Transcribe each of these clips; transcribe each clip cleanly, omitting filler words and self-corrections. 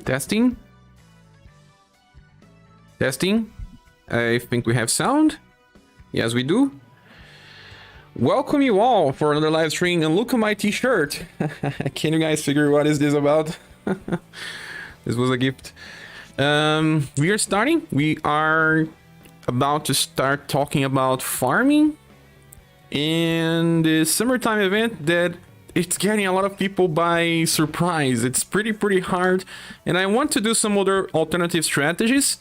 Testing. Testing. I think we have sound. Yes, we do. Welcome you all for another live stream, and look at my t-shirt. Can you guys figure what is this about? This was a gift. We are starting. We are about to start talking about farming and the summertime event that it's getting a lot of people by surprise. It's pretty hard, and I want to do some other alternative strategies.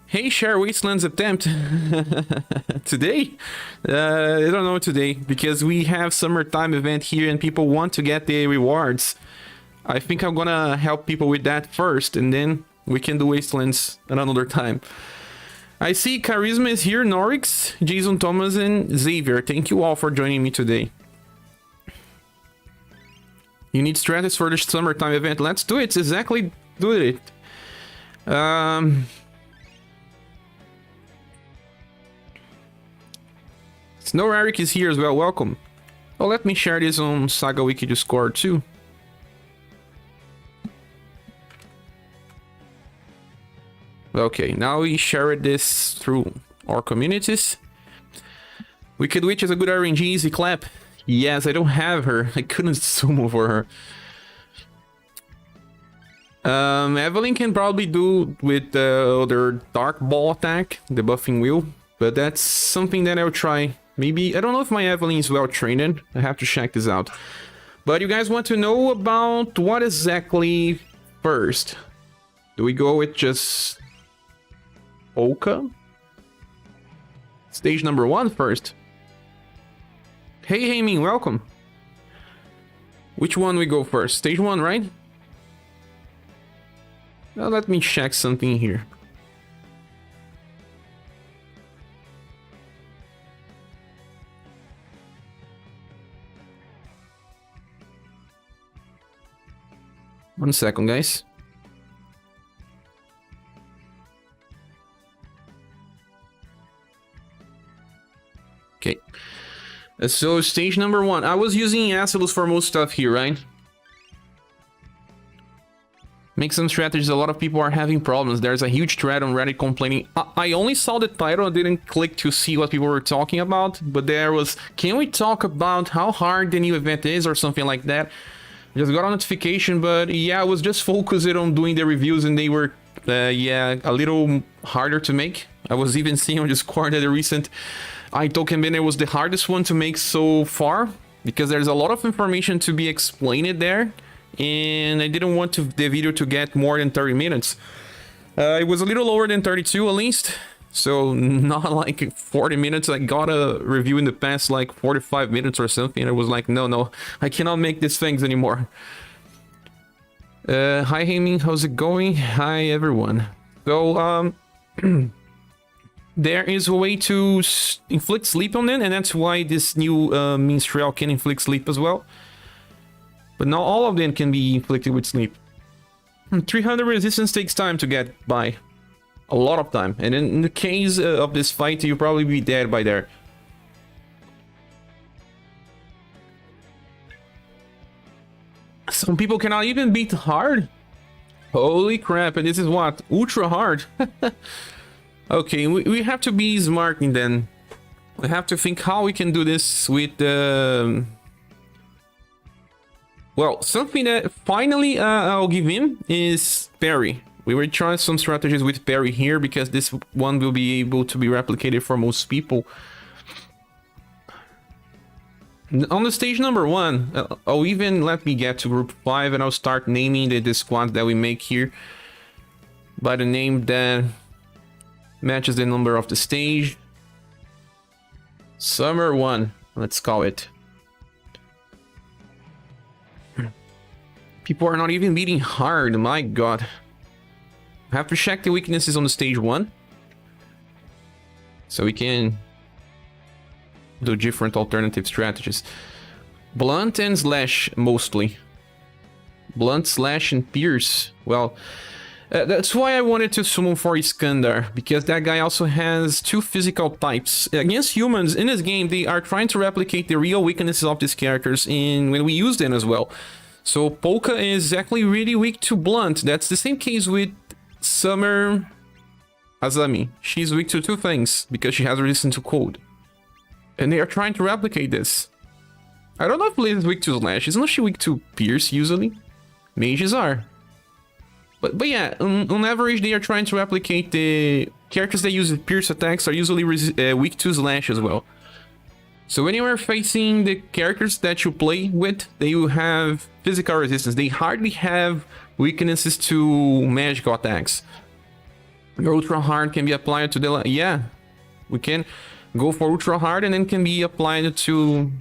Hey, share Wastelands attempt today. I don't know today because we have summertime event here and people want to get the rewards. I think I'm gonna help people with that first, and then we can do Wastelands at another time. I see Charisma is here, Norix, Jason Thomas, and Xavier. Thank you all for joining me today. You need strategies for the summertime event. Let's do it. Exactly, do it. Snow Eric is here as well. Welcome. Oh, let me share this on SaGa Wiki Discord too. Okay, now we share this through our communities. Wicked Witch is a good RNG, easy clap. Yes, I don't have her. I couldn't summon for her. Evelyn can probably do with the other Dark Ball attack, the buffing wheel, but that's something that I'll try. Maybe, I don't know if my Evelyn is well trained. I have to check this out. But you guys want to know about what exactly first? Do we go with just Polka? Stage number 1 first. Hey, Haming, welcome. Which one we go first? Stage 1, right? Now let me check something here. One second, guys. Okay. So stage number 1. I was using Acelus for most stuff here, right? Make some strategies. A lot of people are having problems. There's a huge thread on Reddit complaining. I only saw the title. I didn't click to see what people were talking about. But there was, can we talk about how hard the new event is or something like that? Just got a notification, but yeah, I was just focused on doing the reviews and they were, yeah, a little harder to make. I was even seeing on Discord that the recent iToken banner was the hardest one to make so far because there's a lot of information to be explained there, and I didn't want the video to get more than 30 minutes. It was a little lower than 32 at least, so not like 40 minutes. I got a review in the past like 45 minutes or something, and I was like, no, I cannot make these things anymore. Hi Haming, how's it going? Hi everyone. So there is a way to inflict sleep on them, and that's why this new Minstrel can inflict sleep as well. But not all of them can be inflicted with sleep. 300 resistance takes time to get by. A lot of time. And in the case of this fight, you'll probably be dead by there. Some people cannot even beat hard. Holy crap, and this is what? Ultra hard. Okay, we have to be smart then. We have to think how we can do this with the... Well, something that finally I'll give him is parry. We will try some strategies with parry here because this one will be able to be replicated for most people. On the stage number 1, I'll even let me get to group 5 and I'll start naming the squads that we make here by the name that matches the number of the stage. Summer 1, let's call it. People are not even beating hard, my god. I have to check the weaknesses on the stage 1. So we can do different alternative strategies. Blunt and slash, mostly. Blunt, slash, and pierce. Well, That's why I wanted to summon for Iskandar, because that guy also has 2 physical types. Against humans, in this game, they are trying to replicate the real weaknesses of these characters when we use them as well. So Polka is actually really weak to blunt. That's the same case with Summer Azami. She's weak to 2 things, because she has resistance to cold. And they are trying to replicate this. I don't know if Liz is weak to Slash. Isn't she weak to Pierce, usually? Mages are. But yeah, on average, they are trying to replicate the characters that use Pierce attacks are usually weak to Slash as well. So when you are facing the characters that you play with, they will have physical resistance. They hardly have weaknesses to magical attacks. Your Ultra Hard can be applied to the... Yeah, we can go for Ultra Hard and then can be applied to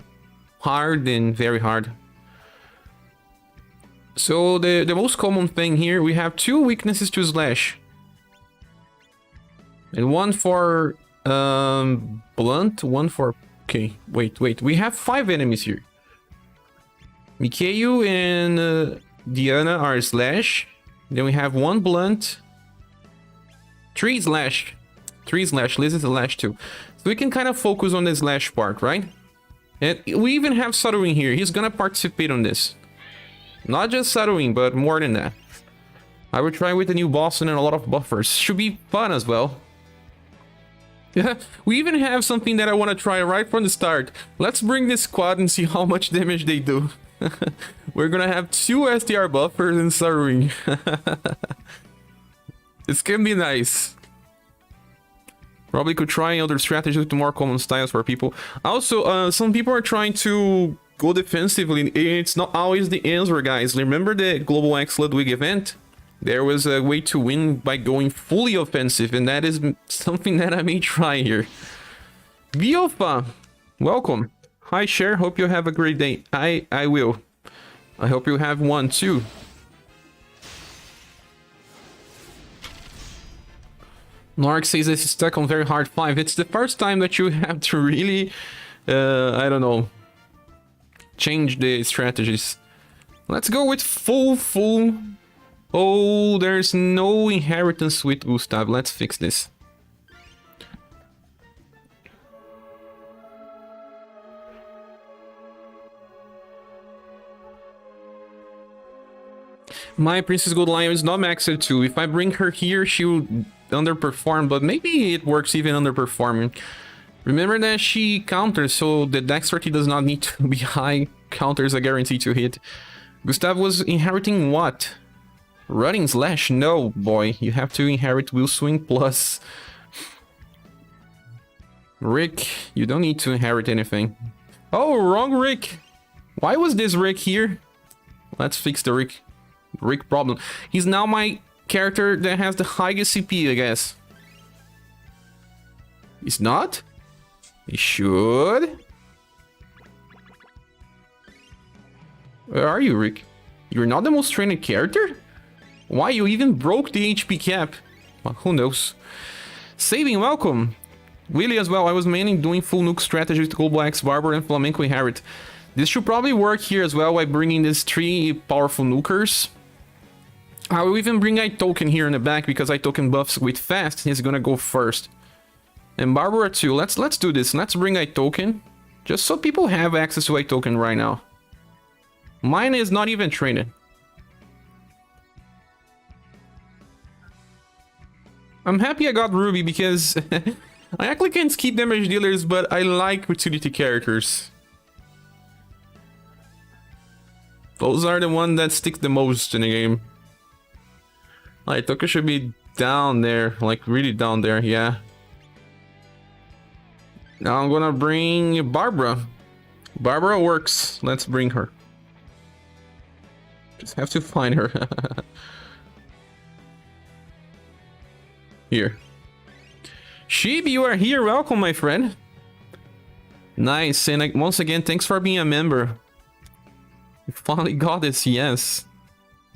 hard and very hard. So the most common thing here, we have 2 weaknesses to Slash. And 1 for blunt, 1 for... Okay, wait. We have 5 enemies here. Mikhail and Diana are Slash. Then we have 1 blunt. 3 Slash. 3 Slash, Liz is Slash too. So we can kind of focus on the Slash part, right? And we even have Saruin here. He's gonna participate on this. Not just Saruin, but more than that. I will try with a new boss and a lot of buffers. Should be fun as well. Yeah, we even have something that I want to try right from the start. Let's bring this squad and see how much damage they do. We're gonna have 2 STR buffers and Saruin. This can be nice. Probably could try other strategies with more common styles for people. Also, some people are trying to go defensively. It's not always the answer, guys. Remember the Global X Ludwig event? There was a way to win by going fully offensive, and that is something that I may try here. Viofa, welcome. Hi, Cher. Hope you have a great day. I will. I hope you have one too. Narc says this is stuck on very hard 5. It's the first time that you have to really, I don't know, change the strategies. Let's go with full. Oh, there's no inheritance with Gustav. Let's fix this. My Princess Gold Lion is not maxed too. If I bring her here, she will underperform, but maybe it works even underperforming. Remember that she counters, so the dexterity does not need to be high. Counters are guaranteed to hit. Gustav was inheriting what? Running Slash? No, boy. You have to inherit Will Swing plus. Rick, you don't need to inherit anything. Oh, wrong Rick. Why was this Rick here? Let's fix the Rick problem. He's now my character that has the highest CP, I guess. He's not? He should. Where are you, Rick? You're not the most trained character? Why, you even broke the HP cap. Well, who knows? Saving, welcome. Willy as well. I was mainly doing full nuke strategy with Global X, Barber, and Flamenco Inherit. This should probably work here as well by bringing these 3 powerful nukers. I will even bring Itoken here in the back because Itoken buffs with fast. He's gonna go first. And Barbara too. Let's do this. Let's bring Itoken. Just so people have access to Itoken right now. Mine is not even trained. I'm happy I got Ruby because I actually can't skip damage dealers, but I like utility characters. Those are the ones that stick the most in the game. Like, Toka should be down there, like really down there, yeah. Now I'm gonna bring Barbara. Barbara works. Let's bring her. Just have to find her. Here. Sheep, you are here. Welcome, my friend. Nice. And once again, thanks for being a member. You finally got this, yes.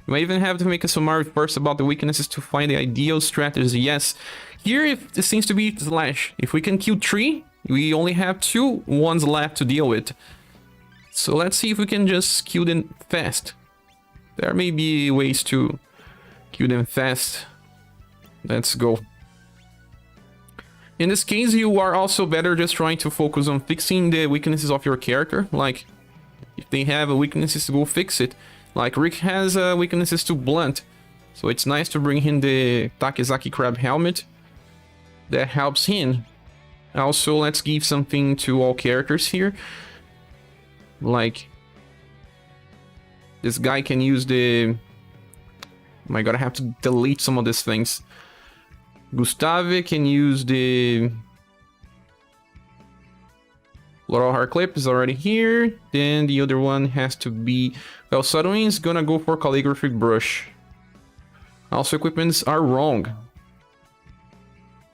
You might even have to make a summary first about the weaknesses to find the ideal strategy. Yes. Here, if this seems to be Slash. If we can kill 3, we only have 2 ones left to deal with. So let's see if we can just kill them fast. There may be ways to kill them fast. Let's go. In this case, you are also better just trying to focus on fixing the weaknesses of your character. Like, if they have a weaknesses, to go fix it. Like, Rick has weaknesses to blunt. So it's nice to bring in the Takezaki Crab Helmet. That helps him. Also, let's give something to all characters here. Like, this guy can use the... Oh my god, I have to delete some of these things. Gustave can use the... Laurel Heart Clip is already here. Then the other one has to be... Well, Sudwin is gonna go for Calligraphy Brush. Also, equipments are wrong.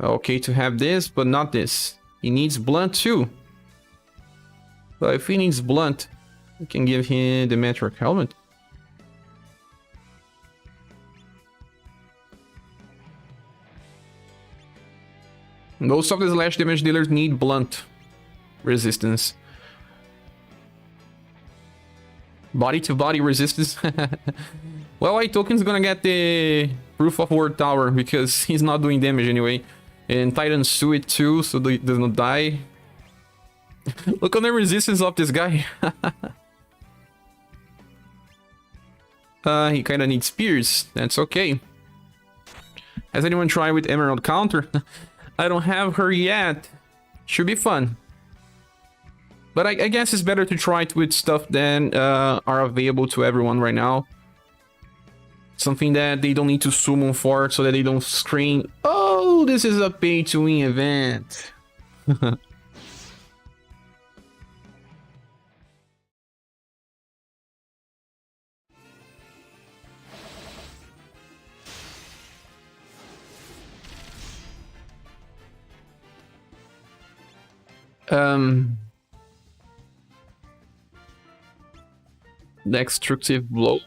Okay to have this, but not this. He needs Blunt too. But if he needs Blunt, we can give him the Metric Helmet. Most of the slash damage dealers need blunt resistance. Body to body resistance. Well, Token's gonna get the Proof of Word Tower because he's not doing damage anyway. And Titan Suit too, so he doesn't die. Look on the resistance of this guy. He kinda needs spears. That's okay. Has anyone tried with Emerald Counter? I don't have her yet. Should be fun. But I guess it's better to try it with stuff that are available to everyone right now. Something that they don't need to summon for, so that they don't scream, "Oh, this is a pay-to-win event." Destructive blow.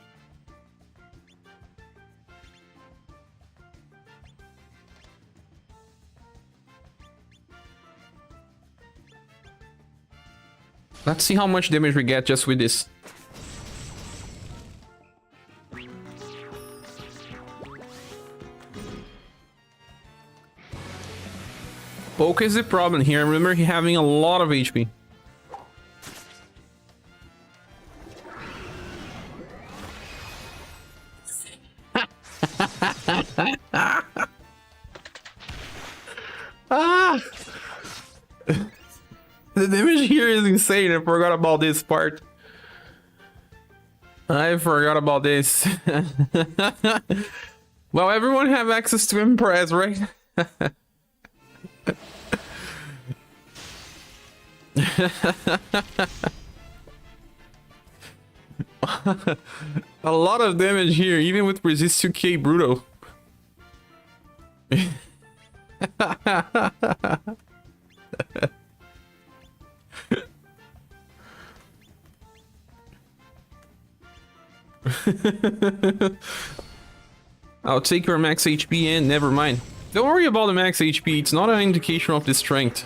Let's see how much damage we get just with this. Poke is the problem here. Remember, he having a lot of HP. Ah! The damage here is insane. I forgot about this part. I forgot about this. Well, everyone have access to Impress, right? A lot of damage here, even with resist 2k Bruto. I'll take your max HP and never mind. Don't worry about the max HP, it's not an indication of the strength.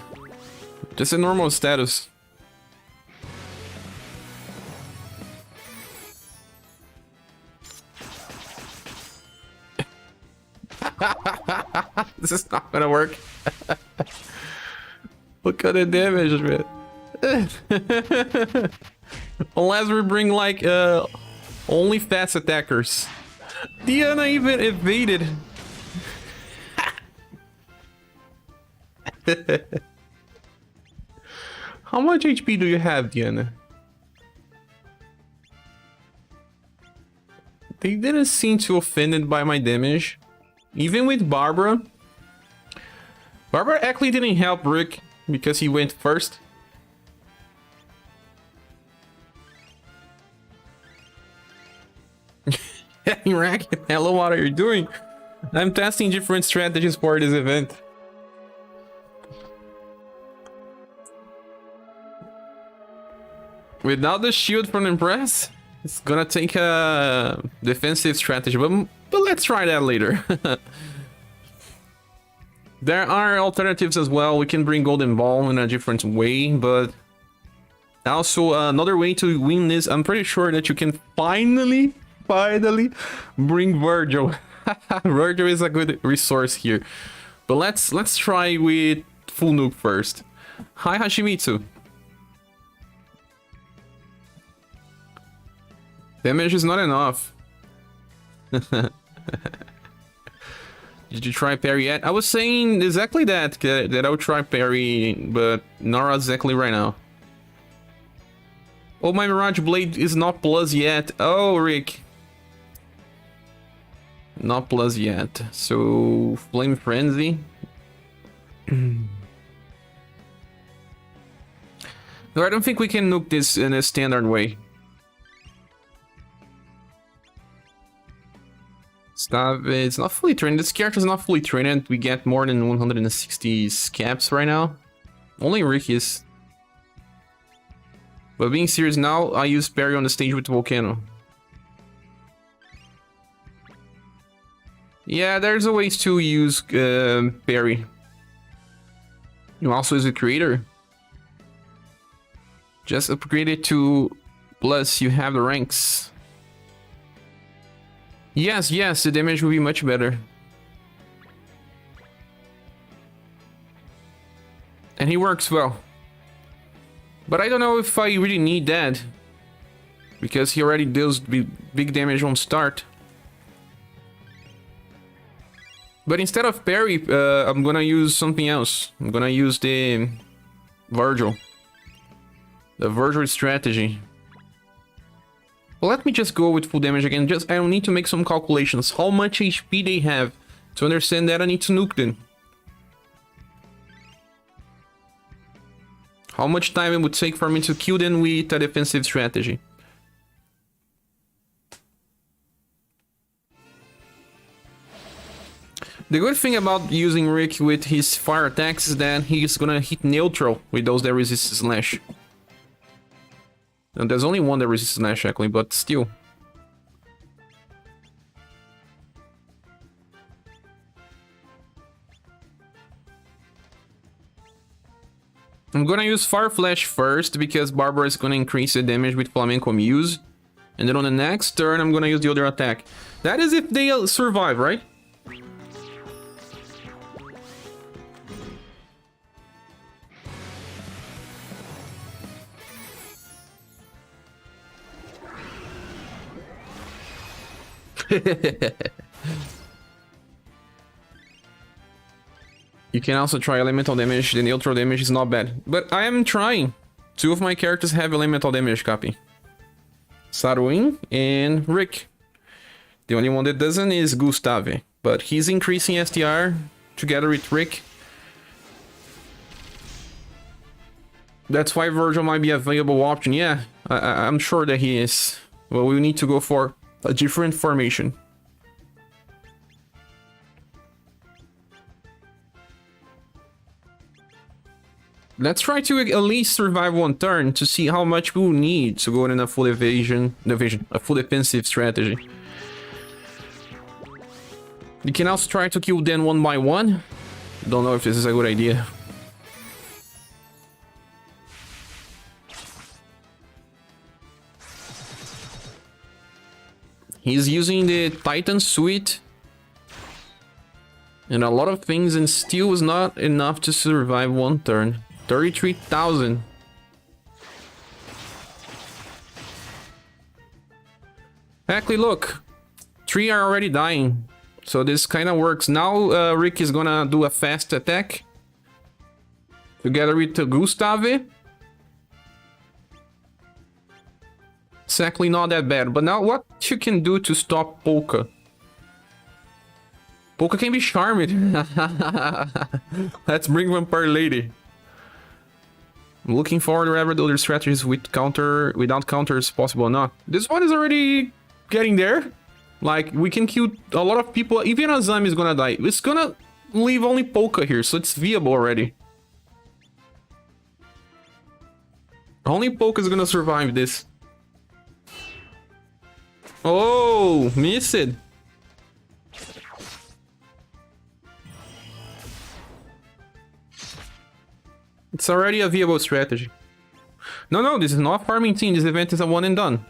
Just a normal status. This is not gonna work. Look at the damage, man. Unless we bring like only fast attackers. Diana even evaded. How much HP do you have, Diana? They didn't seem too offended by my damage. Even with Barbara. Barbara actually didn't help Rick because he went first. Racket, hello, what are you doing? I'm testing different strategies for this event. Without the shield from Impress, it's gonna take a defensive strategy, but let's try that later. There are alternatives as well. We can bring Golden Ball in a different way, but also another way to win this, I'm pretty sure that you can finally bring Virgil. Virgil is a good resource here. But let's try with full nuke first. Hi Hashimitsu. Damage is not enough. Did you try parry yet? I was saying exactly that I'll try parry, but not exactly right now. Oh, my Mirage Blade is not plus yet. Oh, Rick. Not plus yet. So, Flame Frenzy. No, I don't think we can nuke this in a standard way. It's not fully trained. This character is not fully trained. We get more than 160 scaps right now. Only Rick is. But being serious now, I use parry on the stage with Volcano. Yeah, there's a way to use parry. You also use a creator. Just upgrade it to plus, you have the ranks. Yes, the damage will be much better. And he works well. But I don't know if I really need that. Because he already deals big damage on start. But instead of parry, I'm gonna use something else. I'm gonna use the Virgil. The Virgil strategy. Well, let me just go with full damage again. I don't need to make some calculations. How much HP they have. To understand that, I need to nuke them. How much time it would take for me to kill them with a defensive strategy. The good thing about using Rick with his fire attacks is that he's gonna hit neutral with those that resist slash. And there's only one that resists slash actually, but still. I'm gonna use Fire Flash first because Barbara is gonna increase the damage with Flamenco Muse. And then on the next turn, I'm gonna use the other attack. That is if they survive, right? You can also try elemental damage. The neutral damage is not bad, but I am trying. Two of my characters have elemental damage copy. Sarwin and Rick. The only one that doesn't is Gustave, but he's increasing STR together with Rick. That's why Virgil might be a viable option. Yeah, I'm sure that he is. Well, we need to go for a different formation. Let's try to at least survive one turn to see how much we'll need to go in a full a full defensive strategy. You can also try to kill them one by one. Don't know if this is a good idea. He's using the Titan Suite and a lot of things, and still is not enough to survive one turn. 33,000. Actually, look. 3 are already dying. So this kind of works. Now Rick is gonna do a fast attack. Together with Gustave. It's actually not that bad. But now what you can do to stop Polka? Polka can be charmed. Let's bring Vampire Lady. I'm looking forward wherever the other strategies without counters possible or not. This one is already getting there. Like, we can kill a lot of people. Even Azami is gonna die. It's gonna leave only Polka here, so it's viable already. Only Polka is gonna survive this. Oh, missed it. It's already a viable strategy. No, this is not a farming team. This event is a one and done.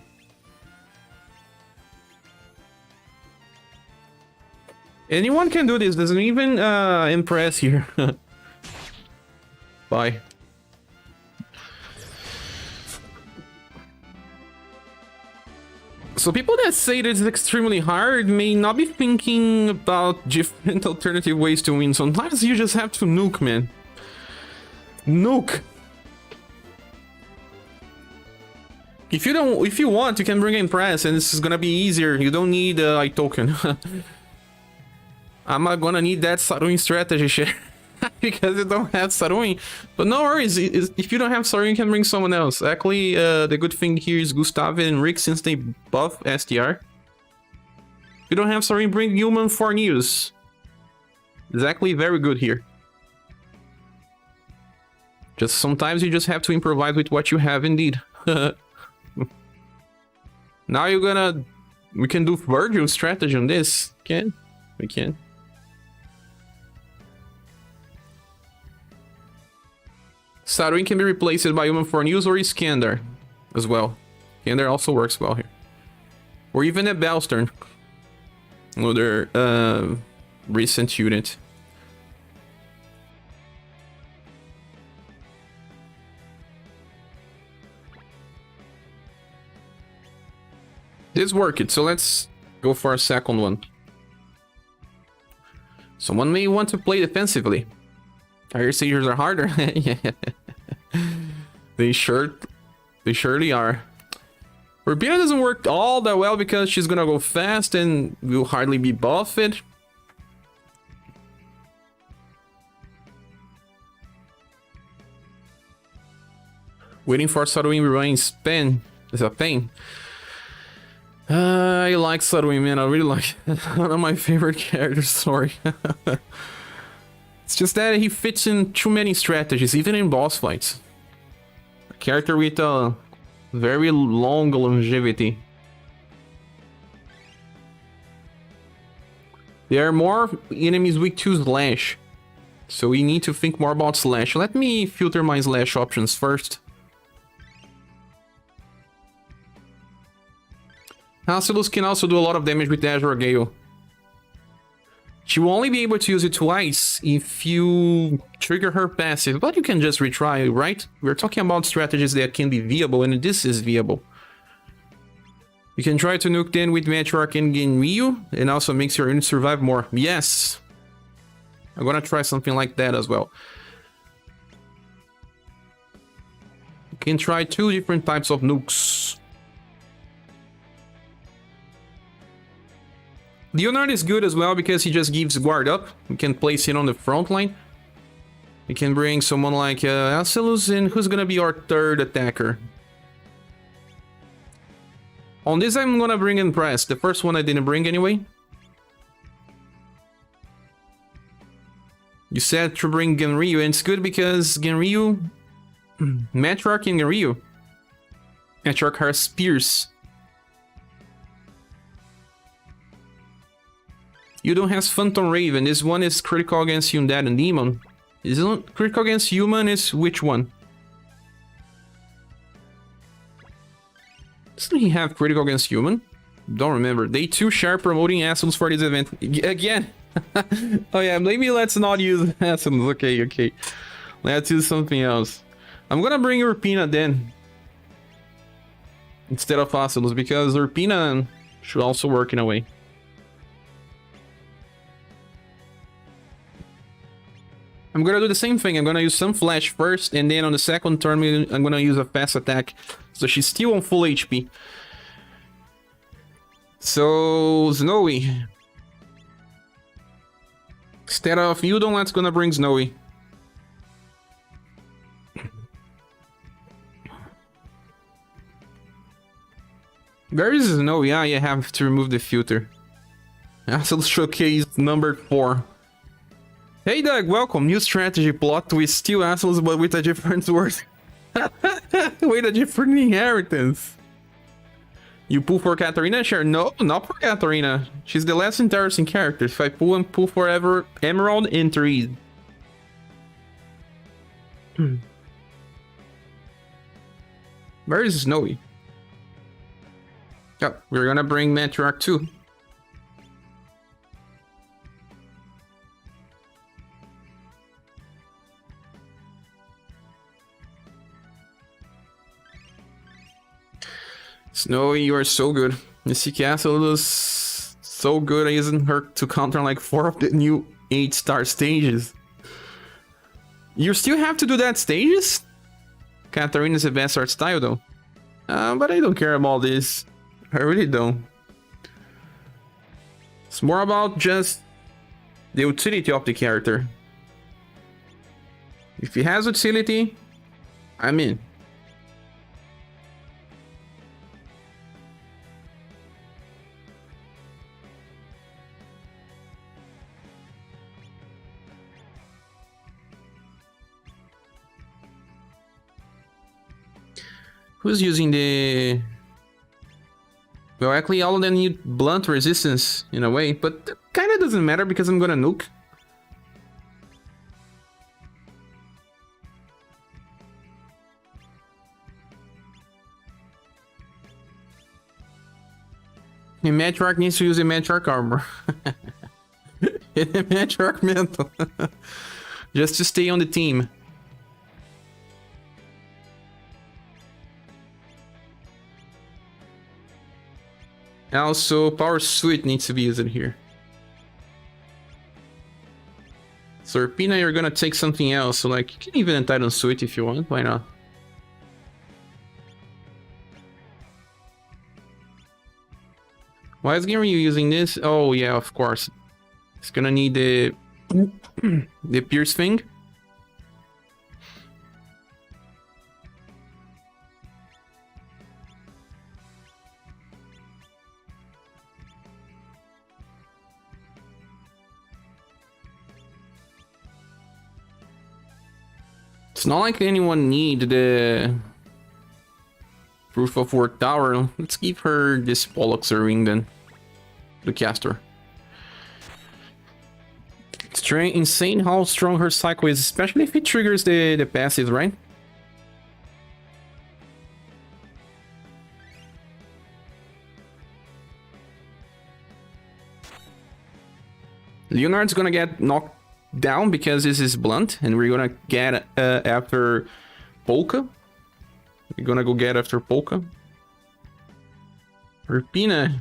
Anyone can do this, doesn't even impress here. Bye. So people that say that it's extremely hard may not be thinking about different alternative ways to win. Sometimes you just have to nuke, man. Nuke. If you want, you can bring in press, and this is gonna be easier. You don't need a token. I'm not gonna need that Saruin strategy shit because you don't have Saruin. But no worries, if you don't have Saruin, you can bring someone else. Actually, the good thing here is Gustav and Rick, since they buff STR. If you don't have Saruin, bring human for news. Exactly, very good here. Just sometimes you just have to improvise with what you have, indeed. Now we can do Virgil strategy on this. We can. Saruin can be replaced by human for news or Iskander as well. Iskander also works well here. Or even a Belstern. Another recent unit. This worked, so let's go for a second one. Someone may want to play defensively. Fire Sagers are harder. Yeah. They surely are. Urbina doesn't work all that well because she's gonna go fast and will hardly be buffed. Waiting for Saruin remains pain is a pain. I like Saruin, man. I really like it. One of my favorite characters, sorry. It's just that he fits in too many strategies, even in boss fights. A character with a very long longevity. There are more enemies weak to Slash, so we need to think more about Slash. Let me filter my Slash options first. Acelus can also do a lot of damage with Azure Gale. She will only be able to use it twice if you trigger her passive, but you can just retry, right? We're talking about strategies that can be viable, and this is viable. You can try to nuke then with Meteorarch and Genryu, and also makes your unit survive more. Yes! I'm gonna try something like that as well. You can try 2 different types of nukes. Leonard is good as well because he just gives guard up. We can place it on the front line. We can bring someone like Acelus, and who's gonna be our third attacker? On this I'm gonna bring in Press. The first one I didn't bring anyway. You said to bring Genryu, and it's good because Genryu... Meteorarch and Genryu. Meteorarch has spears. You don't have Phantom Raven. This one is critical against Undead and Demon. Isn't critical against Human is which one? Doesn't he have critical against Human? Don't remember. Day 2 Sharp promoting Acelus for this event. Again! Oh yeah, maybe let's not use Acelus. Okay. Let's use something else. I'm gonna bring Urpina then. Instead of Acelus, because Urpina should also work in a way. I'm gonna do the same thing. I'm gonna use some flash first, and then on the second turn, I'm gonna use a fast attack. So she's still on full HP. So, Snowy. Instead of Udon, let's gonna bring Snowy. Where is Snowy? Ah, you have to remove the filter. Axel Showcase number 4. Hey Doug, welcome. New strategy plot twist, still assholes but with a different word. With a different inheritance. You pull for Katarina? Sure. No, not for Katarina. She's the less interesting character. If I pull and pull forever, Emerald and 3. Where is Snowy? Oh, we're gonna bring Meteorarch too. Snowy, you are so good. Misty Castle is so good, it isn't hurt to counter like 4 of the new 8-star stages. You still have to do that stages? Katarina is the best art style though. But I don't care about this. I really don't. It's more about just the utility of the character. If he has utility, I'm in. Who's using the... Well, actually all of them need blunt resistance in a way, but it kinda doesn't matter because I'm gonna nuke. The Matriarch needs to use the Matriarch armor. The Matriarch mantle. Just to stay on the team. Also, Power Suit needs to be used here. So, Urpina, you're gonna take something else. So, like, you can even Titan Suit if you want. Why not? Why is Gary using this? Oh, yeah, of course. It's gonna need the... the Pierce thing. It's not like anyone need the Proof of Work Tower. Let's give her this Pollux ring then. The caster. It's insane how strong her cycle is, especially if it triggers the passive, right? Leonard's gonna get knocked down because this is blunt, and we're gonna get after Polka. We're gonna go get after Polka. Urpina.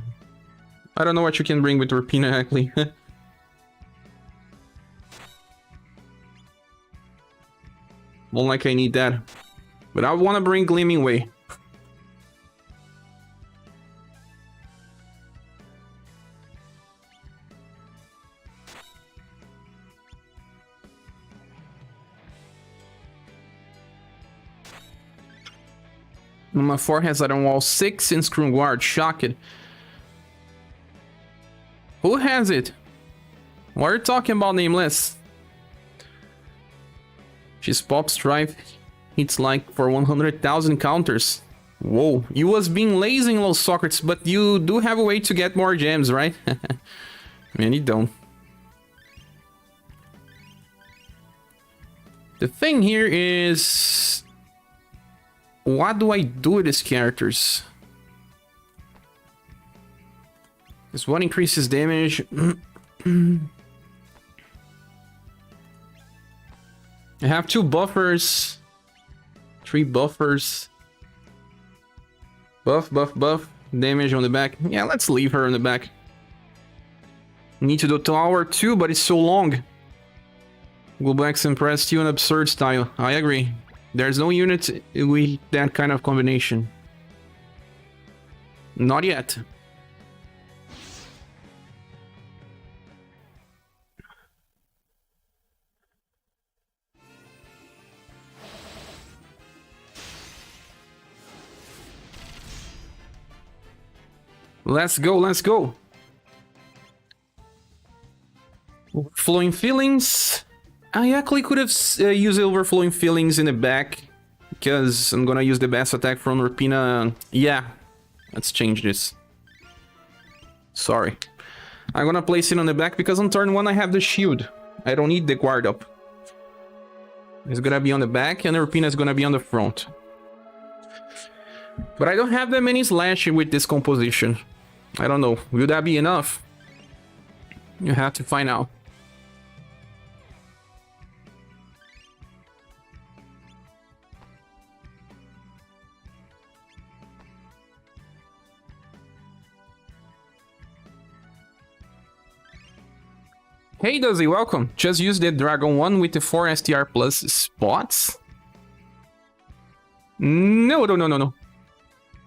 I don't know what you can bring with Urpina, actually. More like I need that. But I want to bring Gleaming Way. Number 4 has that on wall 6 in Screw Guard. Shocked. Who has it? What are you talking about, Nameless? She's pop strife. It's like for 100,000 counters. Whoa, you was being lazy in Los Socrates, but you do have a way to get more gems, right? Man, you don't. The thing here is... what do I do with these characters? This one increases damage. I have 2 buffers. 3 buffers. Buff, buff, buff. Damage on the back. Yeah, let's leave her on the back. Need to do tower too, but it's so long. Go back and press still an absurd style. I agree. There's no unit with that kind of combination. Not yet. Let's go, let's go. Overflowing Feelings. I actually could have used Overflowing Feelings in the back, because I'm gonna use the best attack from Urpina. Yeah, let's change this. Sorry. I'm gonna place it on the back because on turn 1 I have the shield. I don't need the guard up. It's gonna be on the back and Urpina is gonna be on the front. But I don't have that many slash with this composition. I don't know. Will that be enough? You have to find out. Hey Duzzy, welcome. Just use the Dragon one with the 4 STR plus spots? No.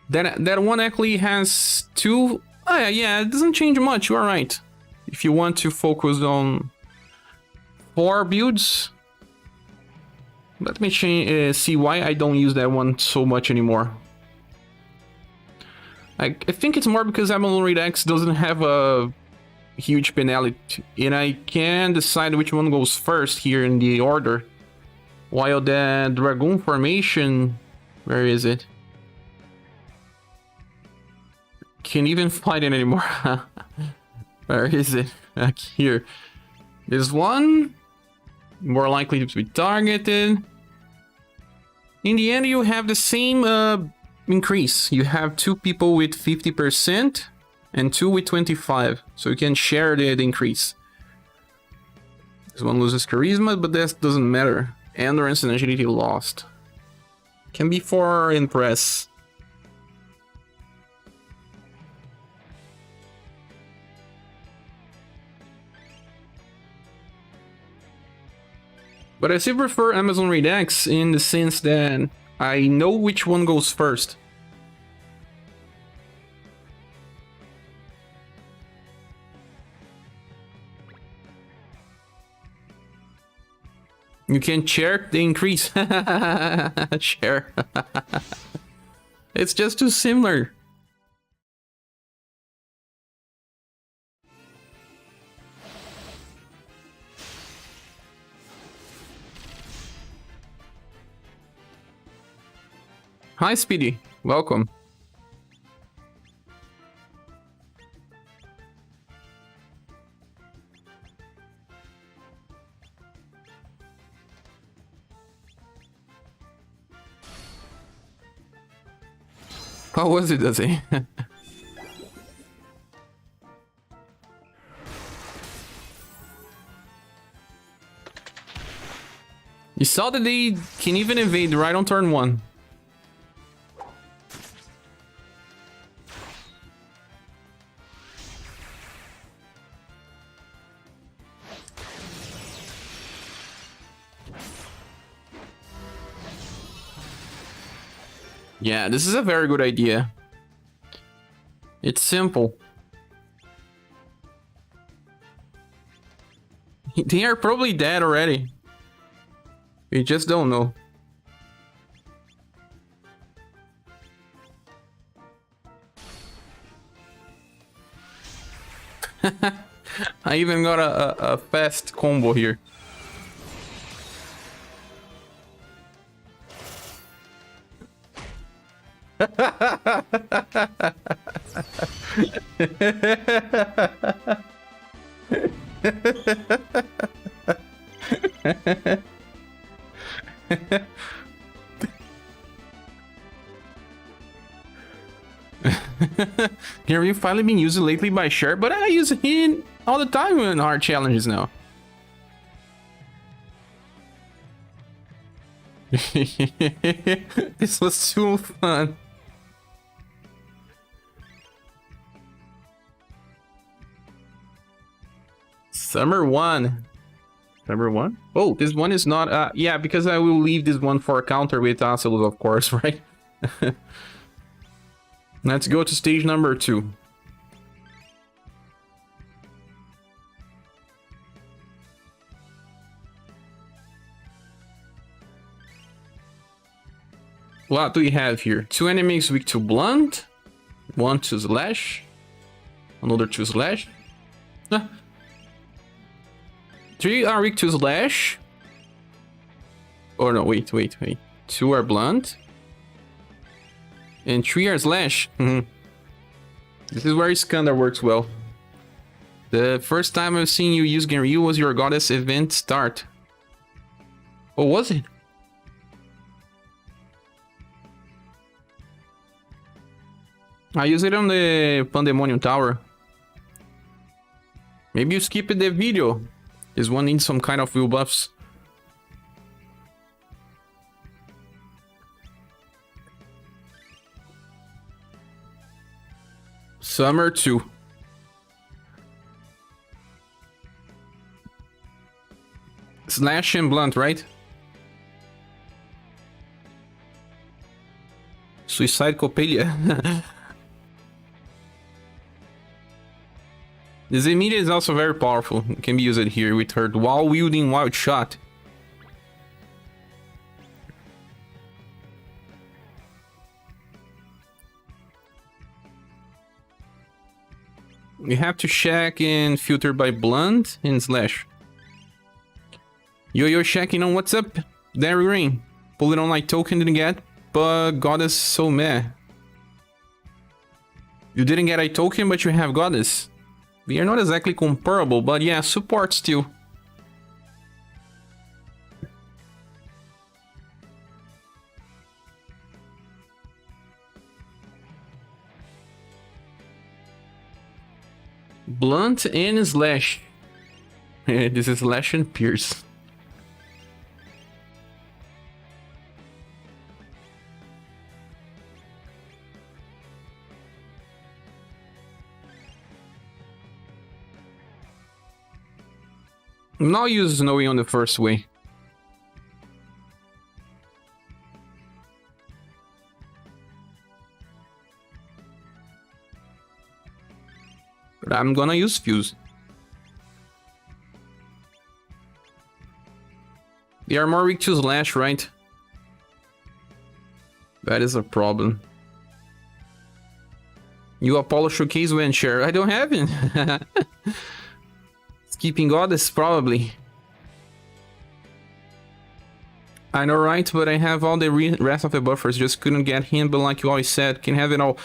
That one actually has 2... Oh yeah, it doesn't change much, you are right. If you want to focus on 4 builds... Let me see why I don't use that one so much anymore. I think it's more because Amazon Raid X doesn't have a huge penalty, and I can decide which one goes first here in the order. While the Dragon formation, where is it? Can't even find it anymore. Where is it? Back here. This one, more likely to be targeted. In the end, you have the same increase. You have 2 people with 50% and 2 with 25, so you can share the increase. This one loses charisma, but that doesn't matter. Endurance and agility lost. Can be for impress. But I still prefer Amazon Raid X in the sense that I know which one goes first. You can share the increase. Share. It's just too similar. Hi, Speedy. Welcome. How was it, does he? You saw that they can even evade right on turn 1. Yeah, this is a very good idea. It's simple. They are probably dead already. We just don't know. I even got a fast combo here. Have you finally been used lately by Sher? But I use it all the time in hard challenges now. This was so fun. Summer 1. Summer 1? Oh, this one is not... yeah, because I will leave this one for a counter with Ocelot, of course, right? Let's go to stage number 2. What do we have here? 2 enemies weak to blunt, 1 to slash, another to slash. 3 are weak to slash. Oh no, wait. 2 are blunt. And 3 are slash. This is where Iskander works well. The first time I've seen you use Genryu was your goddess event start. What was it? I use it on the Pandemonium Tower. Maybe you skipped the video. This one needs some kind of will buffs. Summer 2. Slash and blunt, right? Suicide Coppelia. This immediate is also very powerful. It can be used here with her while wielding Wild Shot. You have to check and filter by blunt and slash. Yo, checking on what's up. There, Green. Pull it on like token didn't get, but Goddess so meh. You didn't get a token, but you have Goddess. We are not exactly comparable, but yeah, support still. Blunt and slash. This is slash and pierce. Now use Snowy on the first way. But I'm gonna use Fuse. They are more weak to Slash, right? That is a problem. You Apollo Showcase when share. I don't have it. Keeping Goddess, probably. I know, right? But I have all the rest of the buffers. Just couldn't get him, but like you always said, can have it all.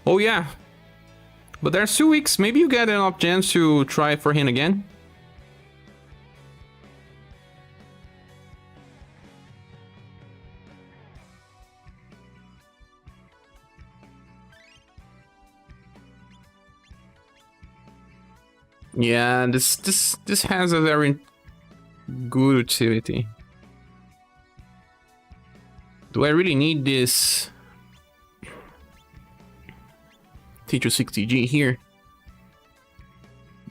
Oh, yeah. But there's 2 weeks. Maybe you get enough chance to try for him again. Yeah, this has a very good utility. Do I really need this T260G here?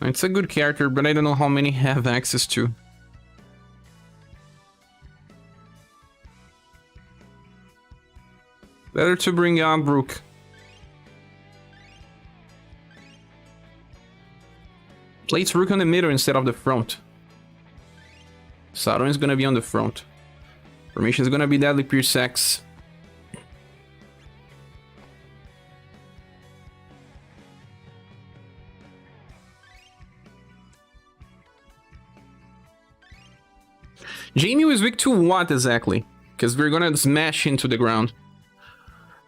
It's a good character, but I don't know how many have access to. Better to bring on Brook. Place Rook on the middle instead of the front. Sauron is gonna be on the front. Formation is gonna be Deadly Pierce X. Jamie is weak to what exactly? Because we're gonna smash into the ground.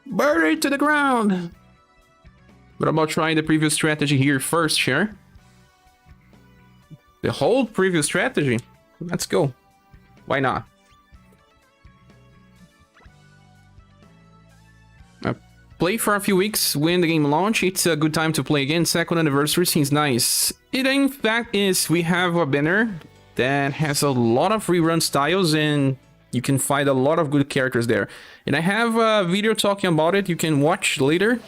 Bury it to the ground! What about trying the previous strategy here first, Cher? The whole previous strategy? Let's go. Why not? Play for a few weeks when the game launch. It's a good time to play again. Second anniversary seems nice. It in fact is. We have a banner that has a lot of rerun styles and you can find a lot of good characters there. And I have a video talking about it. You can watch later.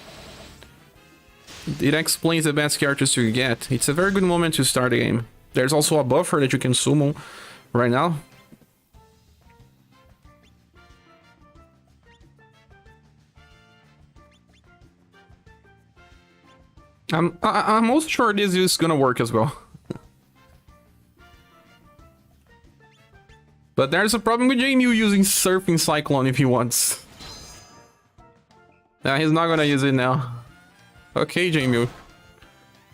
It explains the best characters to get. It's a very good moment to start the game. There's also a buffer that you can summon right now. I'm almost sure this is gonna work as well. But there's a problem with Jamie using Surfing Cyclone if he wants. Nah, he's not gonna use it now. Okay, Jamie.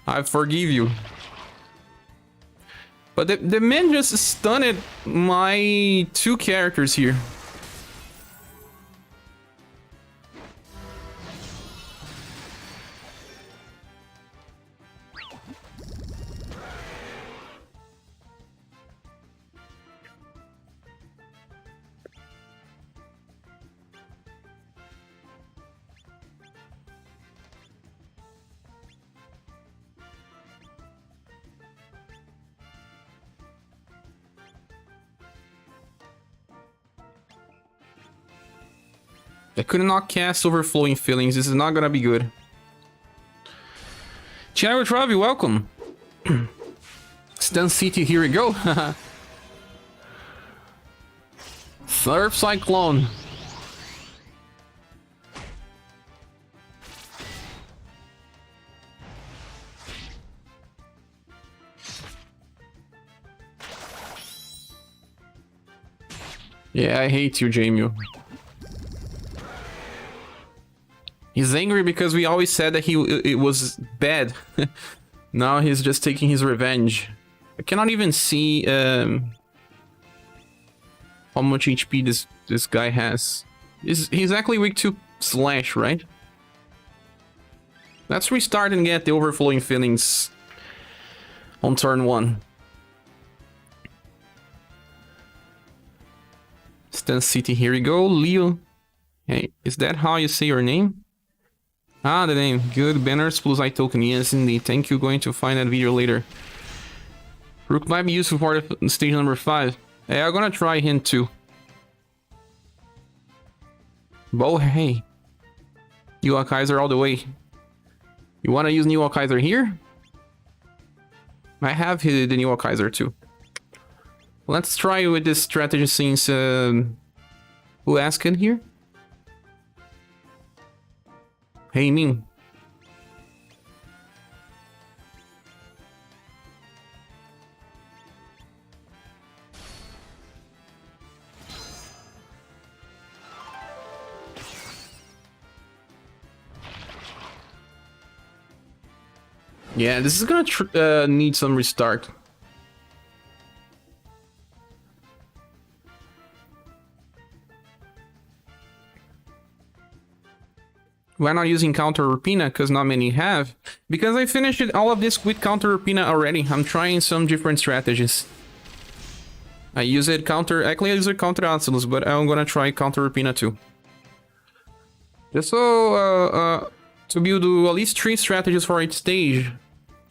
I forgive you. But the man just stunned my 2 characters here. I could not cast Overflowing Feelings. This is not gonna be good. Channel Travi, welcome. Stun City, here we go. Slurp Cyclone. Yeah, I hate you, Jamie. He's angry because we always said that it was bad. Now he's just taking his revenge. I cannot even see how much HP this guy has. He's actually weak to slash, right? Let's restart and get the overflowing feelings on turn 1. Stun City, here we go. Leo. Hey, is that how you say your name? Ah, the name. Good. Banners plus I token. Yes, indeed. Thank you. Going to find that video later. Rook might be useful for stage number 5. Hey, I'm gonna try him too. Bo, hey. New Kaiser all the way. You wanna use New Kaiser here? I have the New Kaiser too. Let's try with this strategy since... who asked it here? Hey, Ming. Yeah, this is gonna need some restart. Why not using counter Rapina? Because not many have. Because I finished all of this with counter Rapina already. I'm trying some different strategies. I use it counter... Actually, I use it counter Ancilus, but I'm gonna try counter Rapina too. Just so... to build at least 3 strategies for each stage.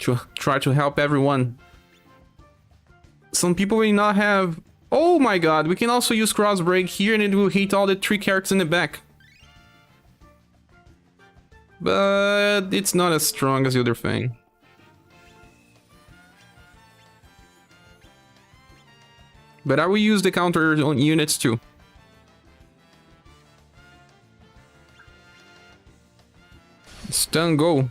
To try to help everyone. Some people will not have... Oh my god, we can also use Crossbreak here and it will hit all the 3 characters in the back. But it's not as strong as the other thing. But I will use the counter on units too. Stun go.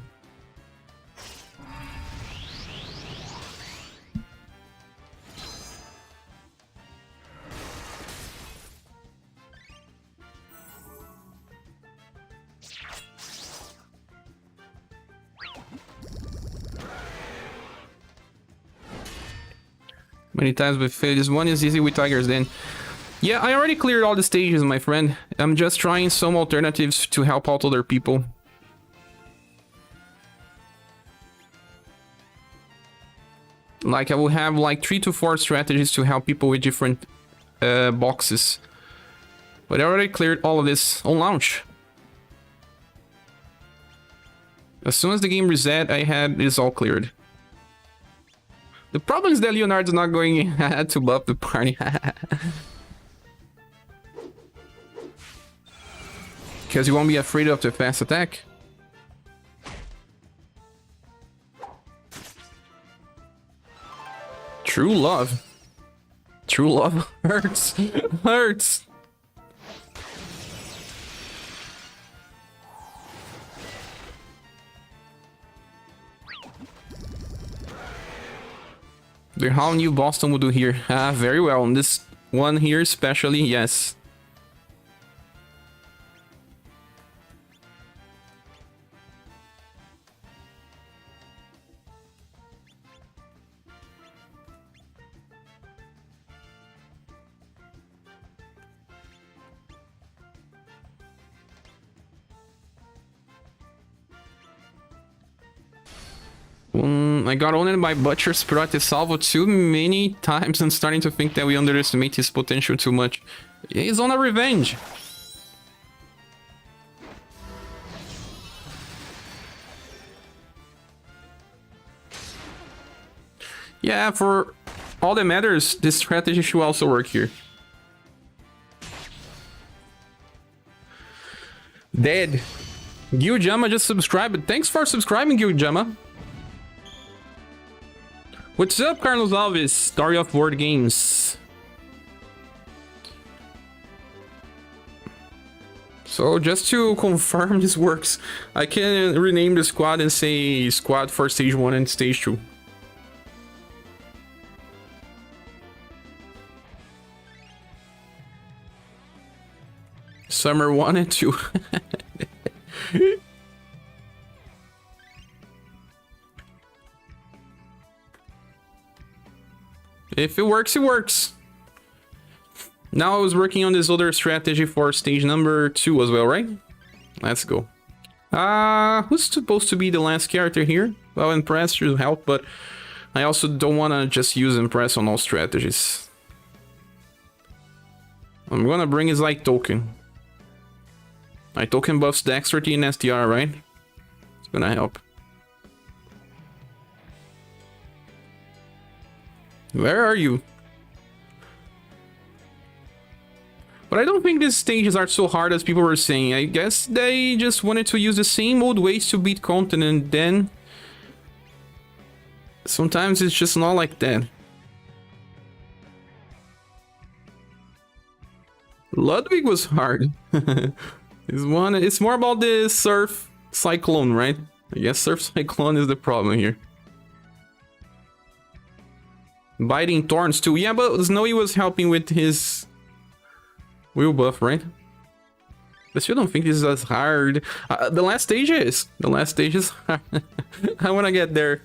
Many times with this one is easy with Tigers then. Yeah, I already cleared all the stages, my friend. I'm just trying some alternatives to help out other people. Like, I will have like 3 to 4 strategies to help people with different boxes. But I already cleared all of this on launch. As soon as the game reset, I had this all cleared. The problem is that Leonard's not going to buff the party. Because you won't be afraid of the fast attack. True love. True love hurts. Hurts. How new Boston will do here? Ah, very well. And this one here especially, yes. I got owned by Butcher Sprite Salvo too many times and starting to think that we underestimate his potential too much. He's on a revenge. Yeah, for all that matters, this strategy should also work here. Dead. Gyujama just subscribed. Thanks for subscribing, Gyujama. What's up, Carlos Alves? Story of Board Games. So just to confirm this works, I can rename the squad and say squad for stage 1 and stage 2. Summer 1 and 2. If it works, it works. Now I was working on this other strategy for stage number 2 as well, right? Let's go. Who's supposed to be the last character here? Well, Impress should help, but I also don't want to just use Impress on all strategies. I'm gonna bring his Light Token. Light Token buffs Dexterity and STR, right? It's gonna help. Where are you? But I don't think these stages are so hard as people were saying. I guess they just wanted to use the same old ways to beat content, and then sometimes it's just not like that. Ludwig was hard. It's more about the Surf Cyclone, right? I guess Surf Cyclone is the problem here. Biting Thorns too. Yeah, but Snowy was helping with his wheel buff, right? I still don't think this is as hard. The last stage is. The last stage is hard. I want to get there.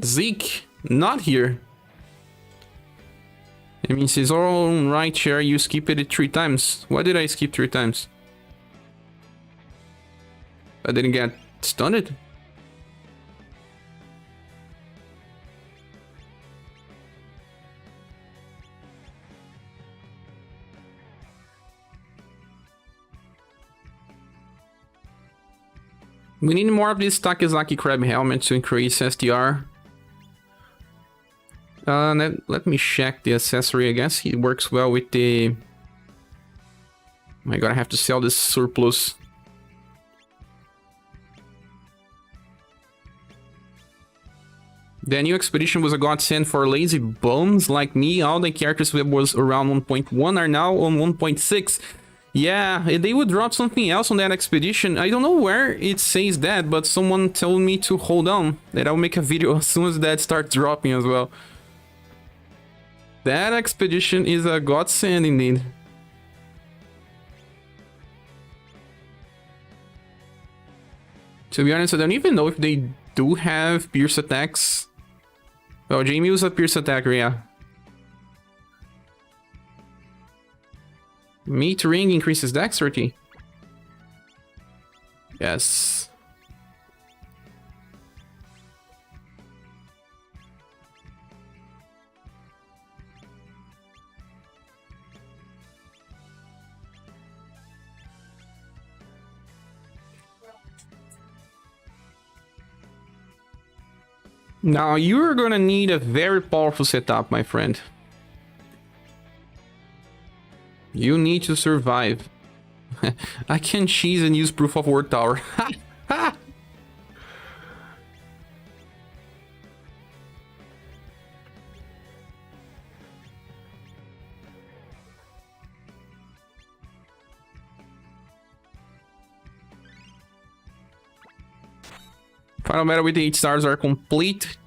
Zeke, not here. It means his own right share, you skipped it 3 times. Why did I skip 3 times? I didn't get stunned? We need more of this Takizaki Crab Helmet to increase SDR. Let me check the accessory. I guess it works well with the... Oh my god, I have to sell this surplus. The new expedition was a godsend for lazy bums like me. All the characters that was around 1.1 are now on 1.6. Yeah, they would drop something else on that expedition. I don't know where it says that, but someone told me to hold on, that I'll make a video as soon as that starts dropping as well. That expedition is a godsend indeed. To be honest, I don't even know if they do have pierce attacks. Well, Jamie was a pierce attacker, yeah. Meat ring increases dexterity. Yes. Now you're gonna need a very powerful setup, my friend. You need to survive. I can cheese and use proof of work tower. Final meta with the 8 stars are complete.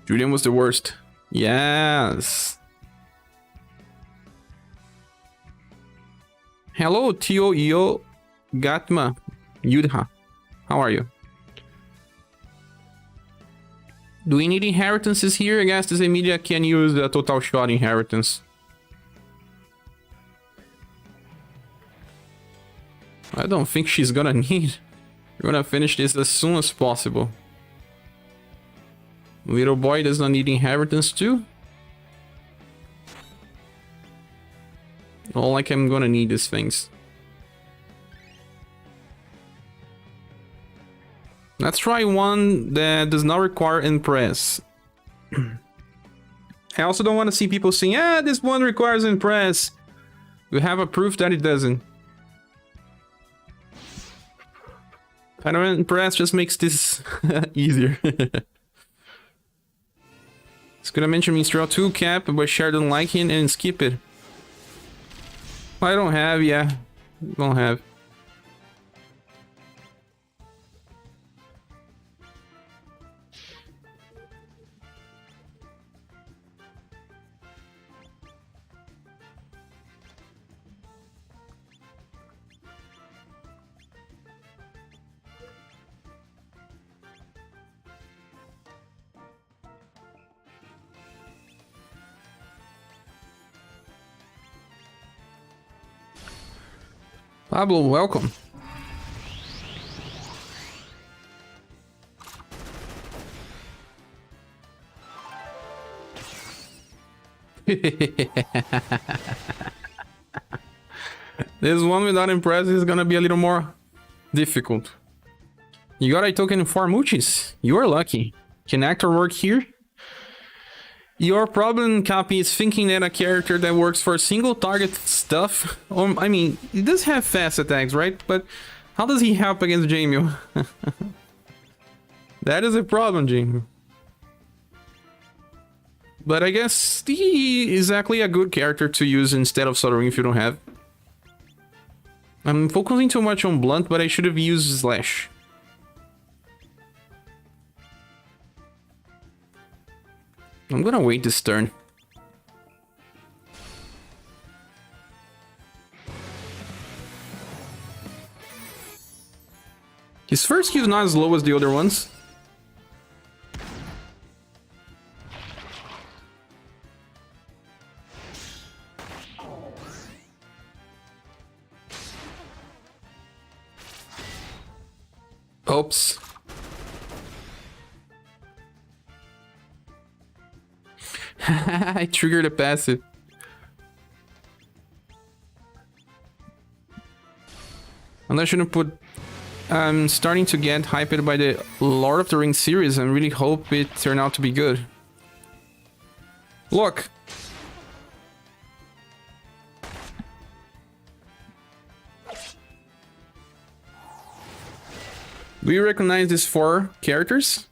Julian was the worst. Yes. Hello, Tio Yo Gatma Yudha. How are you? Do we need inheritances here? I guess this Emilia can use the total shot inheritance. I don't think she's gonna need. We're gonna finish this as soon as possible. Little boy does not need inheritance too. All like I'm gonna need these things. Let's try one that does not require impress. I also don't want to see people saying, ah, this one requires impress. We have a proof that it doesn't. Final impress just makes this easier. It's gonna mention Minstrel 2 cap, but Cher don't like it and skip it. I don't have, yeah. Don't have. Pablo, welcome. This one without impress is gonna be a little more difficult. You got a token for Muchis. You are lucky. Can actor work here? Your problem, Cappy, is thinking that a character that works for single target stuff... I mean, he does have fast attacks, right? But how does he help against Jamie? That is a problem, Jamie. But I guess he is actually a good character to use instead of Soldering if you don't have. I'm focusing too much on Blunt, but I should have used Slash. I'm gonna wait this turn. His first Q is not as low as the other ones. Oops. I triggered a passive. And I shouldn't put... I'm starting to get hyped by the Lord of the Rings series and really hope it turned out to be good. Look! Do you recognize these 4 characters?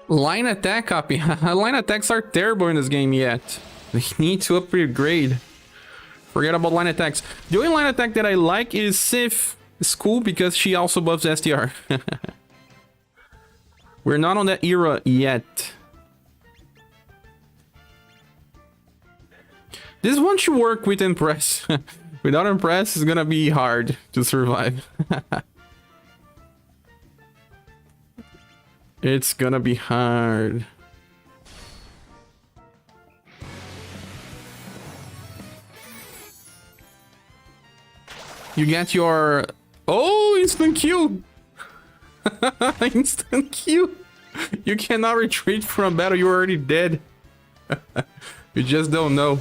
Line attack copy. Line attacks are terrible in this game yet. We need to upgrade. Forget about line attacks. The only line attack that I like is Sif. It's cool because she also buffs STR. We're not on that era yet. This one should work with Impress. Without Impress, it's gonna be hard to survive. It's gonna be hard. You get your... Oh, instant Q! Instant Q! You cannot retreat from battle, you're already dead. You just don't know.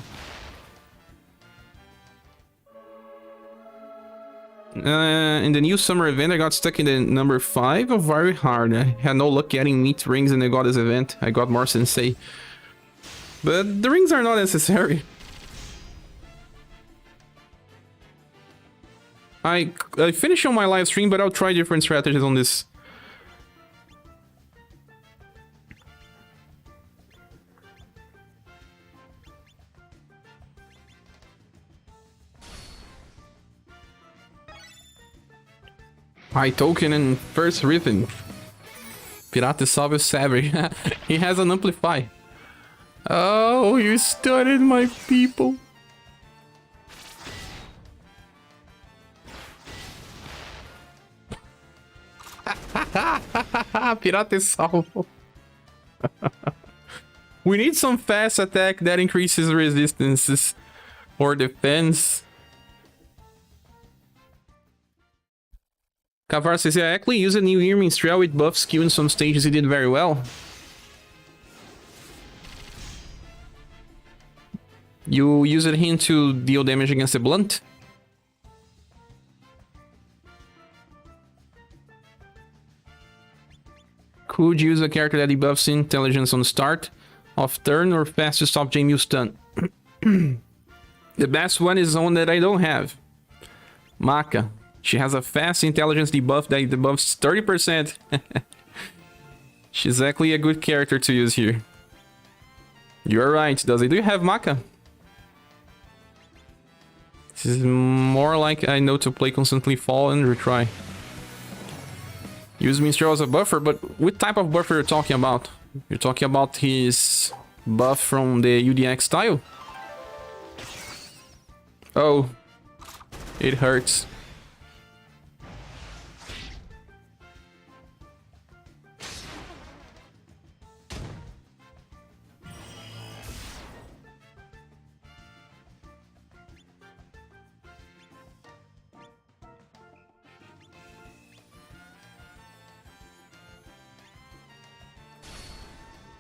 In the new summer event, I got stuck in the number 5 of very hard. I had no luck getting meat rings and I got this event. I got more sensei. But the rings are not necessary. I finished on my live stream, but I'll try different strategies on this. High token and first rhythm. Pirata Salve Savage. He has an amplify. Oh, you started my people. Pirata Salvo. We need some fast attack that increases resistances or defense. Kavar says, I actually used a new Minstrel with buff skill in some stages, he did very well. You used him to deal damage against the Blunt? Could use a character that debuffs intelligence on the start of turn or fast to stop Jamie stun. The best one is one that I don't have. Maka. She has a fast intelligence debuff that debuffs 30%. She's exactly a good character to use here. You're right, does it? Do you have Maka? This is more like I know to play constantly fall and retry. Use Minstrel as a buffer, but what type of buffer you're talking about? You're talking about his buff from the UDX style? Oh, it hurts.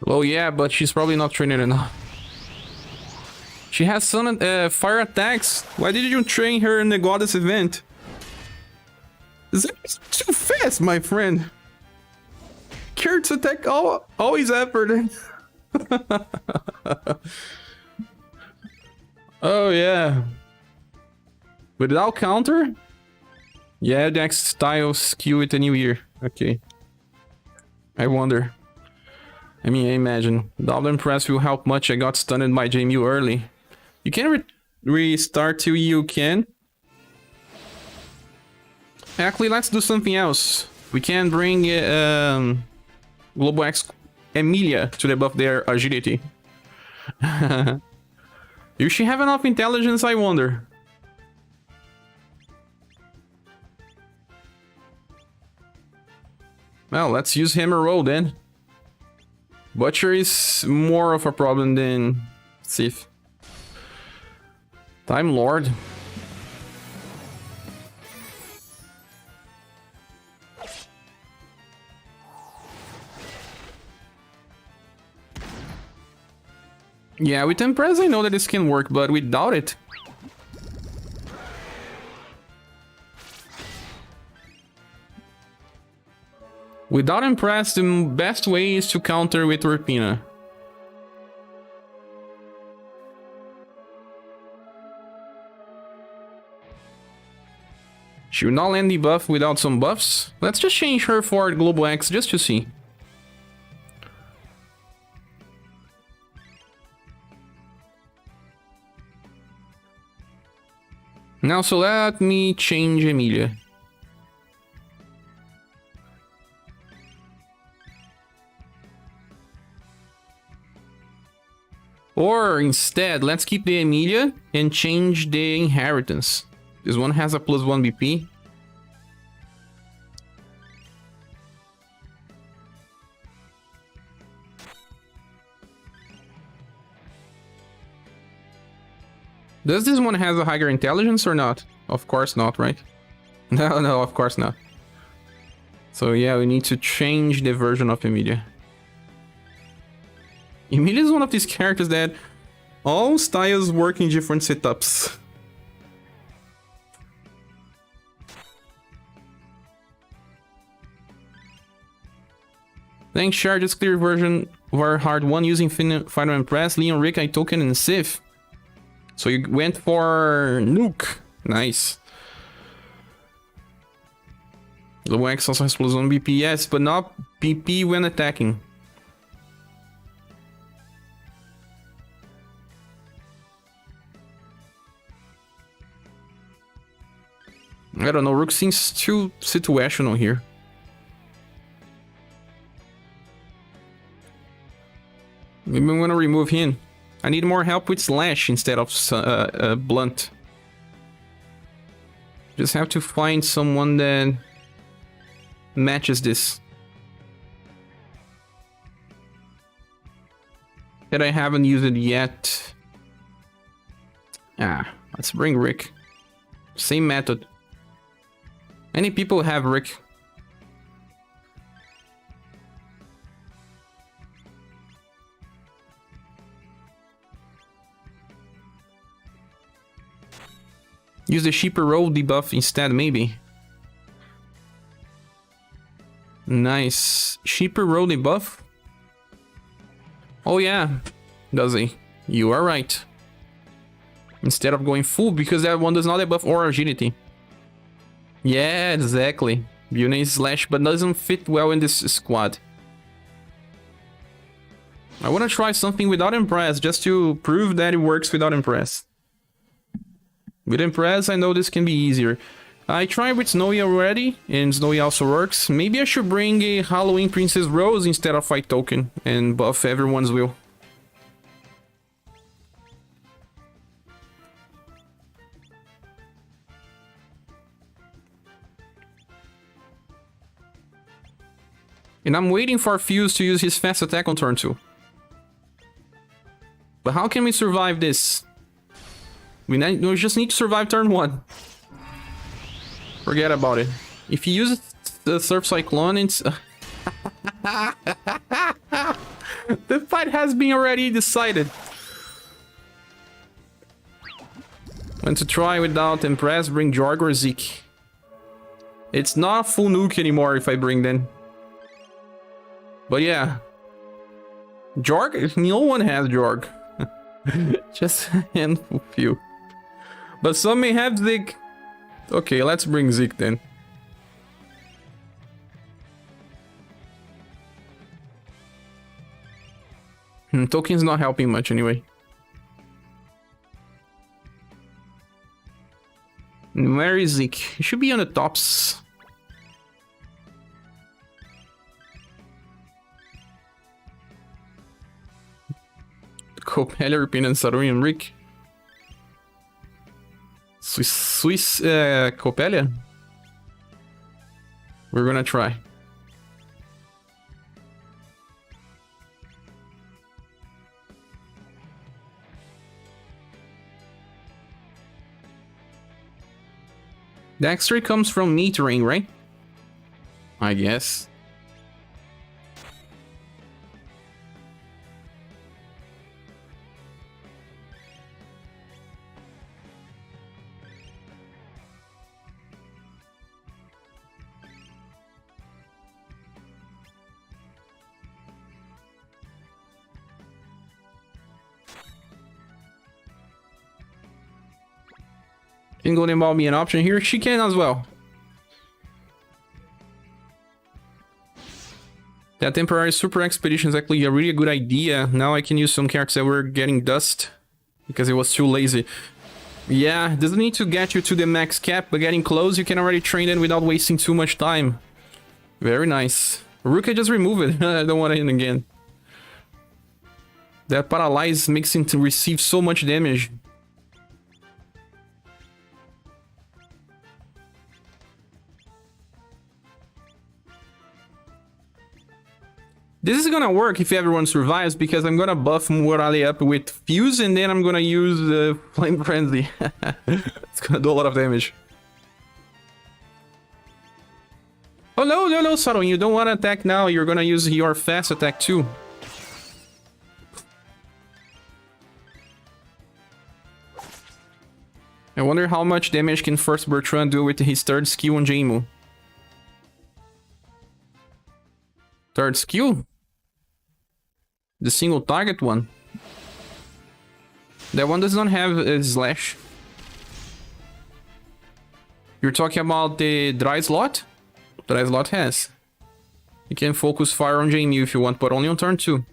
Oh yeah, but she's probably not trained enough. She has some fire attacks. Why did you train her in the goddess event? It's too fast, my friend. Carrots attack always effort. Oh yeah. Without counter? Yeah, next style skew with a new year. Okay. I wonder. I mean, I imagine. Double Impress will help much. I got stunned by JMU early. You can restart till you can. Actually, let's do something else. We can bring Global X Emilia to debuff their agility. Do she have enough intelligence, I wonder? Well, let's use Hammer Roll then. Butcher is more of a problem than Sith. Time Lord. Yeah, with Empress I know that this can work, but without it... Without Impress, the best way is to counter with Rapina. She will not land the buff without some buffs. Let's just change her for Global X just to see. Now, so let me change Emilia. Or instead, let's keep the Emilia and change the Inheritance. This one has a +1 BP. Does this one have a higher intelligence or not? Of course not, right? No, of course not. So yeah, we need to change the version of Emilia. Emilia is one of these characters that all styles work in different setups. Thanks, Shard. This clear version of our hard one using Final Impress, Leon, Rick, I Token, and Sif. So you went for nuke. Nice. The Wax also has +1 BP, yes, but not BP when attacking. I don't know, Rook seems too situational here. Maybe I'm gonna remove him. I need more help with Slash instead of Blunt. Just have to find someone that matches this. That I haven't used it yet. Ah, let's bring Rick. Same method. Many people have Rick. Use the cheaper roll debuff instead, maybe. Nice. Cheaper roll debuff? Oh yeah, does he? You are right. Instead of going full, because that one does not debuff or agility. Yeah, exactly. Yuna is Slash, but doesn't fit well in this squad. I want to try something without Impress, just to prove that it works without Impress. With Impress, I know this can be easier. I tried with Snowy already, and Snowy also works. Maybe I should bring a Halloween Princess Rose instead of Fight Token, and buff everyone's will. And I'm waiting for Fuse to use his fast attack on turn 2. But how can we survive this? We just need to survive turn 1. Forget about it. If he uses the Surf Cyclone, it's... The fight has been already decided. Want to try without Impress, bring Jorg or Zeke. It's not full nuke anymore if I bring them. But yeah. Jorg? No one has Jorg. Just a handful few. But some may have Zeke. Okay, let's bring Zeke then. Token's not helping much anyway. Where is Zeke? He should be on the tops. Copelia, Ripin, and Saruyan Rick. Swiss Copelia? We're gonna try. Dexter comes from metering, right? I guess. Can Golden Ball be an option here? She can as well. That temporary super expedition is actually a really good idea. Now I can use some characters that were getting dust because it was too lazy. Yeah, it doesn't need to get you to the max cap, but getting close you can already train them without wasting too much time. Very nice. Rook, I just remove it. I don't want it in again. That paralyze makes him to receive so much damage. This is gonna work if everyone survives, because I'm gonna buff Morale up with Fuse, and then I'm gonna use Flame Frenzy. It's gonna do a lot of damage. Oh no, no, no, Saron, you don't wanna attack now, you're gonna use your fast attack too. I wonder how much damage can first Bertrand do with his third skill on Jaimu. Third skill? The single target one. That one does not have a slash. You're talking about the dry slot? Dry slot has. You can focus fire on Jamie if you want, but only on turn 2.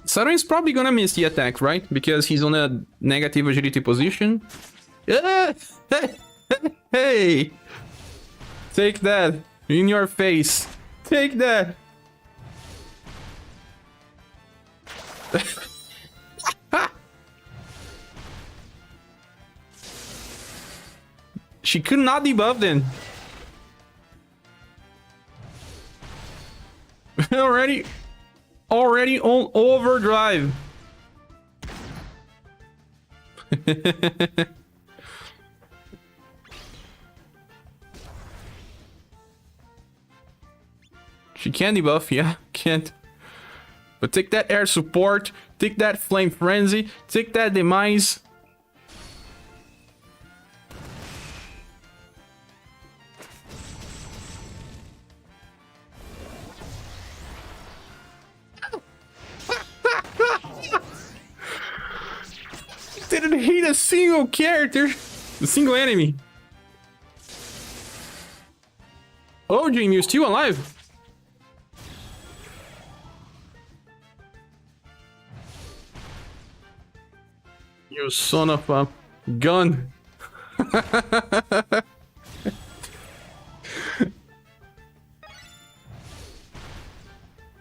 Saturn is probably gonna miss the attack, right? Because he's on a negative agility position. Hey! Take that! In your face! Take that! She could not debuff then. Already on overdrive. She can debuff, yeah, can't. But take that air support, take that flame frenzy, take that demise. Didn't hit a single character. A single enemy. Oh, Jamie, you're still alive. You son of a gun.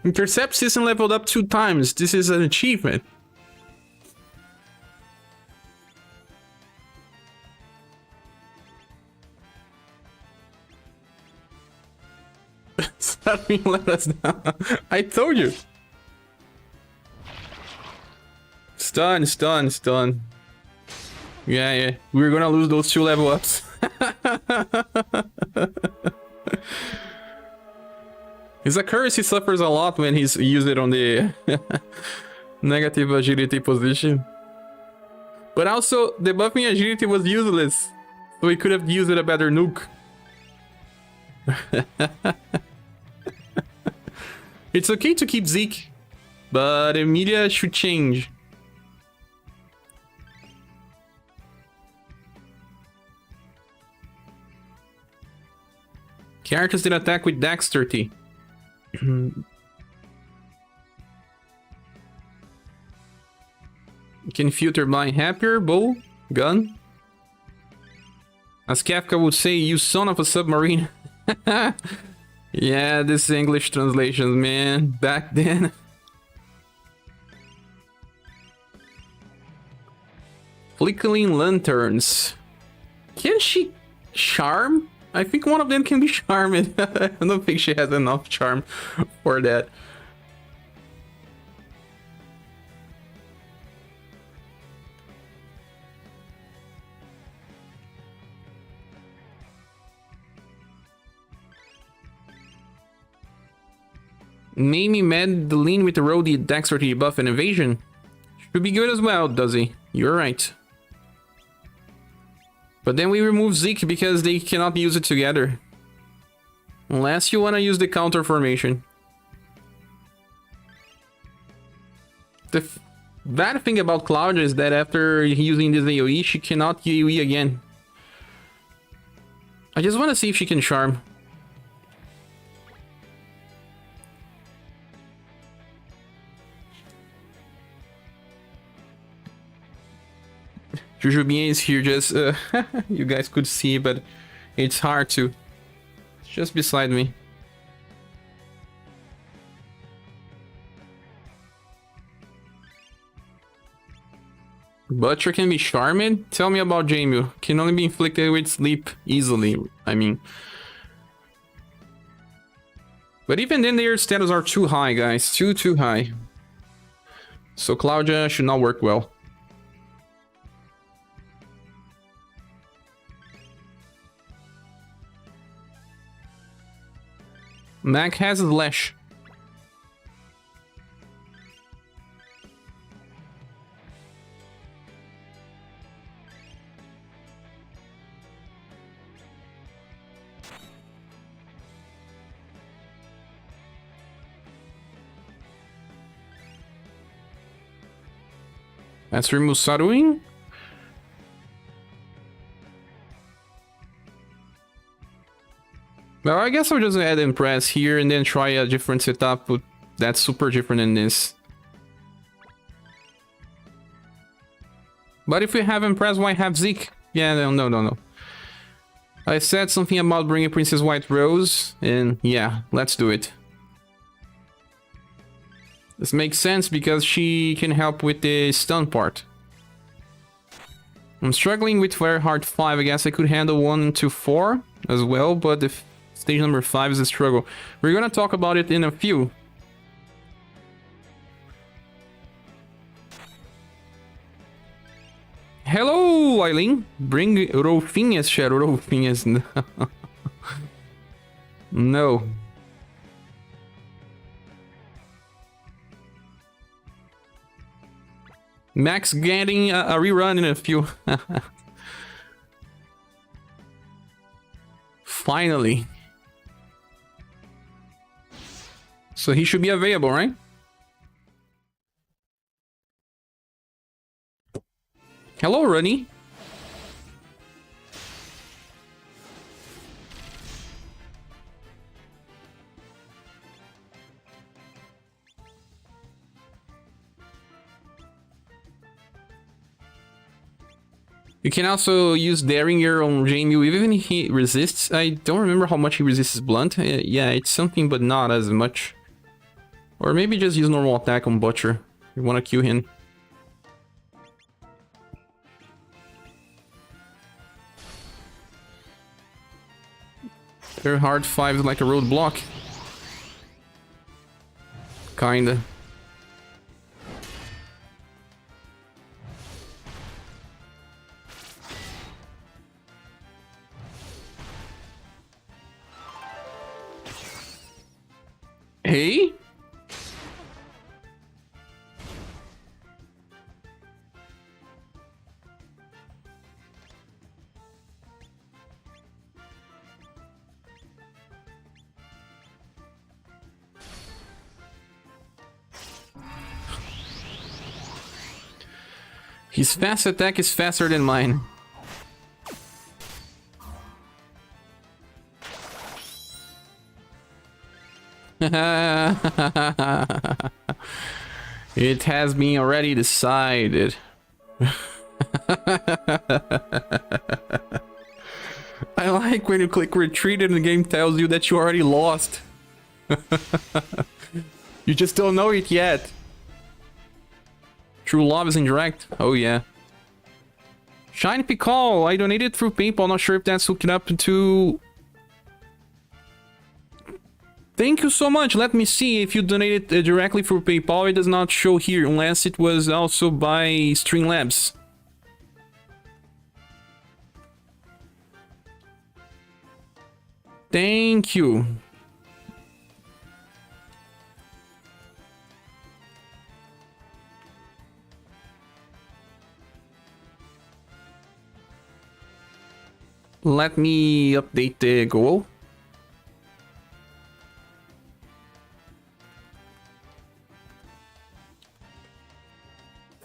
Intercept system leveled up 2 times. This is an achievement. Stop let us down. I told you. Stun, stun, stun. Yeah, yeah. We're gonna lose those 2 level ups. His accuracy suffers a lot when he's used it on the negative agility position. But also, debuffing agility was useless. So he could have used a better nuke. It's okay to keep Zeke, but Emilia should change. Characters that attack with dexterity. Can filter blind happier, bow, gun. As Kafka would say, you son of a submarine. Yeah, this English translations, man. Back then. Flickering lanterns. Can she charm? I think one of them can be charmed. I don't think she has enough charm for that. Namie Madeline with the roadie dexterity buff and evasion. Should be good as well, does he? You're right. But then we remove Zeke because they cannot use it together. Unless you want to use the counter formation. The bad thing about Cloud is that after using this AoE, she cannot AoE again. I just want to see if she can charm. Jujubin is here, just you guys could see, but it's hard to. It's just beside me. Butcher can be charmed? Tell me about Jamie. Can only be inflicted with sleep easily, I mean. But even then their status are too high, guys. Too high. So Claudia should not work well. Mac has his lash. Let's remove Saruin. Well, I guess I'll just add Impress here and then try a different setup that's super different than this. But if we have Impress, why have Zeke? Yeah, no. I said something about bringing Princess White Rose, and yeah, let's do it. This makes sense because she can help with the stun part. I'm struggling with very hard 5. I guess I could handle 1 to 4 as well, but if stage number 5 is a struggle. We're gonna talk about it in a few. Hello, Eileen. Bring Rolfinhas, chat. Rolfinhas. No. Max getting a rerun in a few. Finally. So he should be available, right? Hello, Runny. You can also use Derringer on JMU even if he resists. I don't remember how much he resists blunt. Yeah, it's something but not as much. Or maybe just use normal attack on Butcher. You want to kill him. Their hard 5 is like a roadblock. Kinda. Hey? His fast attack is faster than mine. It has been already decided. I like when you click retreat and the game tells you that you already lost. You just don't know it yet. True love is indirect. Oh yeah. Shine Pickle, I donated through PayPal. Not sure if that's hooked up to... Thank you so much. Let me see if you donated directly through PayPal. It does not show here unless it was also by Streamlabs. Thank you. Let me update the goal.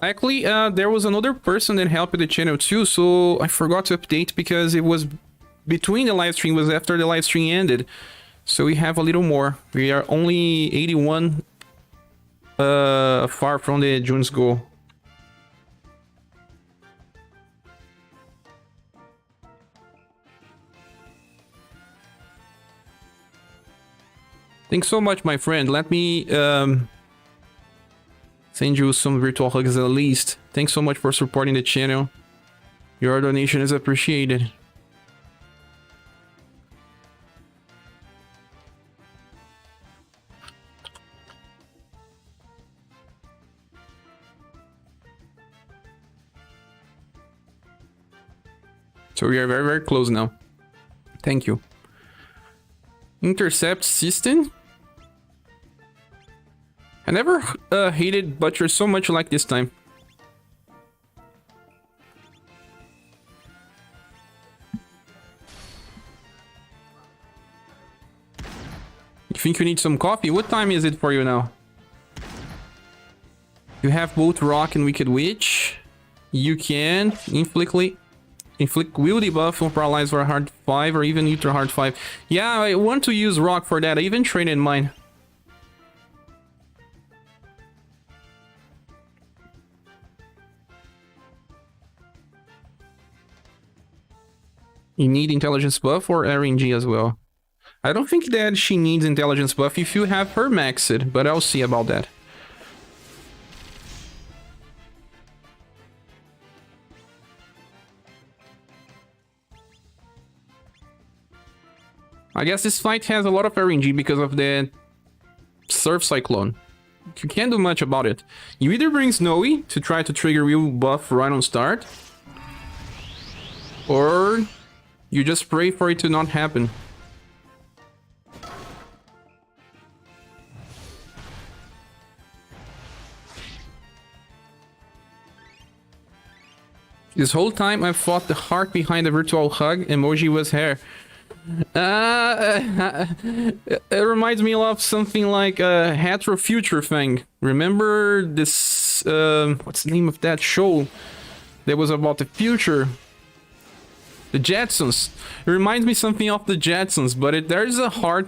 Actually, there was another person that helped the channel too, so I forgot to update because it was between the live stream, was after the live stream ended. So we have a little more. We are only 81 far from the June's goal. Thanks so much, my friend. Let me send you some virtual hugs at least. Thanks so much for supporting the channel. Your donation is appreciated. So we are very, very close now. Thank you. Intercept system. I never hated Butcher so much like this time. You think you need some coffee? What time is it for you now? You have both Rock and Wicked Witch. You can inflict will debuff on Paralyze for a hard 5 or even neutral hard 5. Yeah, I want to use Rock for that. I even traded mine. You need intelligence buff or RNG as well. I don't think that she needs intelligence buff if you have her maxed, but I'll see about that. I guess this fight has a lot of RNG because of the Surf Cyclone. You can't do much about it. You either bring Snowy to try to trigger will buff right on start, or you just pray for it to not happen. This whole time I thought the heart behind the virtual hug emoji was hair. It reminds me of something like a Hetero Future thing. Remember this, what's the name of that show that was about the future? The Jetsons. It reminds me something of the Jetsons, but there's a heart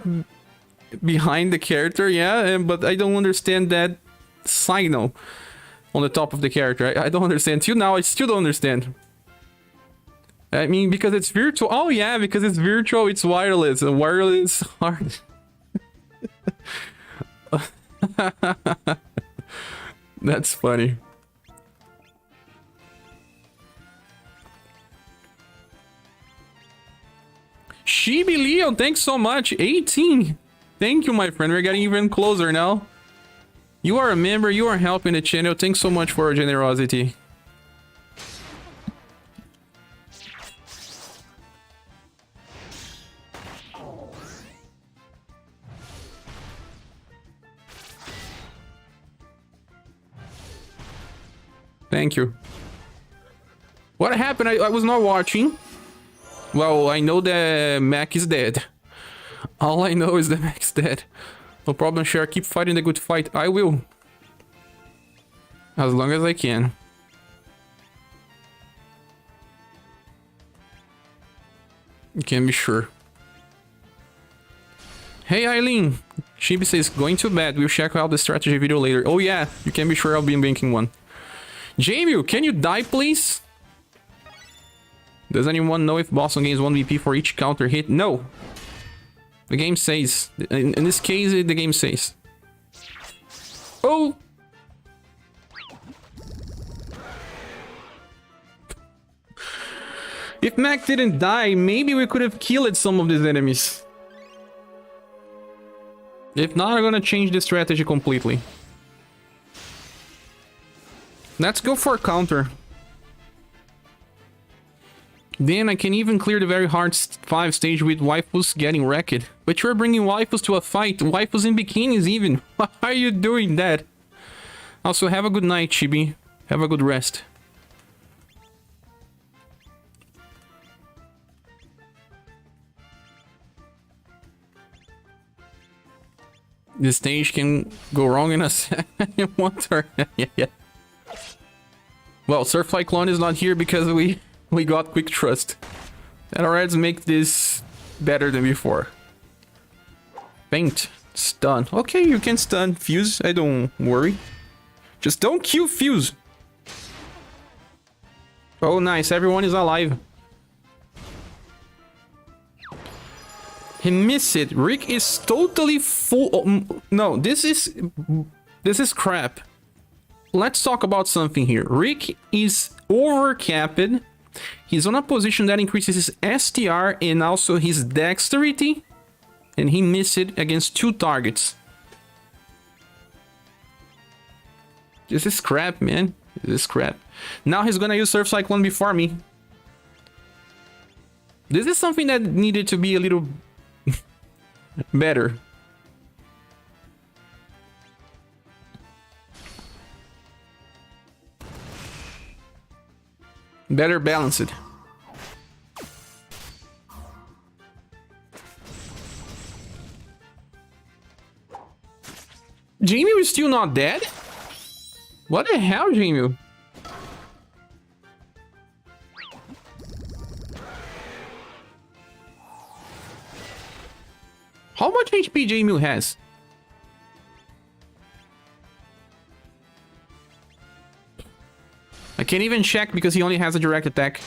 behind the character, yeah, but I don't understand that signal on the top of the character. I don't understand. Till now, I still don't understand. I mean, because it's virtual. Oh yeah, because it's virtual, it's wireless. A wireless hard. That's funny. Shibi Leo, thanks so much. 18. Thank you, my friend. We're getting even closer now. You are a member. You are helping the channel. Thanks so much for your generosity. Thank you. What happened? I was not watching. Well, I know the Mac is dead. All I know is the Mac's dead. No problem, Cher. Keep fighting the good fight. I will. As long as I can. You can be sure. Hey, Eileen. Shibi says, going to bed. We'll check out the strategy video later. Oh yeah, you can be sure I'll be making one. Jamie, can you die, please? Does anyone know if Boston gains 1 VP for each counter hit? No. The game says. In this case, the game says. Oh! If Mac didn't die, maybe we could have killed some of these enemies. If not, I'm gonna change the strategy completely. Let's go for a counter. Then I can even clear the very hard 5 stage with waifus getting wrecked. But you're bringing waifus to a fight. Waifus in bikinis even. Why are you doing that? Also, have a good night, Chibi. Have a good rest. This stage can go wrong in in one turn. Yeah. Well, Surf Cyclone is not here because we got quick trust. That already makes this better than before. Faint. Stun. Okay, you can stun Fuse. I don't worry. Just don't kill Fuse. Oh, nice. Everyone is alive. He missed it. Rick is totally full. Oh, no, this is crap. Let's talk about something here. Rick is overcapped. He's on a position that increases his STR and also his dexterity. And he missed it against 2 targets. This is crap, man. This is crap. Now he's gonna use Surf Cyclone before me. This is something that needed to be a little better. Better balanced. Jamie was still not dead? What the hell, Jamie? How much HP Jamie has? I can't even check because he only has a direct attack.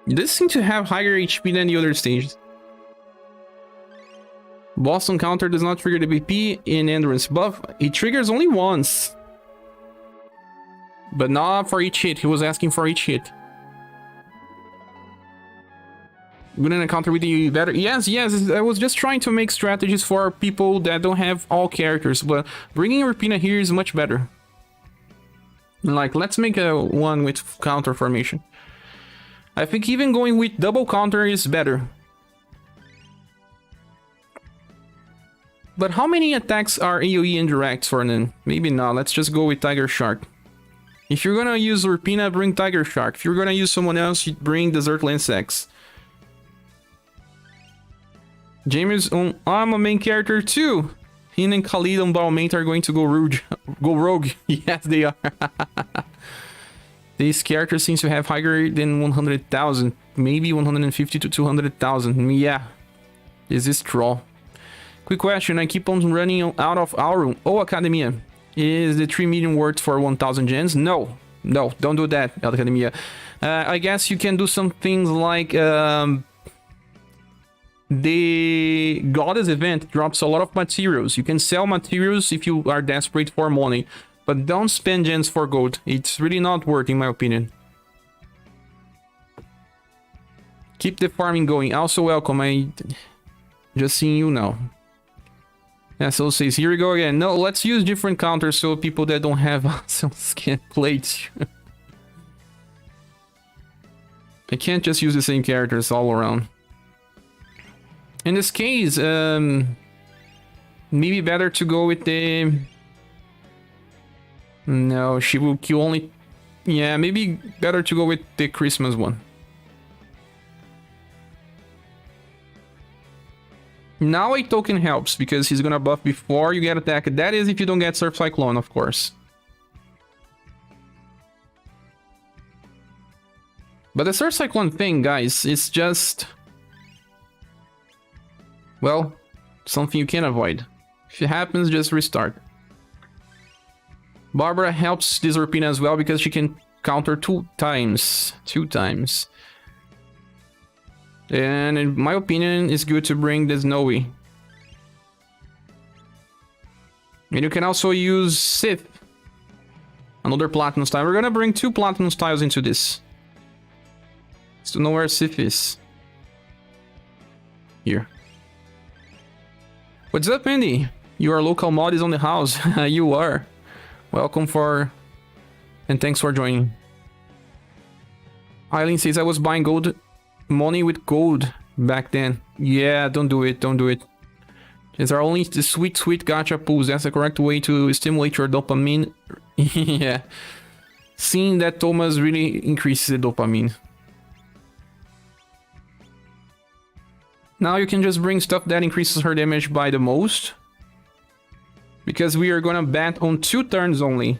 This seems to have higher HP than the other stages. Boston counter does not trigger the BP in endurance buff. It triggers only once. But not for each hit. He was asking for each hit. Wouldn't encounter with the better. Yes. I was just trying to make strategies for people that don't have all characters. But bringing Rapina here is much better. Like, let's make a one with counter formation. I think even going with double counter is better. But how many attacks are AoE indirect for them? Maybe not. Let's just go with Tiger Shark. If you're gonna use Urpina, bring Tiger Shark. If you're gonna use someone else, you bring Desert Lance X. James, I'm a main character too. Hin and Khalid on Balmain are going to go rogue. Yes, they are. These characters seem to have higher than 100,000. Maybe 150 to 200,000. Yeah. This is troll. Quick question. I keep on running out of Aurum. Oh, Academia. Is the 3 million worth for 1,000 gens? No. No, don't do that, Academia. I guess you can do some things like the Goddess event drops a lot of materials. You can sell materials if you are desperate for money, but don't spend gens for gold. It's really not worth, in my opinion. Keep the farming going. Also welcome. I just seeing you now. Yeah, so says, here we go again. No, let's use different counters so people that don't have some skin plates. I can't just use the same characters all around. In this case, maybe better to go with the... No, she will kill only... Yeah, maybe better to go with the Christmas one. Now a token helps, because he's gonna buff before you get attacked. That is if you don't get Surf Cyclone, of course. But the Surf Cyclone thing, guys, is just... Well, something you can avoid. If it happens, just restart. Barbara helps this Urpina as well, because she can counter 2 times. 2 times. And in my opinion, it's good to bring the Snowy. And you can also use Sith. Another Platinum style. We're gonna bring 2 Platinum styles into this. To know where Sith is. Here. What's up, Andy? Your local mod is on the house. You are. Welcome for... And thanks for joining. Eileen says, I was buying gold... money with gold back then. Yeah, don't do it, don't do it. These are only the sweet gacha pools. That's the correct way to stimulate your dopamine. Yeah. Seeing that Thomas really increases the dopamine. Now you can just bring stuff that increases her damage by the most. Because we are gonna bat on 2 turns only.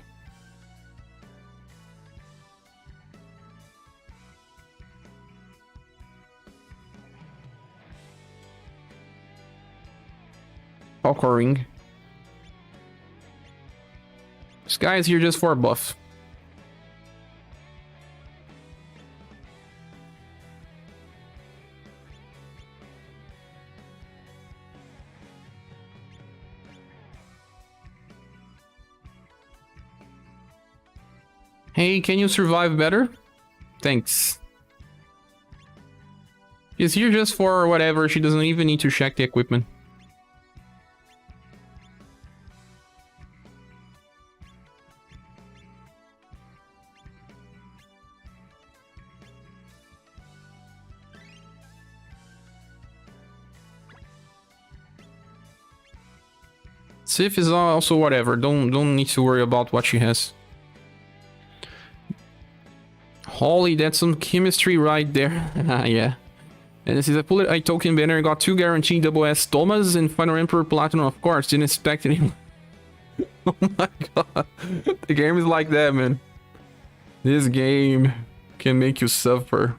Occurring. This guy is here just for a buff. Hey, can you survive better? Thanks. She's here just for whatever. She doesn't even need to check the equipment. Sif is also whatever. Don't need to worry about what she has. Holy, that's some chemistry right there. Yeah. And this is a bullet I token banner. Got 2 guaranteed double S Thomas and Final Emperor Platinum, of course. Didn't expect it. Oh my god. The game is like that, man. This game can make you suffer.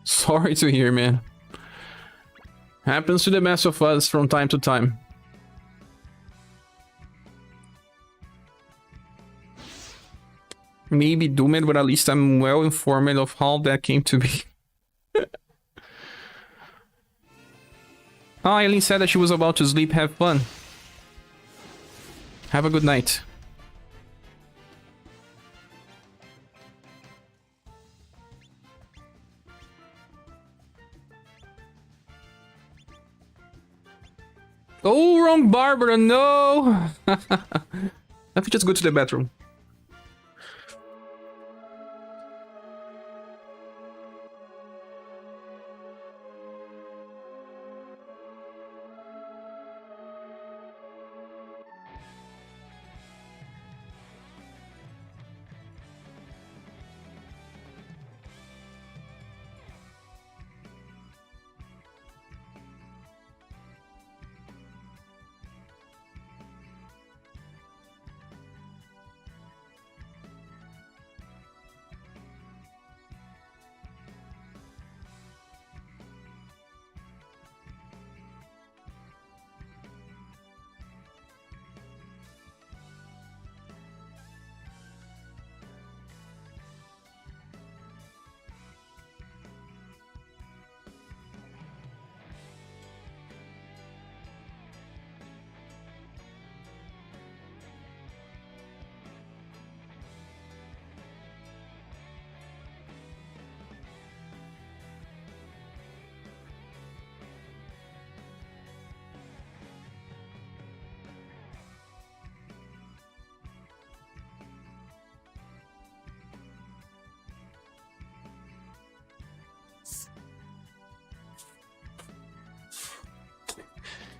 Sorry to hear, man. Happens to the best of us from time to time. Maybe doomed, but at least I'm well informed of how that came to be. Oh, Eileen said that she was about to sleep. Have fun. Have a good night. Oh, wrong Barbara, no! Let me just go to the bathroom.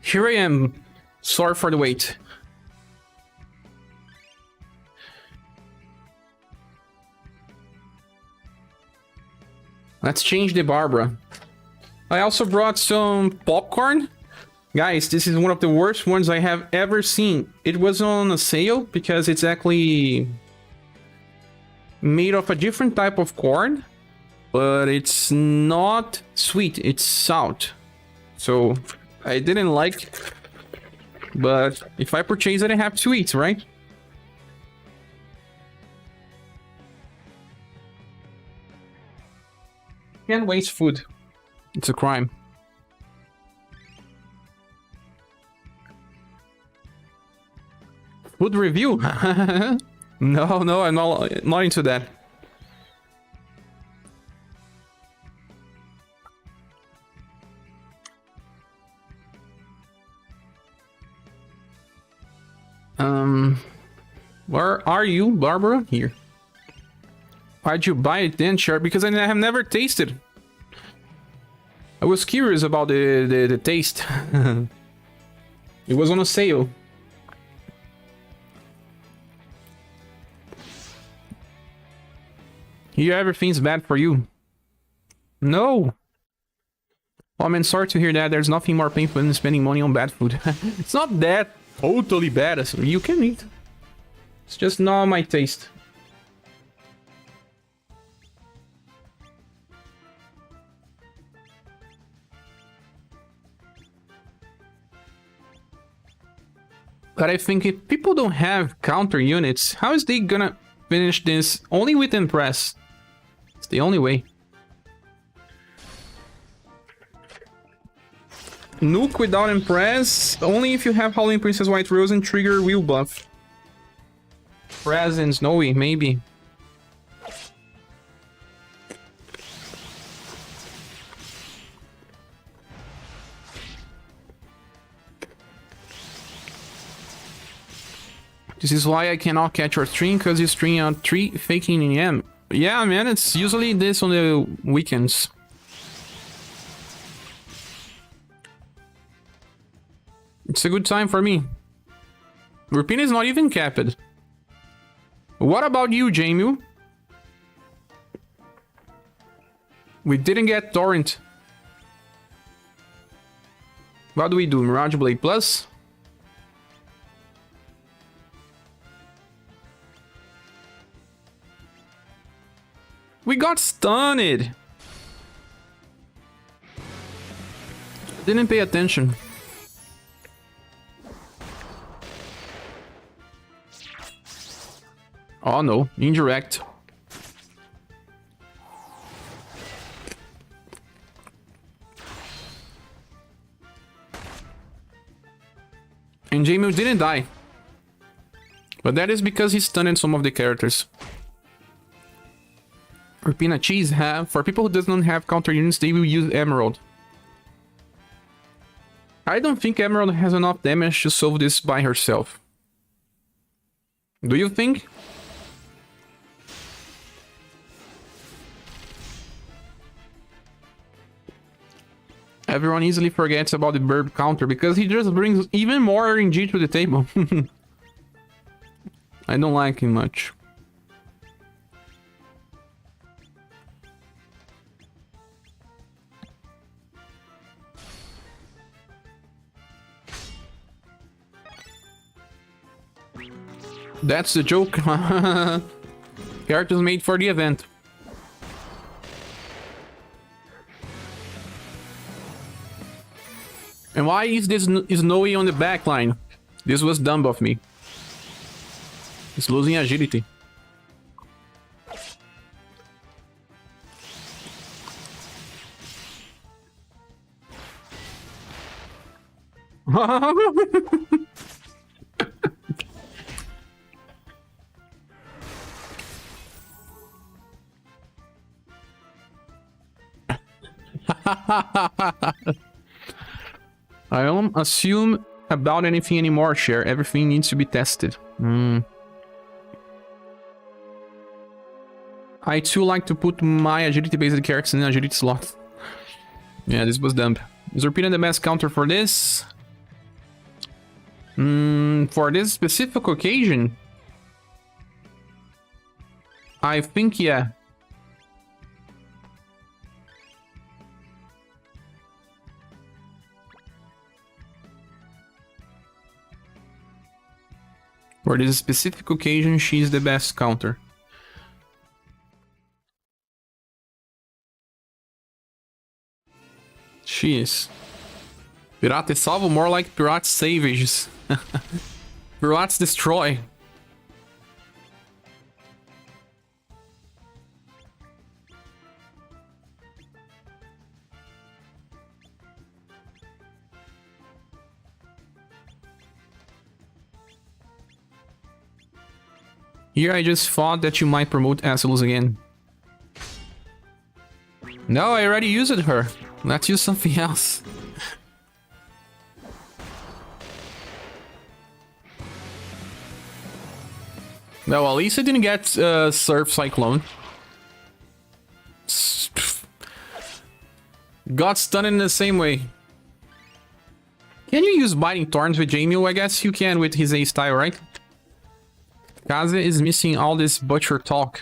Here I am. Sorry for the wait. Let's change the Barbara. I also brought some popcorn. Guys, this is one of the worst ones I have ever seen. It was on a sale because it's actually made of a different type of corn, but it's not sweet, it's salt. So I didn't like, but if I purchase it, I have to eat, right? Can't waste food. It's a crime. Food review? No, I'm not into that. Where are you, Barbara? Here. Why'd you buy it then, Sharp? Because I have never tasted. I was curious about the taste. It was on a sale. Here, everything's bad for you. No. Oh, I'm sorry to hear that. There's nothing more painful than spending money on bad food. It's not that totally bad. So you can eat. It's just not my taste. But I think if people don't have counter units, how is they gonna finish this only with Impress? It's the only way. Nuke without Impress, only if you have Howling Princess White Rose and Trigger Wheel buff. Press and Snowy, maybe. This is why I cannot catch your stream, because you stream on 3 faking in EM. Yeah, man, it's usually this on the weekends. It's a good time for me. Rupin is not even capped. What about you, Jamie? We didn't get Torrent. What do we do? Mirage Blade Plus? We got stunned. Didn't pay attention. Oh no, indirect. And Jamie didn't die. But that is because he stunned some of the characters. Rapina Cheese have. For people who does not have counter units, they will use Emerald. I don't think Emerald has enough damage to solve this by herself. Do you think? Everyone easily forgets about the Burb counter because he just brings even more RNG to the table. I don't like him much. That's the joke. Characters made for the event. And why is this Snowy on the back line? This was dumb of me. It's losing agility. I don't assume about anything anymore, Cher. Everything needs to be tested. I too like to put my agility-based characters in the agility slot. Yeah, this was dumb. Is Orpina the best counter for this? For this specific occasion, I think, yeah. For this specific occasion, she's the best counter. She is. Pirate Salvo, more like Pirate Savages. Pirates Destroy. Here I just thought that you might promote Asylus again. No, I already used her. Let's use something else. No, at least I didn't get Surf Cyclone. Got stunned in the same way. Can you use Biting Thorns with Jamie? I guess you can with his A-style, right? Kaze is missing all this butcher talk.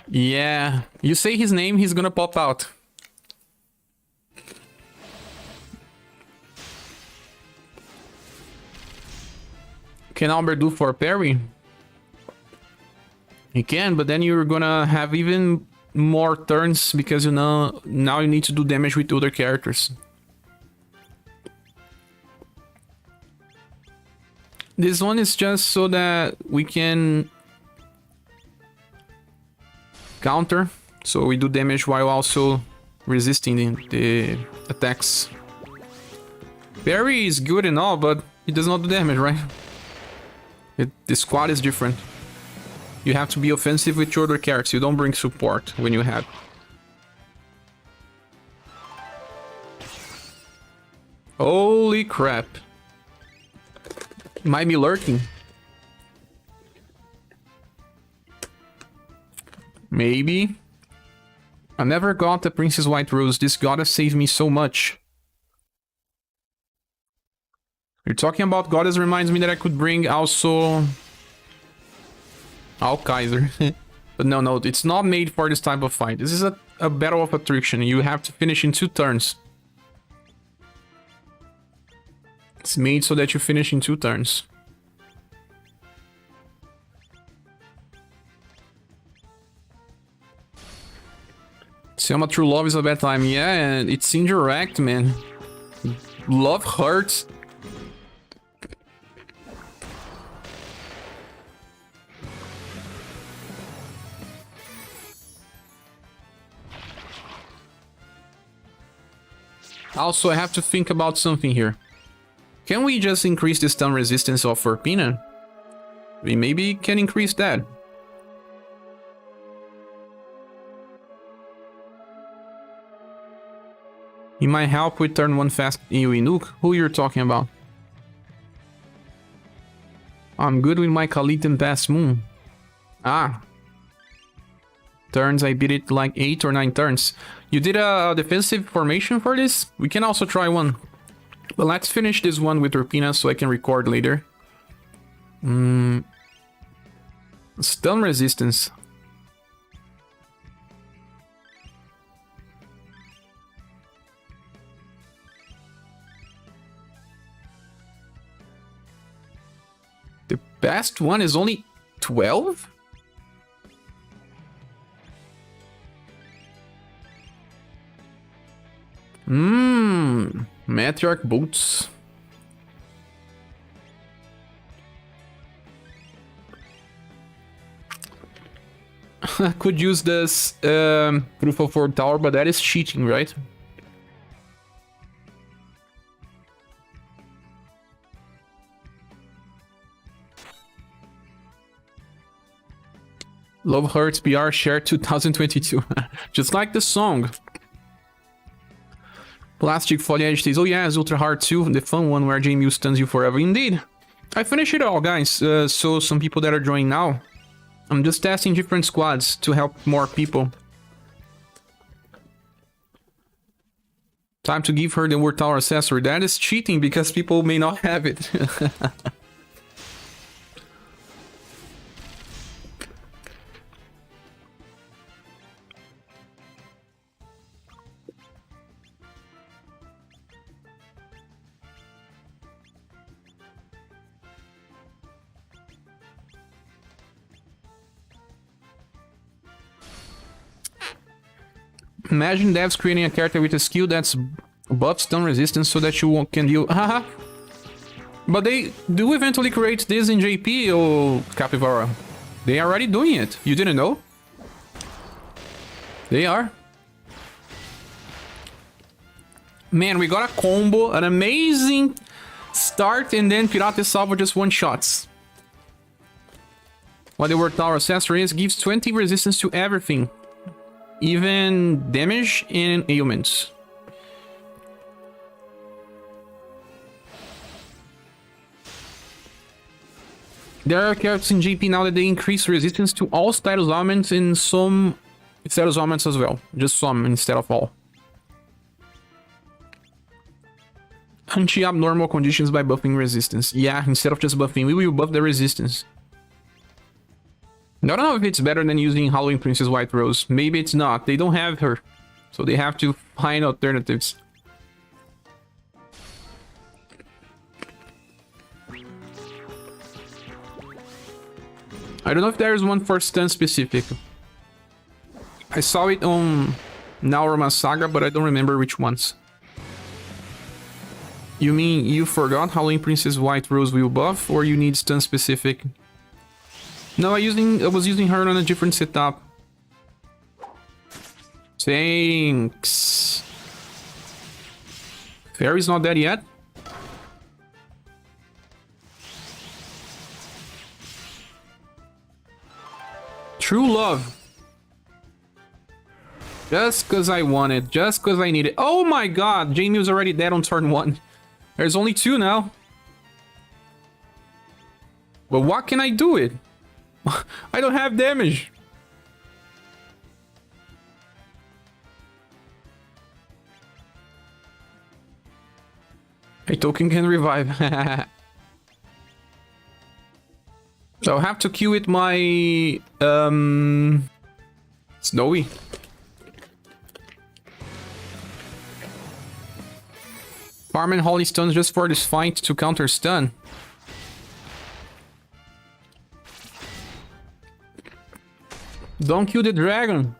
Yeah, you say his name, he's gonna pop out. Can Albert do for parry? He can, but then you're gonna have even more turns because you know now you need to do damage with other characters. This one is just so that we can counter, so we do damage while also resisting the attacks. Parry is good and all, but it does not do damage, right? The squad is different. You have to be offensive with your other characters. You don't bring support when you have. Holy crap. Might be lurking. Maybe. I never got the Princess White Rose. This goddess saved me so much. You're talking about goddess reminds me that I could bring also Alkaiser. But no, it's not made for this type of fight. This is a battle of attrition. You have to finish in 2 turns. It's made so that you finish in 2 turns. Selma True Love is a bad time. Yeah, and it's indirect, man. Love hurts. Also, I have to think about something here. Can we just increase the stun resistance of Verpina? We maybe can increase that. He might help with turn 1 fast AoE nuke. Who you're talking about? I'm good with my Khalitan Past Moon. Ah. Turns, I beat it like 8 or 9 turns. You did a defensive formation for this? We can also try one. But let's finish this one with Verpina so I can record later. Stun resistance. The best one is only 12? Matriarch Boots. I could use this Proof of Work Tower, but that is cheating, right? Love Hurts BR Share 2022. Just like the song. Plastic Foliage Stays. Oh yeah, it's Ultra Hard 2, the fun one where Jamie stuns you forever. Indeed. I finished it all, guys. So some people that are joining now, I'm just testing different squads to help more people. Time to give her the Word Tower accessory. That is cheating because people may not have it. Imagine devs creating a character with a skill that's buff stun resistance so that you can deal. Haha. But they do eventually create this in JP, or Capivara. They are already doing it. You didn't know? They are. Man, we got a combo, an amazing start, and then Pirata Salvo just one-shots. What the Word Tower accessory is, gives 20 resistance to everything. Even damage and ailments. There are characters in GP now that they increase resistance to all status augments and some status augments as well. Just some instead of all. Anti-abnormal conditions by buffing resistance. Yeah, instead of just buffing, we will buff the resistance. I don't know if it's better than using Halloween Princess White Rose. Maybe it's not. They don't have her. So they have to find alternatives. I don't know if there is one for stun specific. I saw it on Naorama SaGa, but I don't remember which ones. You mean you forgot Halloween Princess White Rose will buff, or you need stun specific? No, I was using her on a different setup. Thanks. Fairy's not dead yet. True love. Just cause I want it, just cause I need it. Oh my god, Jamie's already dead on turn 1. There's only 2 now. But what can I do it? I don't have damage. A token can revive. So I'll have to queue with my Snowy. Farming Holy Stones just for this fight to counter stun. Don't kill the dragon.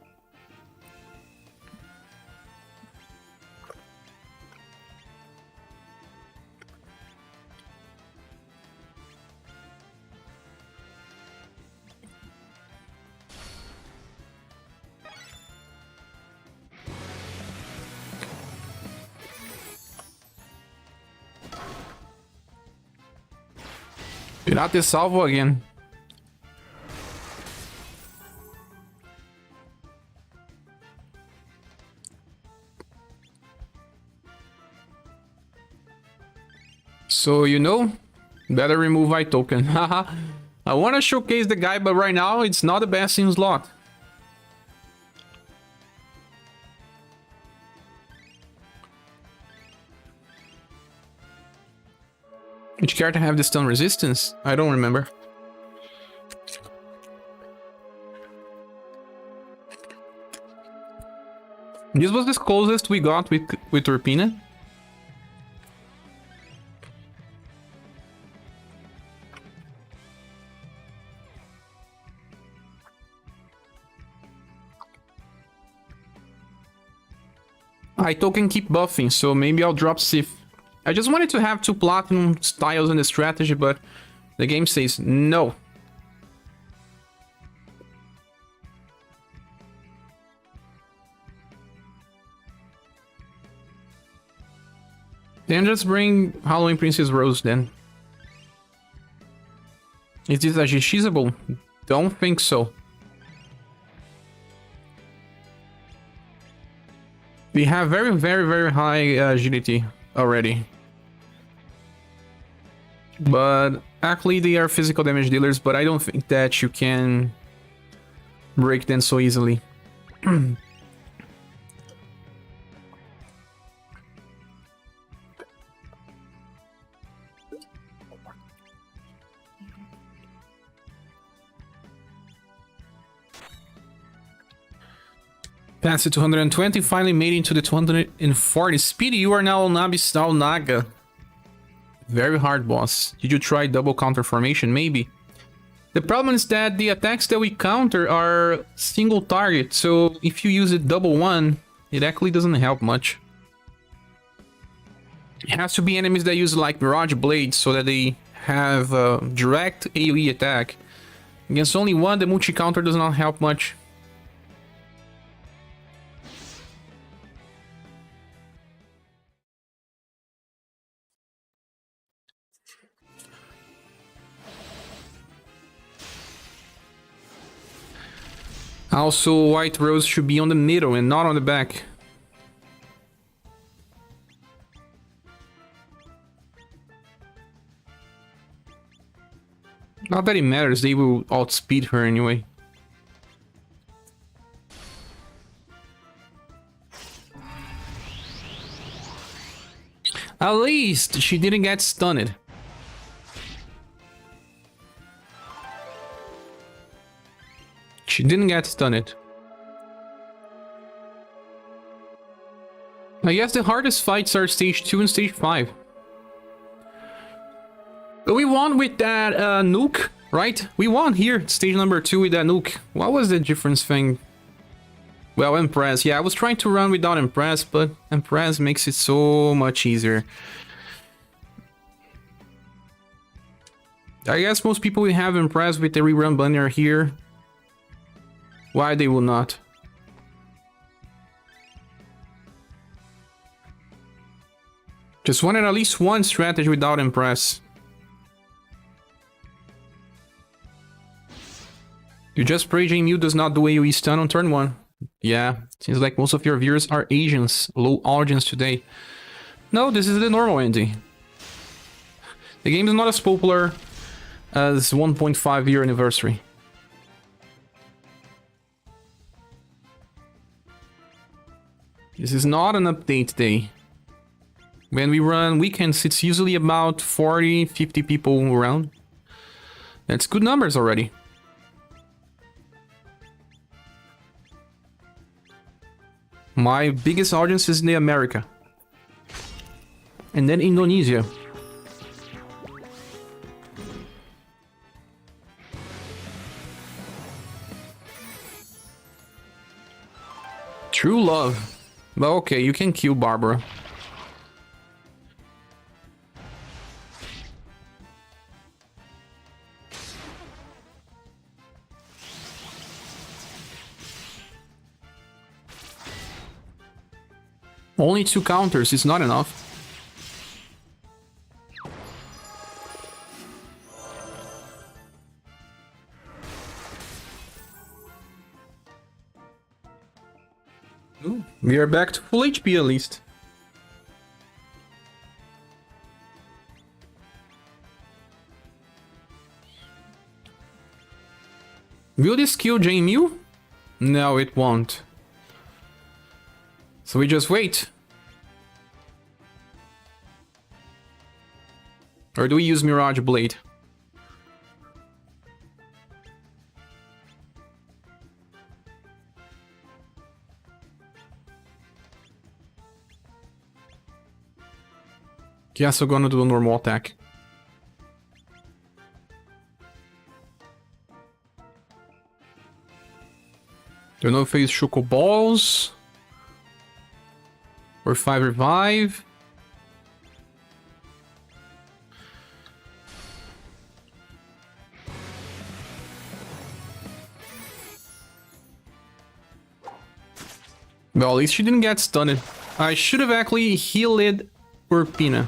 Pirata Salvo again. So, you know, better remove my token. Haha. I want to showcase the guy, but right now it's not the best in slot. Which character have the stun resistance? I don't remember. This was the closest we got with Turpina. I token keep buffing, so maybe I'll drop Sif. I just wanted to have 2 platinum styles in the strategy, but the game says no. Then just bring Halloween Princess Rose then. Is this agilizable? Don't think so. We have very high agility already. But actually they are physical damage dealers, but I don't think that you can break them so easily. Passed the 220, finally made it into the 240. Speedy, you are now on Abyssal Naga. Very hard, boss. Did you try double counter formation? Maybe. The problem is that the attacks that we counter are single target, so if you use it double one, it actually doesn't help much. It has to be enemies that use like Mirage Blades so that they have a direct AoE attack. Against only one, the multi-counter does not help much. Also, White Rose should be on the middle and not on the back. Not that it matters, they will outspeed her anyway. At least she didn't get stunned. She didn't get stunned. I guess the hardest fights are stage 2 and stage 5. But we won with that nuke, right? We won here, stage number 2 with that nuke. What was the difference thing? Well, Impress. Yeah, I was trying to run without Impress, but Impress makes it so much easier. I guess most people will have Impress with the rerun banner here. Why they will not? Just wanted at least one strategy without Impress. You just pray JMU does not do AoE stun on turn 1. Yeah, seems like most of your viewers are Asians, low audience today. No, this is the normal ending. The game is not as popular as 1.5 year anniversary. This is not an update day. When we run weekends, it's usually about 40, 50 people around. That's good numbers already. My biggest audience is in the America. And then Indonesia. True love. Well, okay, you can kill Barbara. Only 2 counters is not enough. Ooh, we are back to full HP at least. Will this kill JMU? No, it won't. So we just wait. Or do we use Mirage Blade? Guess we're gonna do a normal attack. Don't know if I use Choco Balls or 5 revive. Well, at least she didn't get stunned. I should have actually healed Urpina.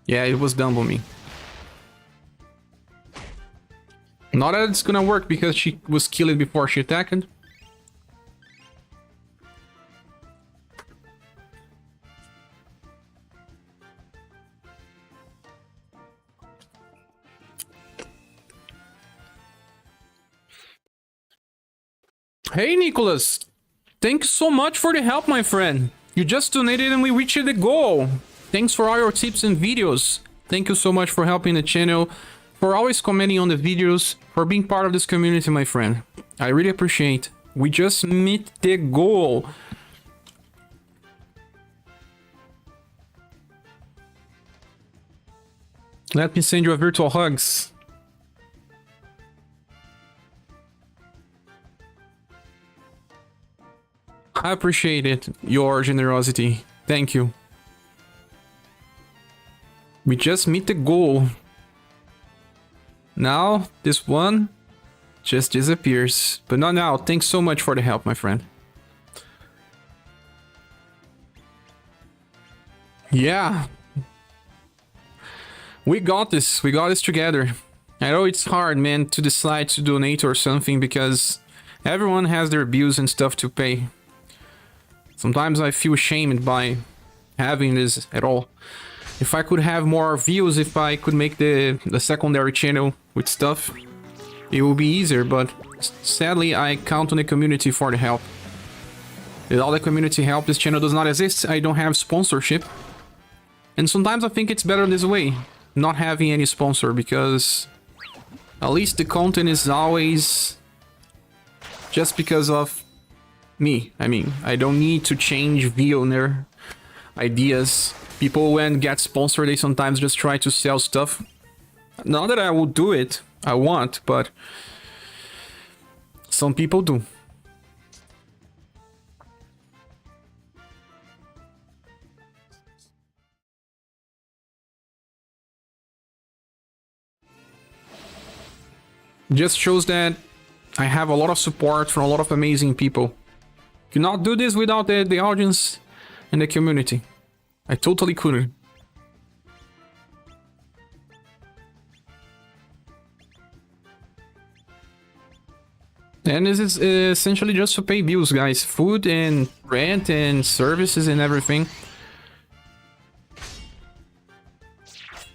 Yeah, it was done by me. Not that it's gonna work because she was killed before she attacked. Hey Nicholas! Thank you so much for the help, my friend. You just donated and we reached the goal. Thanks for all your tips and videos. Thank you so much for helping the channel, for always commenting on the videos, for being part of this community, my friend. I really appreciate. We just meet the goal. Let me send you a virtual hugs. I appreciate it, your generosity. Thank you. We just meet the goal. Now, this one just disappears. But not now. Thanks so much for the help, my friend. Yeah. We got this. We got this together. I know it's hard, man, to decide to donate or something because everyone has their bills and stuff to pay. Sometimes I feel ashamed by having this at all. If I could have more views, if I could make the secondary channel with stuff, it would be easier, but sadly I count on the community for the help. Without the community help, this channel does not exist. I don't have sponsorship. And sometimes I think it's better this way, not having any sponsor, because at least the content is always just because of me. I mean, I don't need to change viewer ideas. People, when get sponsored, they sometimes just try to sell stuff. Not that I will do it, I want, but some people do. Just shows that I have a lot of support from a lot of amazing people. Could not do this without the audience and the community. I totally couldn't. And this is essentially just to pay bills, guys. Food and rent and services and everything.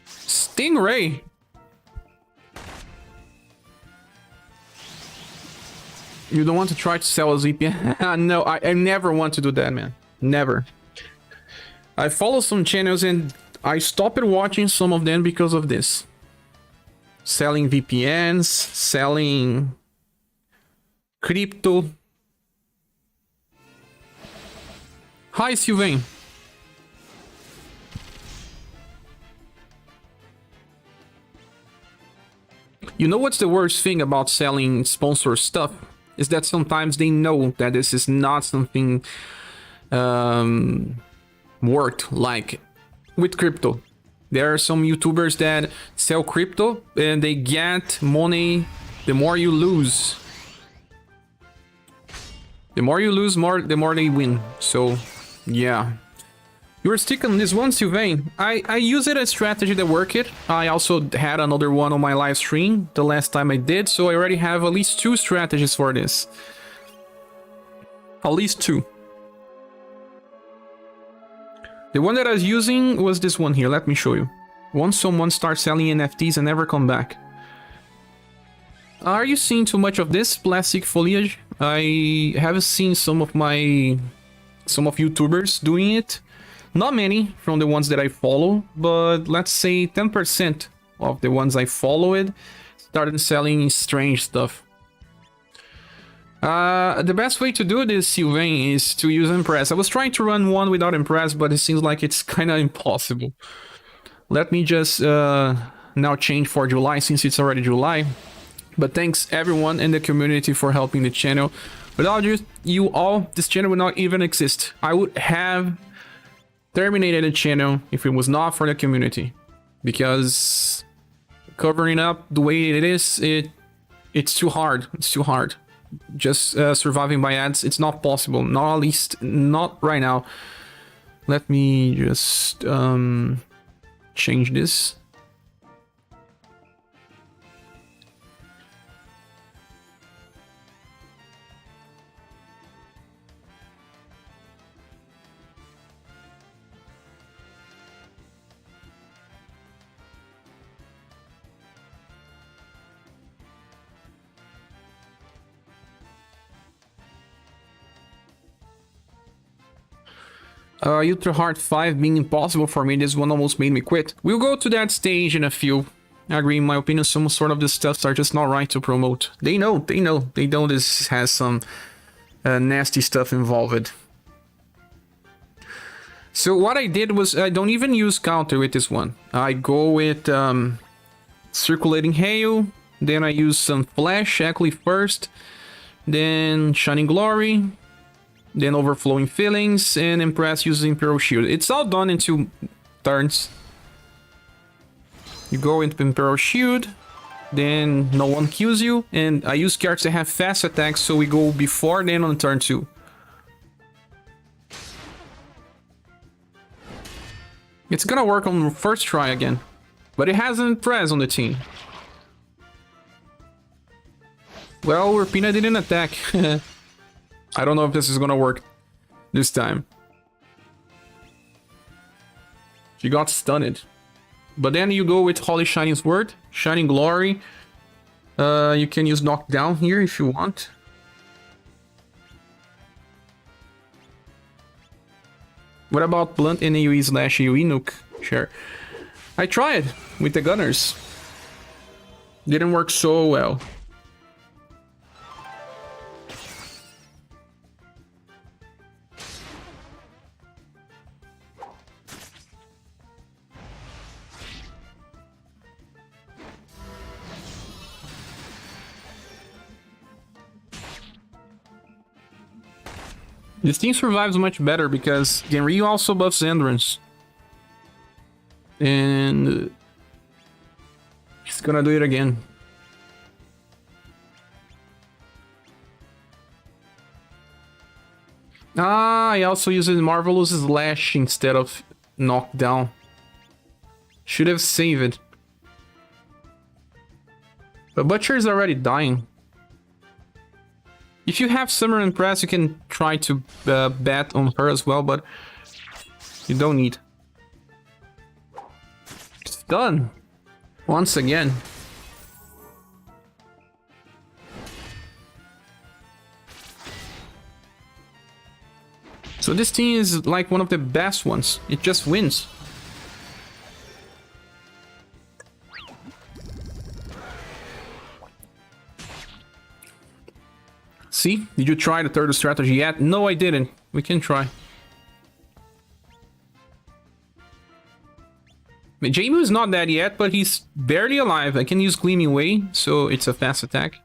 Stingray! You don't want to try to sell a VPN? No, I never want to do that, man. Never. I follow some channels and I stopped watching some of them because of this. Selling VPNs, selling crypto. Hi, Sylvain. You know what's the worst thing about selling sponsored stuff? Is that sometimes they know that this is not something worth, like with crypto. There are some YouTubers that sell crypto and they get money the more you lose. The more you lose, the more they win. So, yeah. You're sticking on this one, Sylvain. I use it as strategy that work it. I also had another one on my live stream the last time I did, so I already have at least 2 strategies for this. At least 2. The one that I was using was this one here. Let me show you. Once someone starts selling NFTs and never come back. Are you seeing too much of this plastic foliage? I have seen some of YouTubers doing it. Not many from the ones that I follow, but let's say 10% of the ones I followed started selling strange stuff. The best way to do this, Sylvain, is to use Impress. I was trying to run one without Impress, but it seems like it's kind of impossible. Let me just now change for July, since it's already July. But thanks everyone in the community for helping the channel. Without you all, this channel would not even exist. I would have terminated the channel if it was not for the community, because covering up the way it is, it's too hard. It's too hard. Just surviving by ads, it's not possible. Not, at least not right now. Let me just change this. Ultra Hard 5 being impossible for me, this one almost made me quit. We'll go to that stage in a few. I agree, in my opinion, some sort of the stuffs are just not right to promote. They know this has some nasty stuff involved. So what I did was, I don't even use counter with this one. I go with circulating hail, then I use some flash actually first, then shining glory, then overflowing feelings, and impress using imperial shield. It's all done in 2 turns. You go into imperial shield, then no one kills you, and I use cards that have fast attacks, so we go before then on turn 2. It's gonna work on the first try again, but it has an impress on the team. Well, Rapina didn't attack. I don't know if this is gonna work this time. She got stunned. But then you go with Holy Shining Sword, Shining Glory. You can use Knockdown here if you want. What about Blunt and AoE slash AoE nuke? Sure. I tried with the gunners. Didn't work so well. This team survives much better because Genryu also buffs Endurance. And he's gonna do it again. Ah, he also uses Marvelous Slash instead of Knockdown. Should have saved it. But Butcher is already dying. If you have Summer and Press, you can try to bet on her as well, but you don't need. It's done. Once again. So this team is like one of the best ones. It just wins. See? Did you try the third strategy yet? No, I didn't. We can try. Jamu is not dead yet, but he's barely alive. I can use Gleaming Way, so it's a fast attack.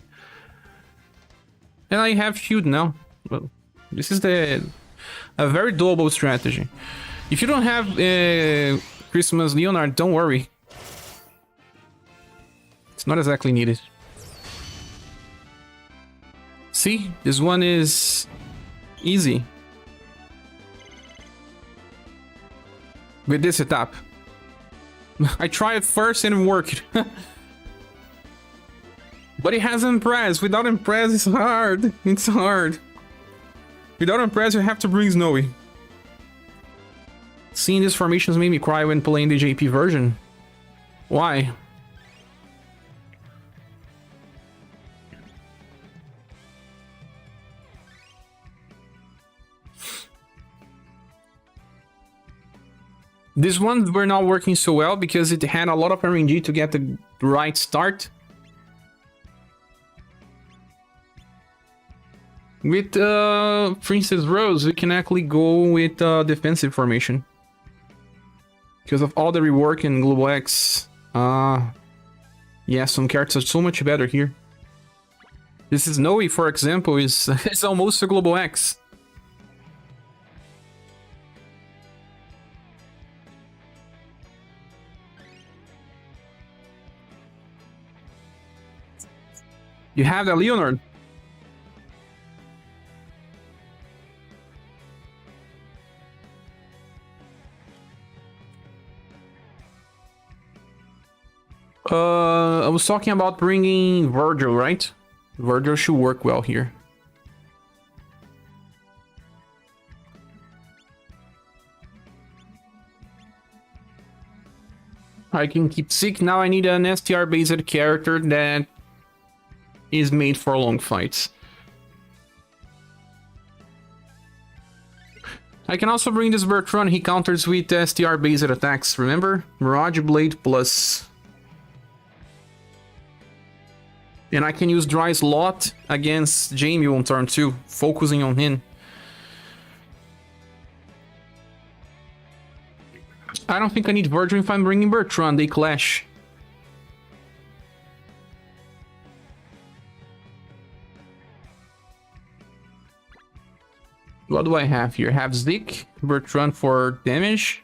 And I have shield now. Well, this is a very doable strategy. If you don't have Christmas Leonard, don't worry. It's not exactly needed. See, this one is easy. With this setup. I tried it first and it worked. But it has Impress. Without Impress, it's hard. It's hard. Without Impress, you have to bring Snowy. Seeing these formations made me cry when playing the JP version. Why? These ones were not working so well because it had a lot of RNG to get the right start. With Princess Rose, we can actually go with defensive formation. Because of all the rework in Global X. Yeah, some characters are so much better here. This is Noe, for example, is it's almost a Global X. You have the Leonard. I was talking about bringing Virgil, right? Virgil should work well here. I can keep sick. Now I need an STR-based character that is made for long fights. I can also bring this Bertrand. He counters with STR-based attacks. Remember? Mirage Blade plus... And I can use Dry Slot against Jamie on turn 2, focusing on him. I don't think I need Virgil if I'm bringing Bertrand, they clash. What do I have here? I have Zik, Bertrand for damage.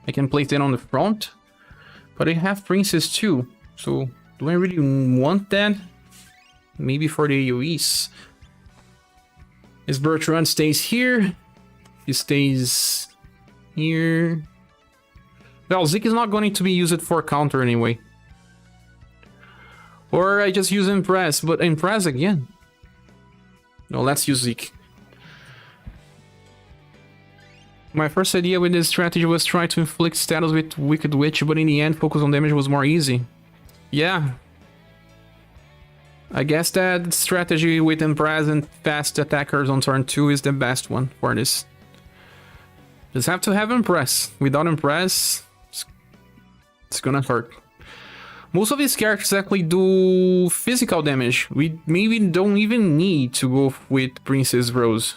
I can place that on the front. But I have Princess too. So, do I really want that? Maybe for the AoEs. His Bertrand stays here. He stays here. Well, Zik is not going to be used for counter anyway. Or I just use Impress, but Impress again. No, let's use Zik. My first idea with this strategy was try to inflict status with Wicked Witch, but in the end, focus on damage was more easy. Yeah. I guess that strategy with Impress and fast attackers on turn 2 is the best one for this. Just have to have Impress. Without Impress, it's gonna hurt. Most of these characters actually do physical damage. We maybe don't even need to go with Princess Rose.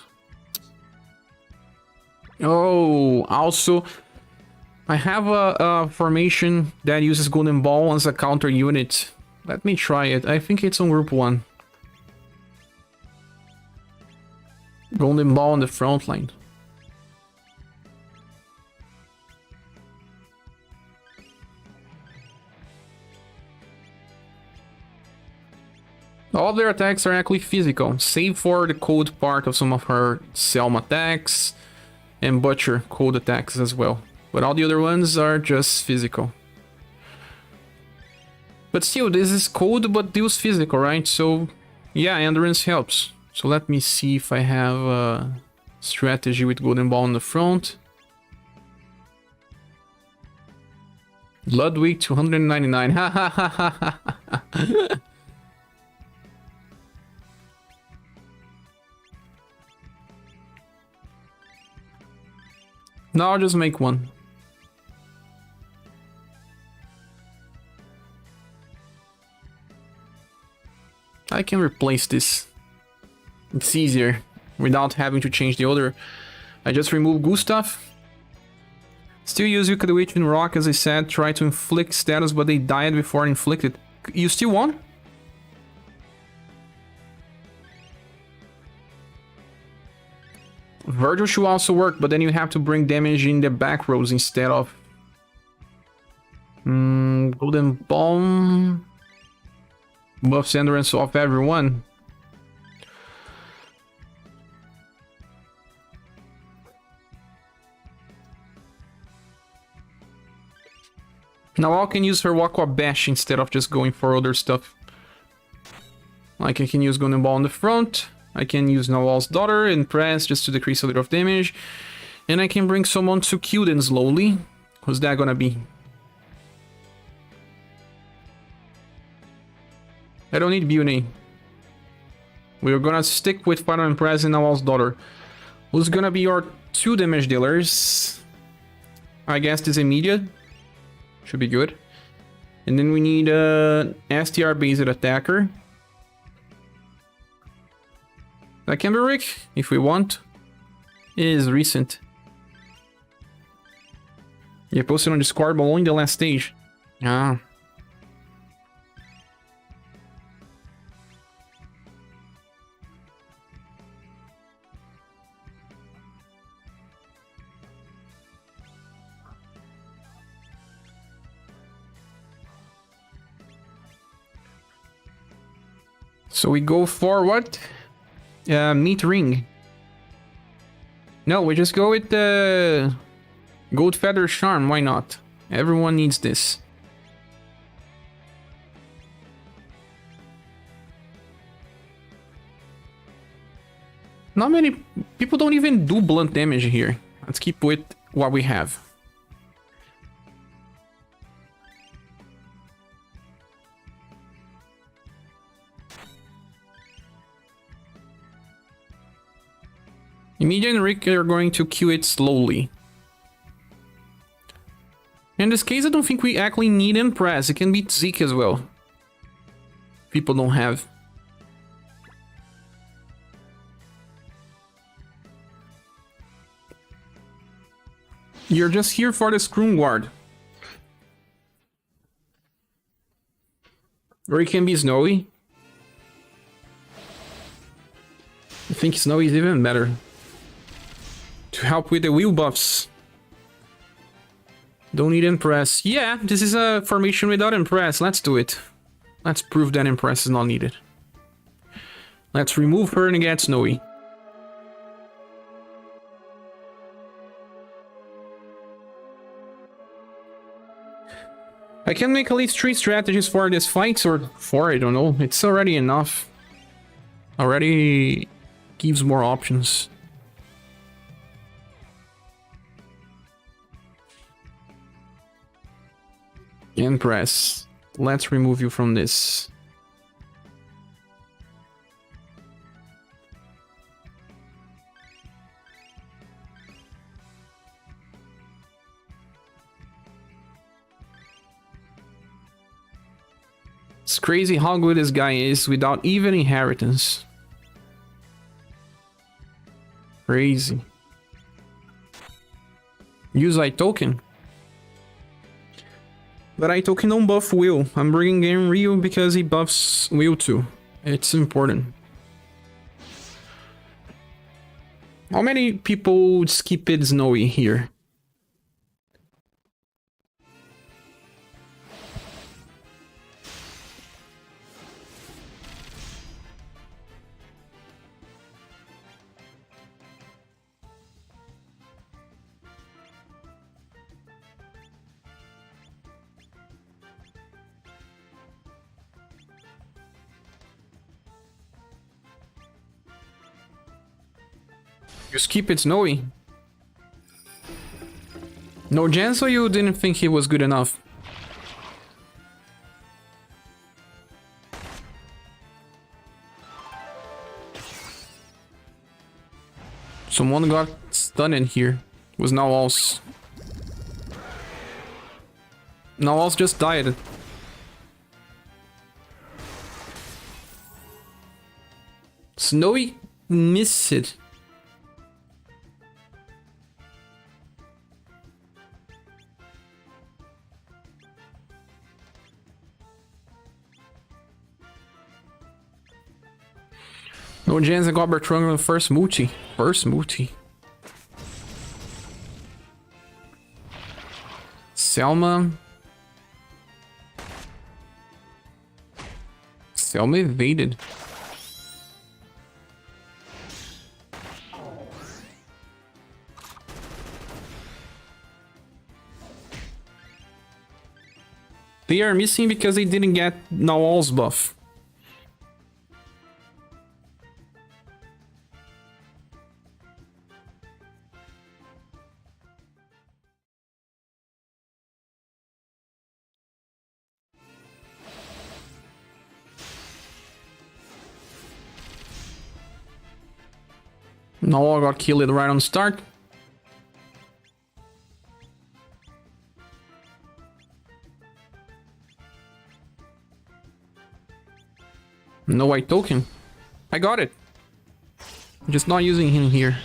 Oh, also, I have a formation that uses Golden Ball as a counter unit. Let me try it. I think it's on Group 1. Golden Ball on the front line. All their attacks are actually physical, save for the cold part of some of her Selma attacks. And Butcher cold attacks as well. But all the other ones are just physical. But still, this is cold but deals physical, right? So, yeah, endurance helps. So let me see if I have a strategy with Golden Ball on the front. Ludwig 299. Ha ha ha ha ha. No, I'll just make one. I can replace this. It's easier without having to change the order. I just remove Gustav. Still use Wicked Witch and Rock, as I said. Try to inflict status, but they died before inflicted. You still won? Virgil should also work, but then you have to bring damage in the back rows instead of... Golden Bomb... Buffs endurance off everyone. Now I can use her Wakwa Bash instead of just going for other stuff. Like I can use Golden Ball on the front. I can use Nawal's Daughter and press just to decrease a little of damage. And I can bring someone to kill them slowly. Who's that gonna be? I don't need Beauty. We're gonna stick with Final Impress and Nawal's Daughter. Who's gonna be our 2 damage dealers? I guess this immediate. Should be good. And then we need a STR based attacker. That can be Rick, if we want. It is recent. Yeah, posted on Discord, but only the last stage. Ah. So we go for what? Meat ring. No, we just go with the Gold Feather Charm. Why not? Everyone needs this. Not many people don't even do blunt damage here. Let's keep with what we have. Emilia and Rick are going to queue it slowly. In this case, I don't think we actually need Impress. It can be Zeke as well. People don't have. You're just here for the scroom guard. Or it can be Snowy. I think Snowy is even better. To help with the wheel buffs. Don't need Impress. Yeah, this is a formation without Impress. Let's do it. Let's prove that Impress is not needed. Let's remove her and get Snowy. I can make at least 3 strategies for this fight, or 4, I don't know. It's already enough. Already gives more options. Impress. Let's remove you from this. It's crazy how good this guy is without even inheritance. Crazy. Use iToken. But iToken don't buff Will. I'm bringing in Ryu because he buffs Will too. It's important. How many people skip it Snowy here? You skip it Snowy. No chance, or you didn't think he was good enough? Someone got stunned in here. It was Nawals. Nawals just died. Snowy missed it. No chance I got Bertrand on the first multi. First multi. Selma. Selma evaded. They are missing because they didn't get Nawal's buff. Nawal got killed right on start. No white token. I got it. I'm just not using him here.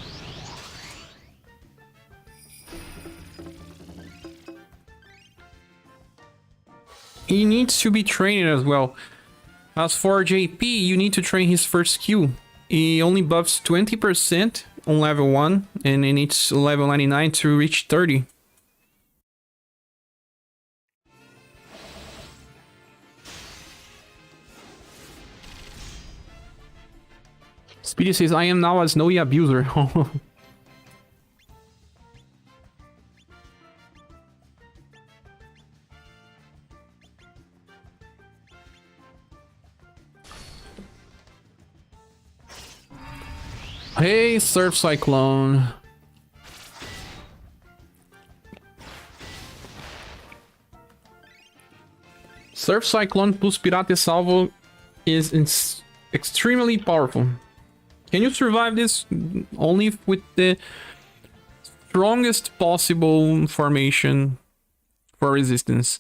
He needs to be trained as well. As for JP, you need to train his first Q. He only buffs 20% on level 1, and he needs level 99 to reach 30. Speedy says, I am now a Snowy abuser. Hey, Surf Cyclone. Surf Cyclone plus Pirate Salvo is extremely powerful. Can you survive this only with the strongest possible formation for resistance?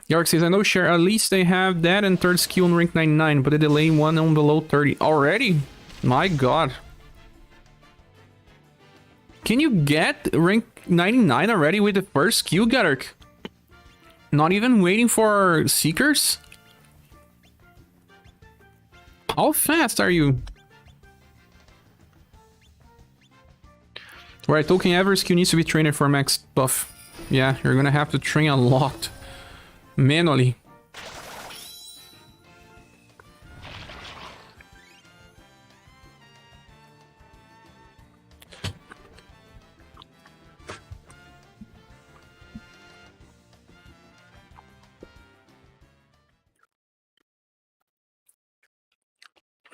York says, I know Cher, at least they have that and third skill on rank 99, but they delay one on below 30. Already? My god. Can you get rank 99 already with the first skill, Garrick? Not even waiting for Seekers? How fast are you? Right, Tolkien Ever skill needs to be trained for max buff. Yeah, you're gonna have to train a lot. Manually.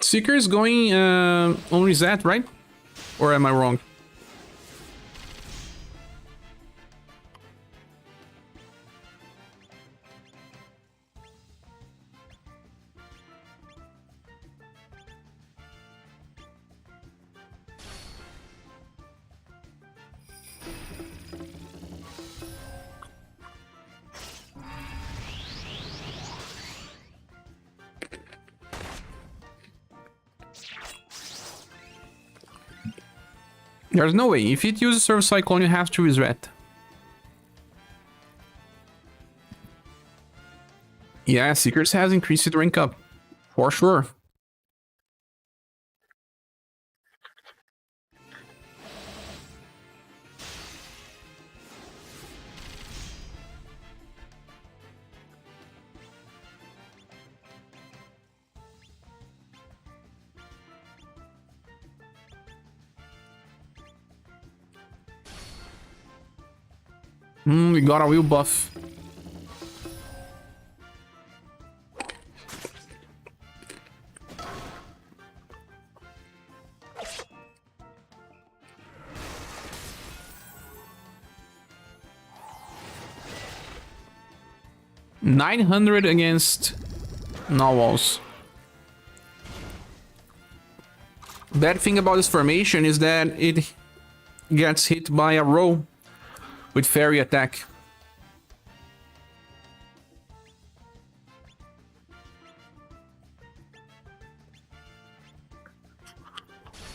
Seeker is going on reset, right? Or am I wrong? There's no way. If it uses Surf Cyclone, you have to reset. Yeah, Seekers has increased its rank up. For sure. We got a wheel buff. $900 against Narwhals. Bad thing about this formation is that it gets hit by a row with fairy attack.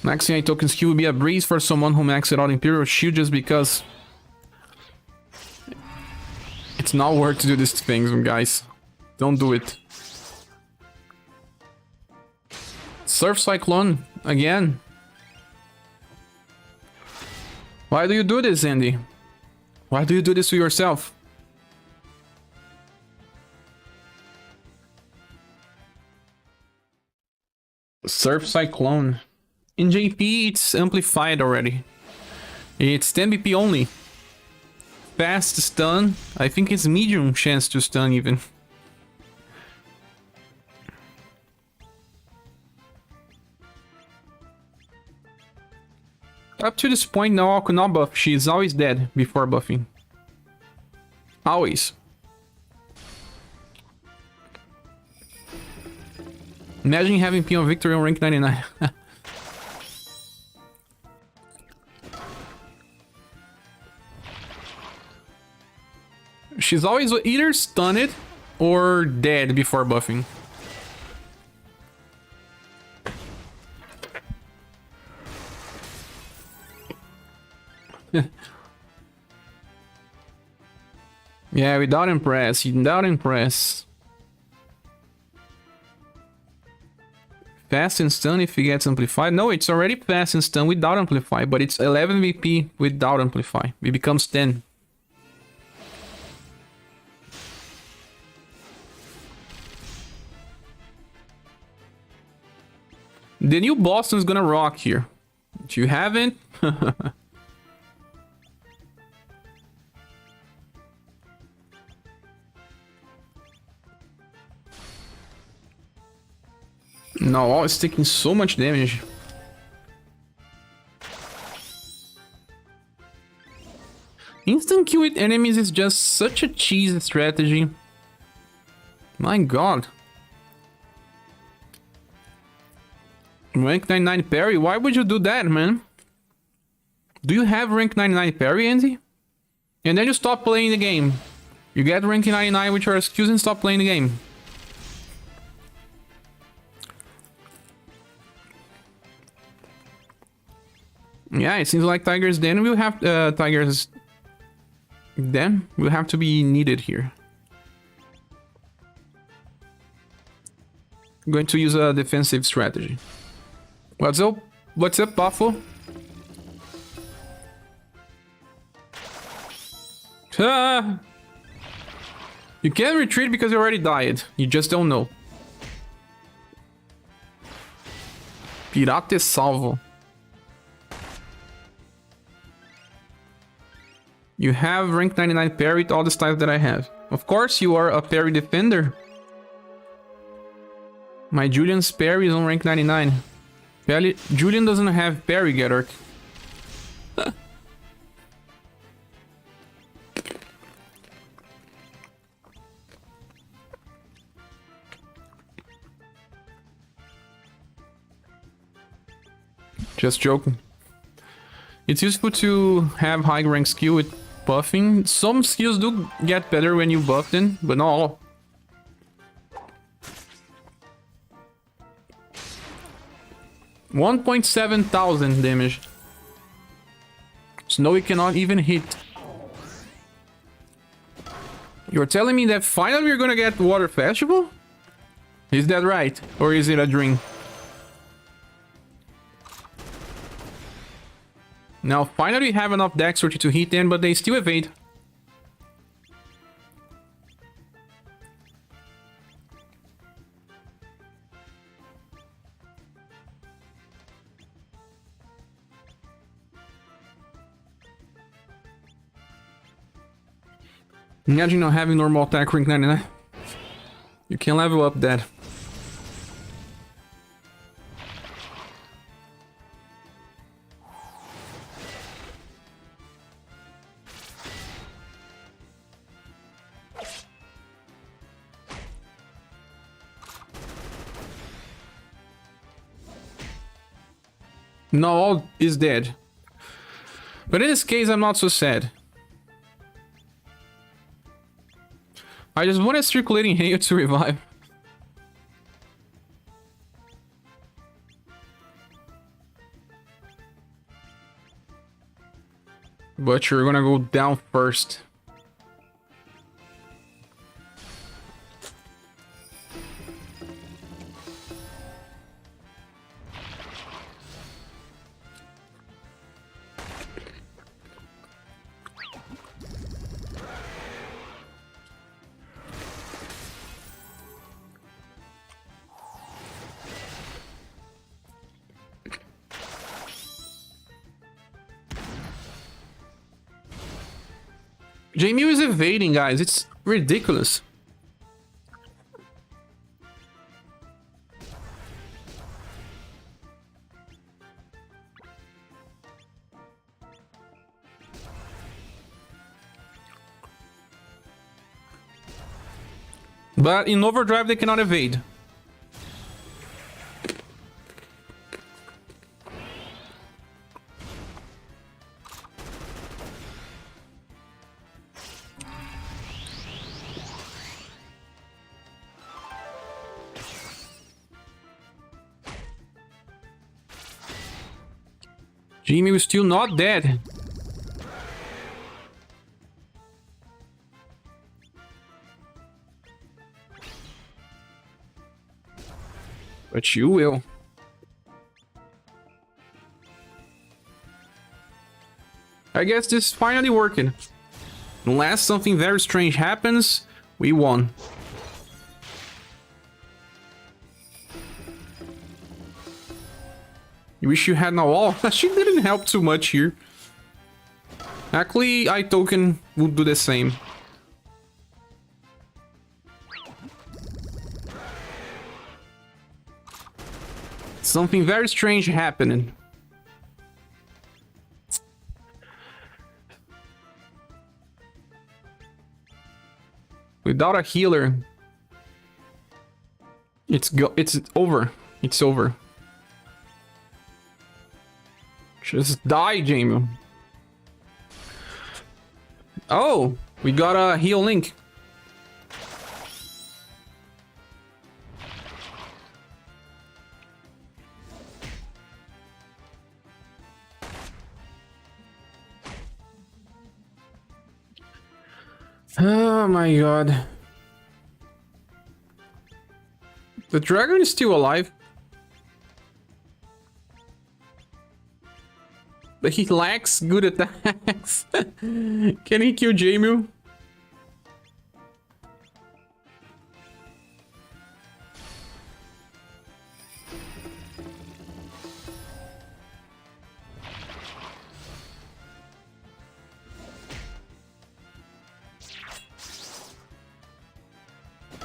Maxing a token skill will be a breeze for someone who maxed out Imperial Shield just because it's not worth to do these things, guys. Don't do it. Surf Cyclone again. Why do you do this, Andy? Why do you do this to yourself? Surf Cyclone. In JP, it's amplified already. It's 10 BP only. Fast stun. I think it's medium chance to stun even. Up to this point, now I could not buff. She is always dead before buffing. Always. Imagine having Peon Victory on rank 99. She's always either stunned or dead before buffing. Yeah, without impress, without impress. Fast and stun if it gets amplified. No, it's already fast and stun without amplify, but it's 11 VP without amplify. It becomes 10. The new Boston's gonna rock here. If you haven't... No, it's taking so much damage. Instant kill with enemies is just such a cheesy strategy. My god. Rank 99 parry? Why would you do that, man? Do you have rank 99 parry, Andy? And then you stop playing the game. You get rank 99 with your skills and stop playing the game. Yeah, it seems like Tigers Den will have Tigers Den will have to be needed here. I'm going to use a defensive strategy. What's up? What's up, Buffalo? You can't retreat because you already died. You just don't know. Pirate Salvo. You have rank 99 parry with all the styles that I have. Of course, you are a parry defender. My Julian's parry is on rank 99. Julian doesn't have parry, Gedork. Just joking. It's useful to have high rank skill with buffing. Some skills do get better when you buff them, but not all. $1,700 damage. Snowy cannot even hit. You're telling me that finally we're gonna get Water Festival? Is that right? Or is it a dream? Now, finally we have enough dexterity to hit them, but they still evade. Imagine not having normal attack rank 99. You can level up that. No, all is dead. But in this case, I'm not so sad. I just wanted circulating hail to revive. But you're gonna go down first. Jamie is evading, guys. It's ridiculous. But in overdrive, they cannot evade. Jimmy was still not dead. But you will. I guess this is finally working. Unless something very strange happens, we won. You wish you had no wall? She didn't help too much here. Actually, iToken would do the same. Something very strange happening. Without a healer, it's over. It's over. Just die, Jamie. Oh, we got a heal link. Oh my god. The dragon is still alive. But he lacks good attacks. Can he kill Jamil?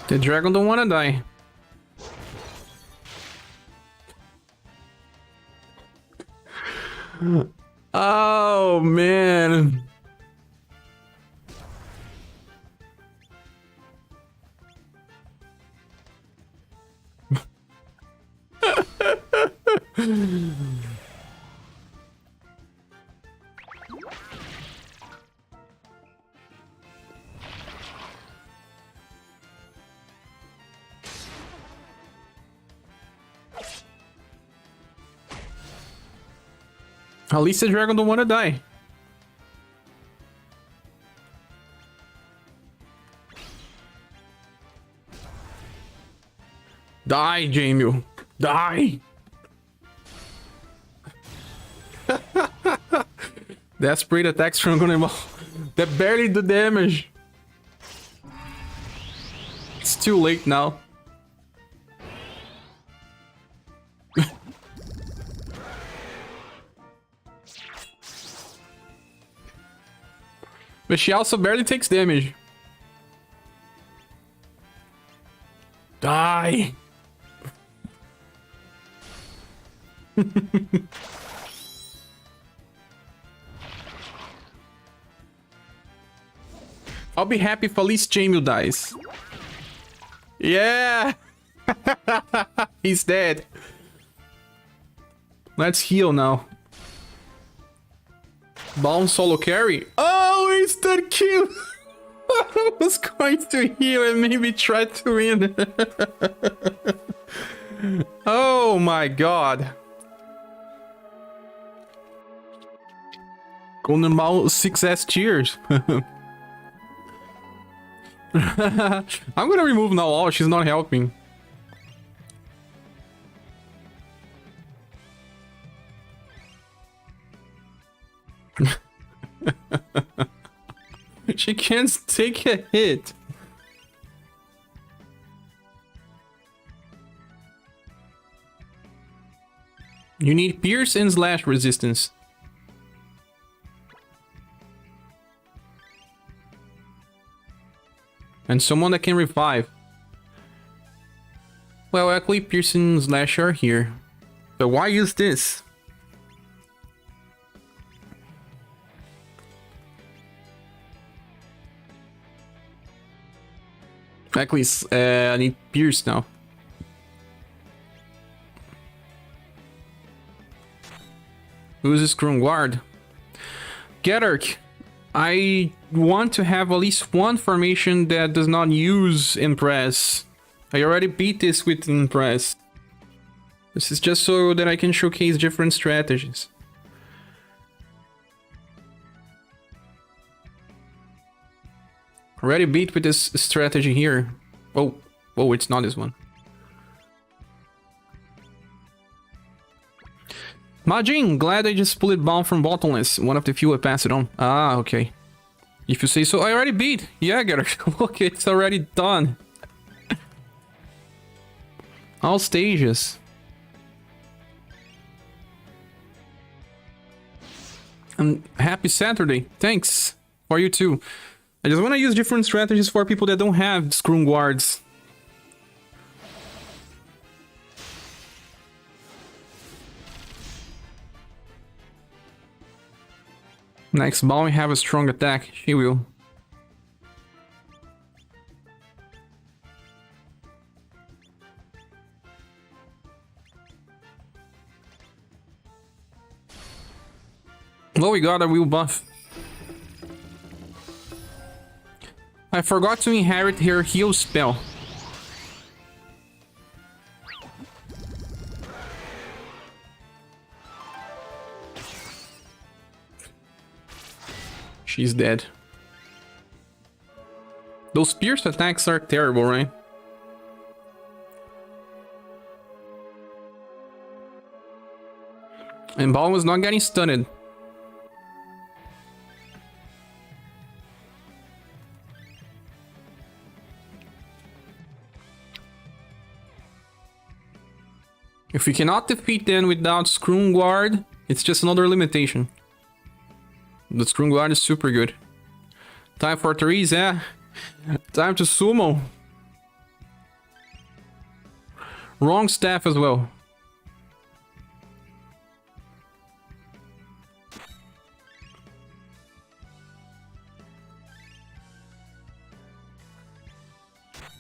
The dragon don't wanna die. Oh man. At least the dragon don't want to die. Die, Jamil. Die! Desperate attacks from Gunnerball. That barely do damage. It's too late now. But she also barely takes damage. Die! I'll be happy if at least Jamil dies. Yeah! He's dead. Let's heal now. Balm solo carry. Oh, instant kill! I was going to heal and maybe try to win. Oh my god. Golden Ball 6S cheers. I'm gonna remove now all, she's not helping. She can't take a hit. You need pierce and slash resistance. And someone that can revive. Well, actually, pierce and slash are here. So why use this? Actually, I need pierce now. Who's this Chrome Guard? Gedark. I want to have at least one formation that does not use Impress. I already beat this with Impress. This is just so that I can showcase different strategies. Already beat with this strategy here. Oh, it's not this one. Majin, glad I just pulled bomb from Bottomless. One of the few I passed it on. Ah, okay. If you say so, I already beat. Yeah, Gedark. Look, it's already done. All stages. And happy Saturday. Thanks. For you too. I just want to use different strategies for people that don't have Scroom Guards. Next ball, we have a strong attack. She will. Oh, we got a wheel buff. I forgot to inherit her heal spell. She's dead. Those pierce attacks are terrible, right? And Ball was not getting stunned. If we cannot defeat them without Scroom Guard, it's just another limitation. The Scroom Guard is super good. Time for threes, yeah. Time to sumo. Wrong staff as well.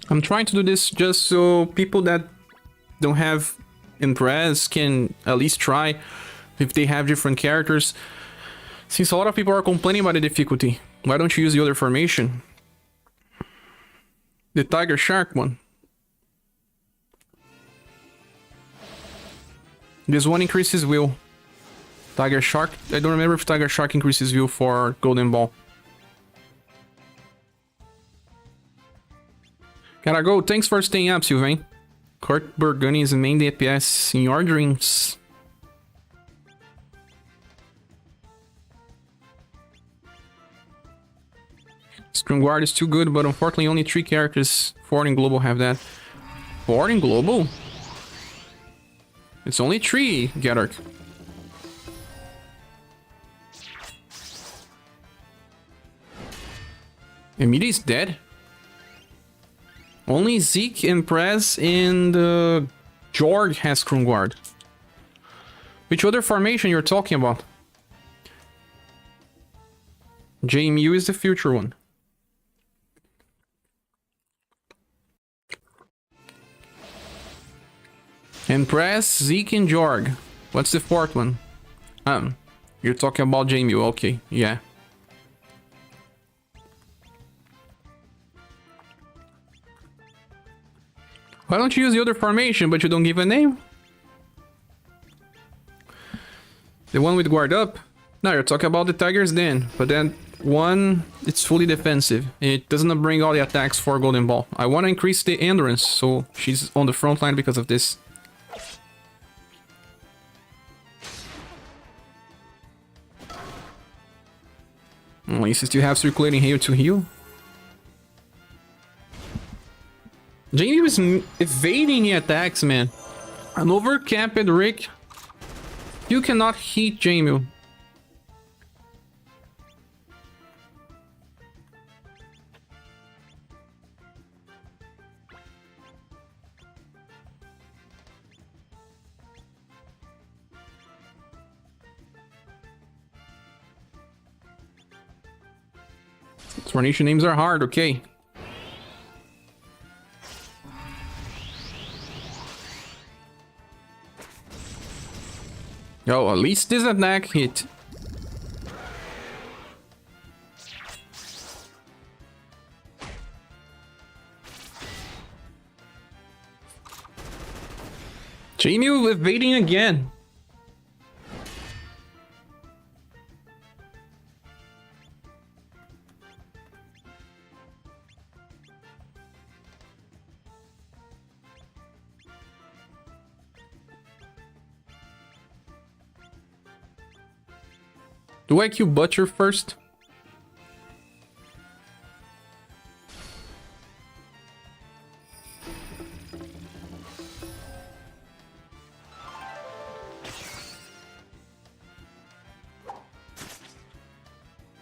I'm trying to do this just so people that don't have Impress can at least try if they have different characters. Since a lot of people are complaining about the difficulty, why don't you use the other formation? The Tiger Shark one. This one increases will. Tiger Shark, I don't remember if Tiger Shark increases will for Golden Ball. Gotta go, thanks for staying up, Sylvain. Kurt Burgundy is the main DPS in your dreams. Scrum Guard is too good, but unfortunately only 3 characters, 4 in Global, have that. 4 in Global? It's only 3, Gedark. Emilia is dead? Only Zeke, Impress, and Jorg has Scrum Guard. Which other formation you're talking about? JMU is the future one. Impress, Zeke, and Jorg. What's the 4th one? You're talking about JMU, okay, yeah. Why don't you use the other formation, but you don't give a name? The one with guard up? No, you're talking about the Tiger's Den, but then one, it's fully defensive. It doesn't bring all the attacks for Golden Ball. I want to increase the endurance, so she's on the front line because of this. At least you still have circulating hail to heal. Jamie was evading the attacks, man. An overcapped Rick. You cannot hit Jamie. Explanation names are hard, okay. Oh, at least this attack hit. Jamie evading again. Do I kill Butcher first?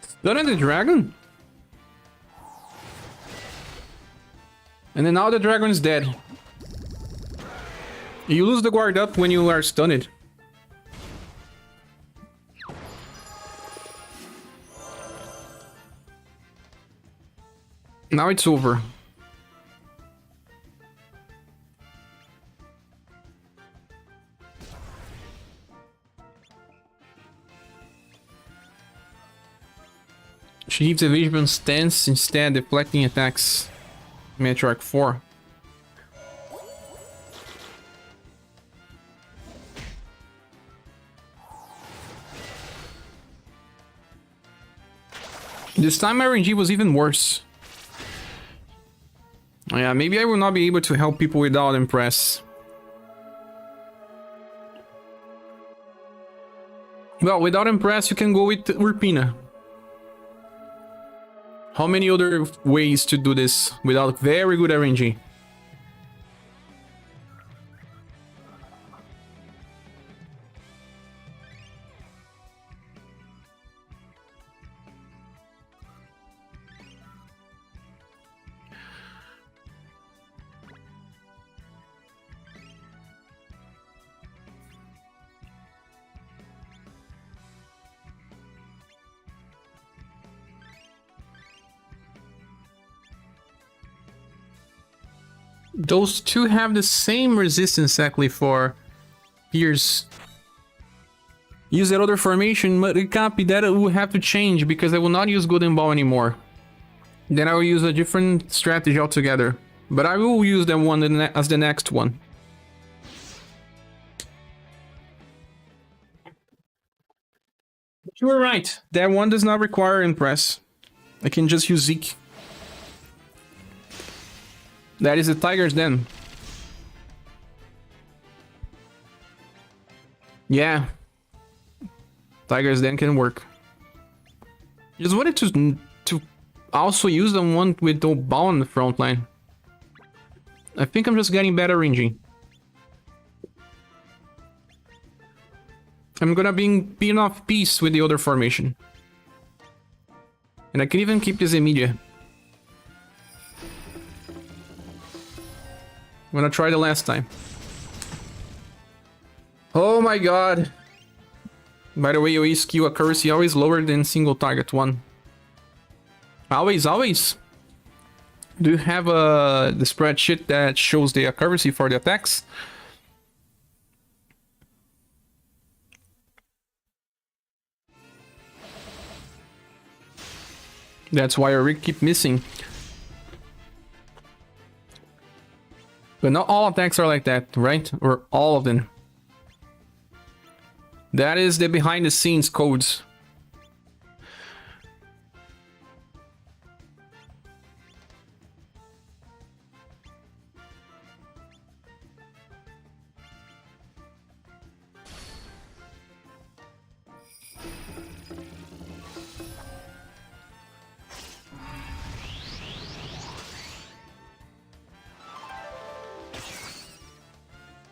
Stun the dragon? And then now the dragon is dead. You lose the guard up when you are stunned. Now it's over. She leaves evasion stance instead, deflecting attacks. Metric 4. This time RNG was even worse. Yeah, maybe I will not be able to help people without Impress. Well, without Impress, you can go with Urpina. How many other ways to do this without very good RNG? Those two have the same resistance exactly for Pierce. Use that other formation, but it can't be that. It will have to change because I will not use Golden Ball anymore. Then I will use a different strategy altogether. But I will use that one as the next one. You were right. That one does not require Impress. I can just use Zeke. That is the Tigers then. Yeah. Tigers then can work. Just wanted to also use the one with the ball on the front line. I think I'm just getting better ranging. I'm gonna be off piece with the other formation. And I can even keep this immediate. I'm gonna try the last time. Oh my god. By the way, your skill accuracy always lower than single target one. Always, always. Do you have the spreadsheet that shows the accuracy for the attacks? That's why I really keep missing. But not all attacks are like that, right? Or all of them. That is the behind the scenes codes.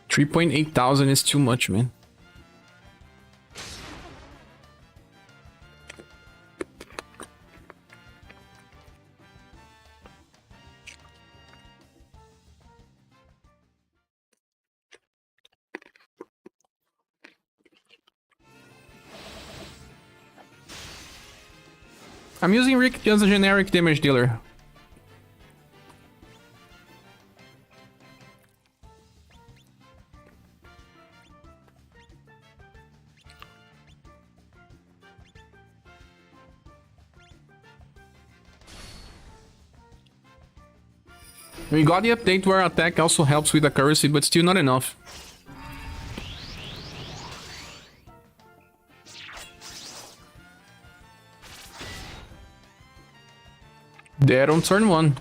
$3,800 is too much, man. I'm using Rick as a generic damage dealer. We got the update where attack also helps with accuracy, but still not enough. Dead on turn 1.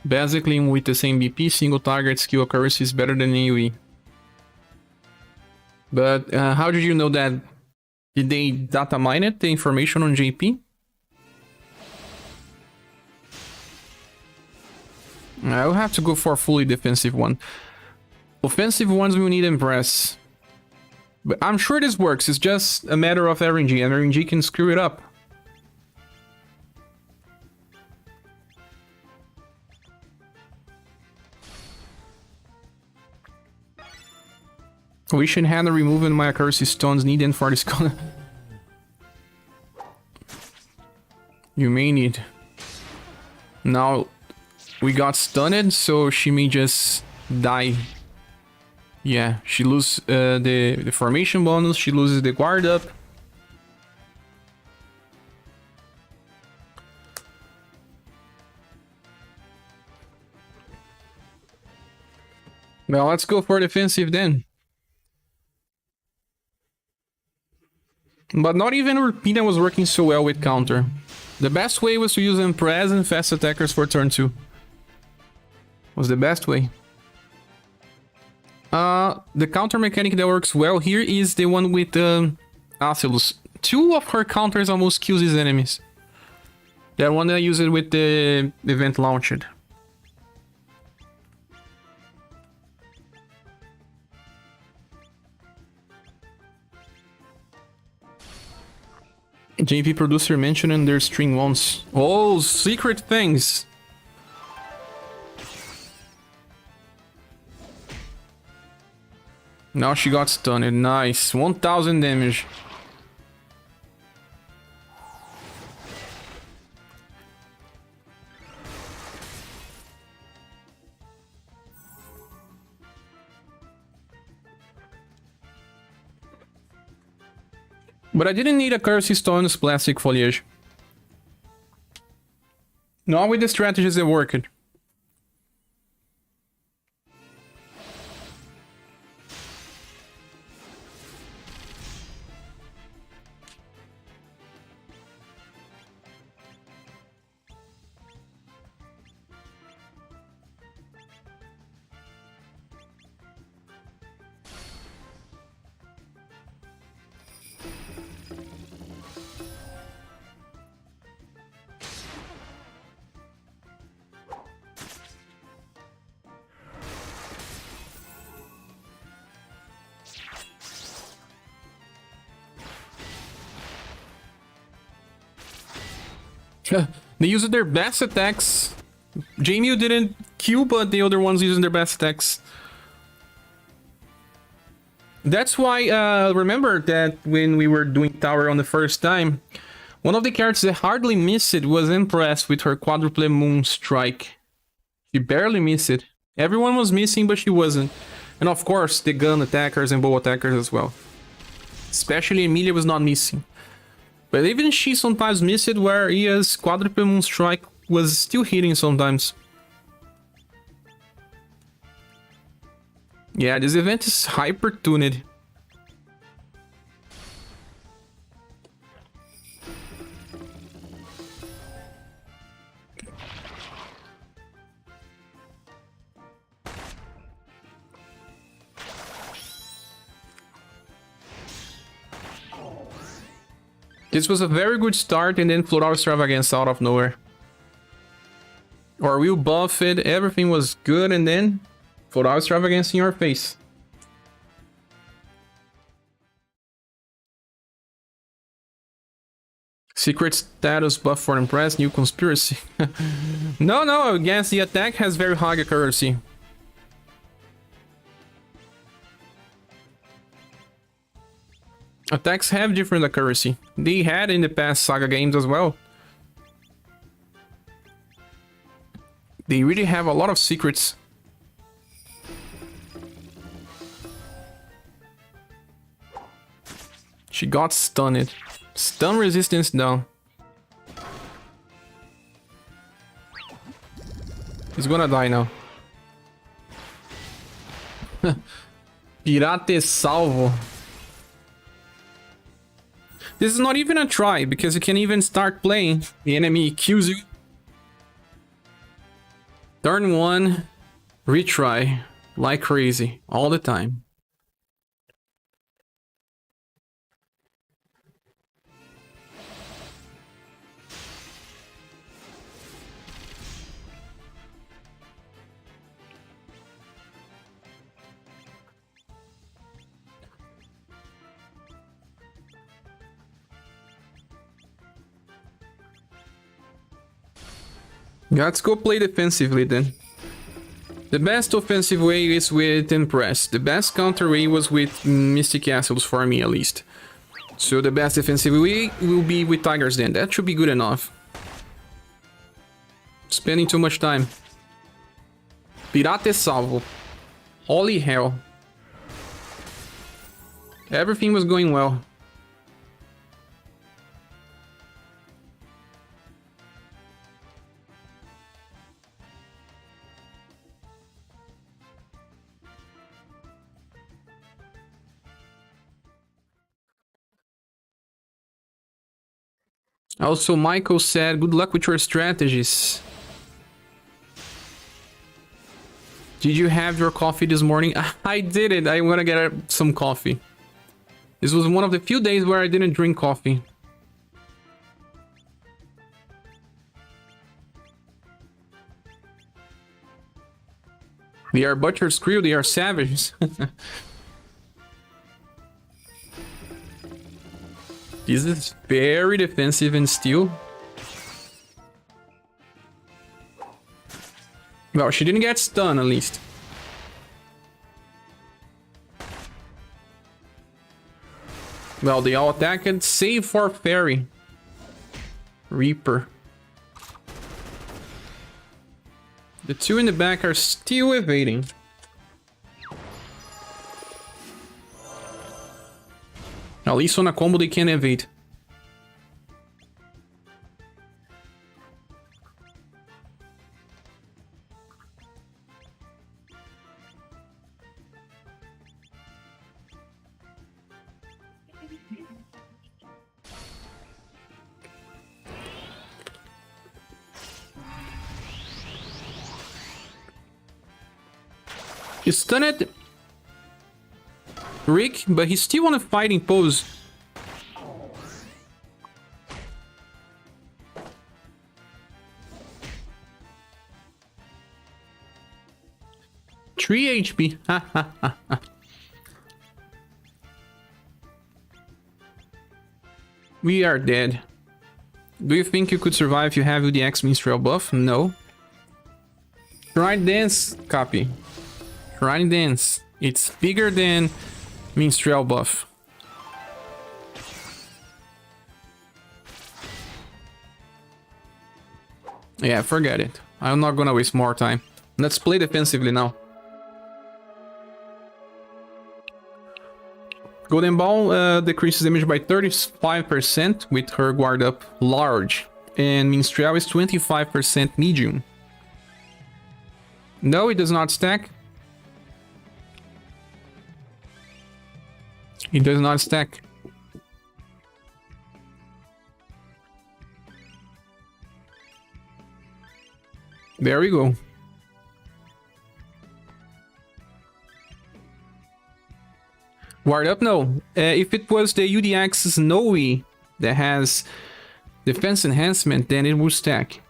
Basically, with the same BP, single target skill accuracy is better than AoE. But how did you know that? Did they data mine it, the information on JP? I'll have to go for a fully defensive one. Offensive ones will need Impress. But I'm sure this works, it's just a matter of RNG, and RNG can screw it up. Wish and Hannah removing my accuracy stones needed for this con. You may need. Now we got stunned, so she may just die. Yeah, she loses the formation bonus, she loses the guard up. Well, let's go for defensive then. But not even Urpina was working so well with counter. The best way was to use Empress and fast attackers for turn 2. Was the best way. The counter mechanic that works well here is the one with Acilus. 2 of her counters almost kills his enemies. That one I use it with the event launched. JP producer mentioned their string once. Oh, secret things! Now she got stunned. Nice. 1000 damage. But I didn't need a Currency Stone's plastic foliage. Not with the strategies that worked. They used their best attacks. Jamie didn't kill, but the other ones using their best attacks. That's why, remember that when we were doing tower on the first time, one of the characters that hardly missed it was Empress with her quadruple moon strike. She barely missed it. Everyone was missing, but she wasn't. And of course, the gun attackers and bow attackers as well. Especially Emilia was not missing. But even she sometimes missed it, where Ia's quadruple moon strike was still hitting sometimes. Yeah, this event is hyper-tuned. This was a very good start, and then Floral Extravagance out of nowhere. Or we'll buff it, everything was good, and then Floral Extravagance in your face. Secret status buff for Empress, new conspiracy. No, against the attack has very high accuracy. Attacks have different accuracy. They had in the past SaGa games as well. They really have a lot of secrets. She got stunned. Stun resistance down. He's gonna die now. Pirate salvo. This is not even a try, because you can even start playing. The enemy kills you. Turn 1, retry, like crazy, all the time. Let's go play defensively then. The best offensive way is with Empress. The best counter way was with Mystic Castles for me at least. So the best defensive way will be with Tigers then. That should be good enough. Spending too much time. Pirate salvo. Holy hell. Everything was going well. Also, Michael said, good luck with your strategies. Did you have your coffee this morning? I did it. I'm gonna get some coffee. This was one of the few days where I didn't drink coffee. They are butchers crew, they are savages. This is very defensive and still. Well, she didn't get stunned at least. Well, they all attacked, save for Fairy. Reaper. The two in the back are still evading. At least on a combo they can evade. He stunned Rick, but he's still on a fighting pose. Three HP. We are dead. Do you think you could survive if you have the X Minstrel buff? No. Try dance, copy. Try dance. It's bigger than Minstrel buff. Yeah, forget it. I'm not gonna waste more time. Let's play defensively now. Golden Ball decreases damage by 35% with her guard up large. And Minstrel is 25% medium. No, it does not stack. It does not stack. There we go. Guard up? No. If it was the UDX Snowy that has defense enhancement, then it will stack.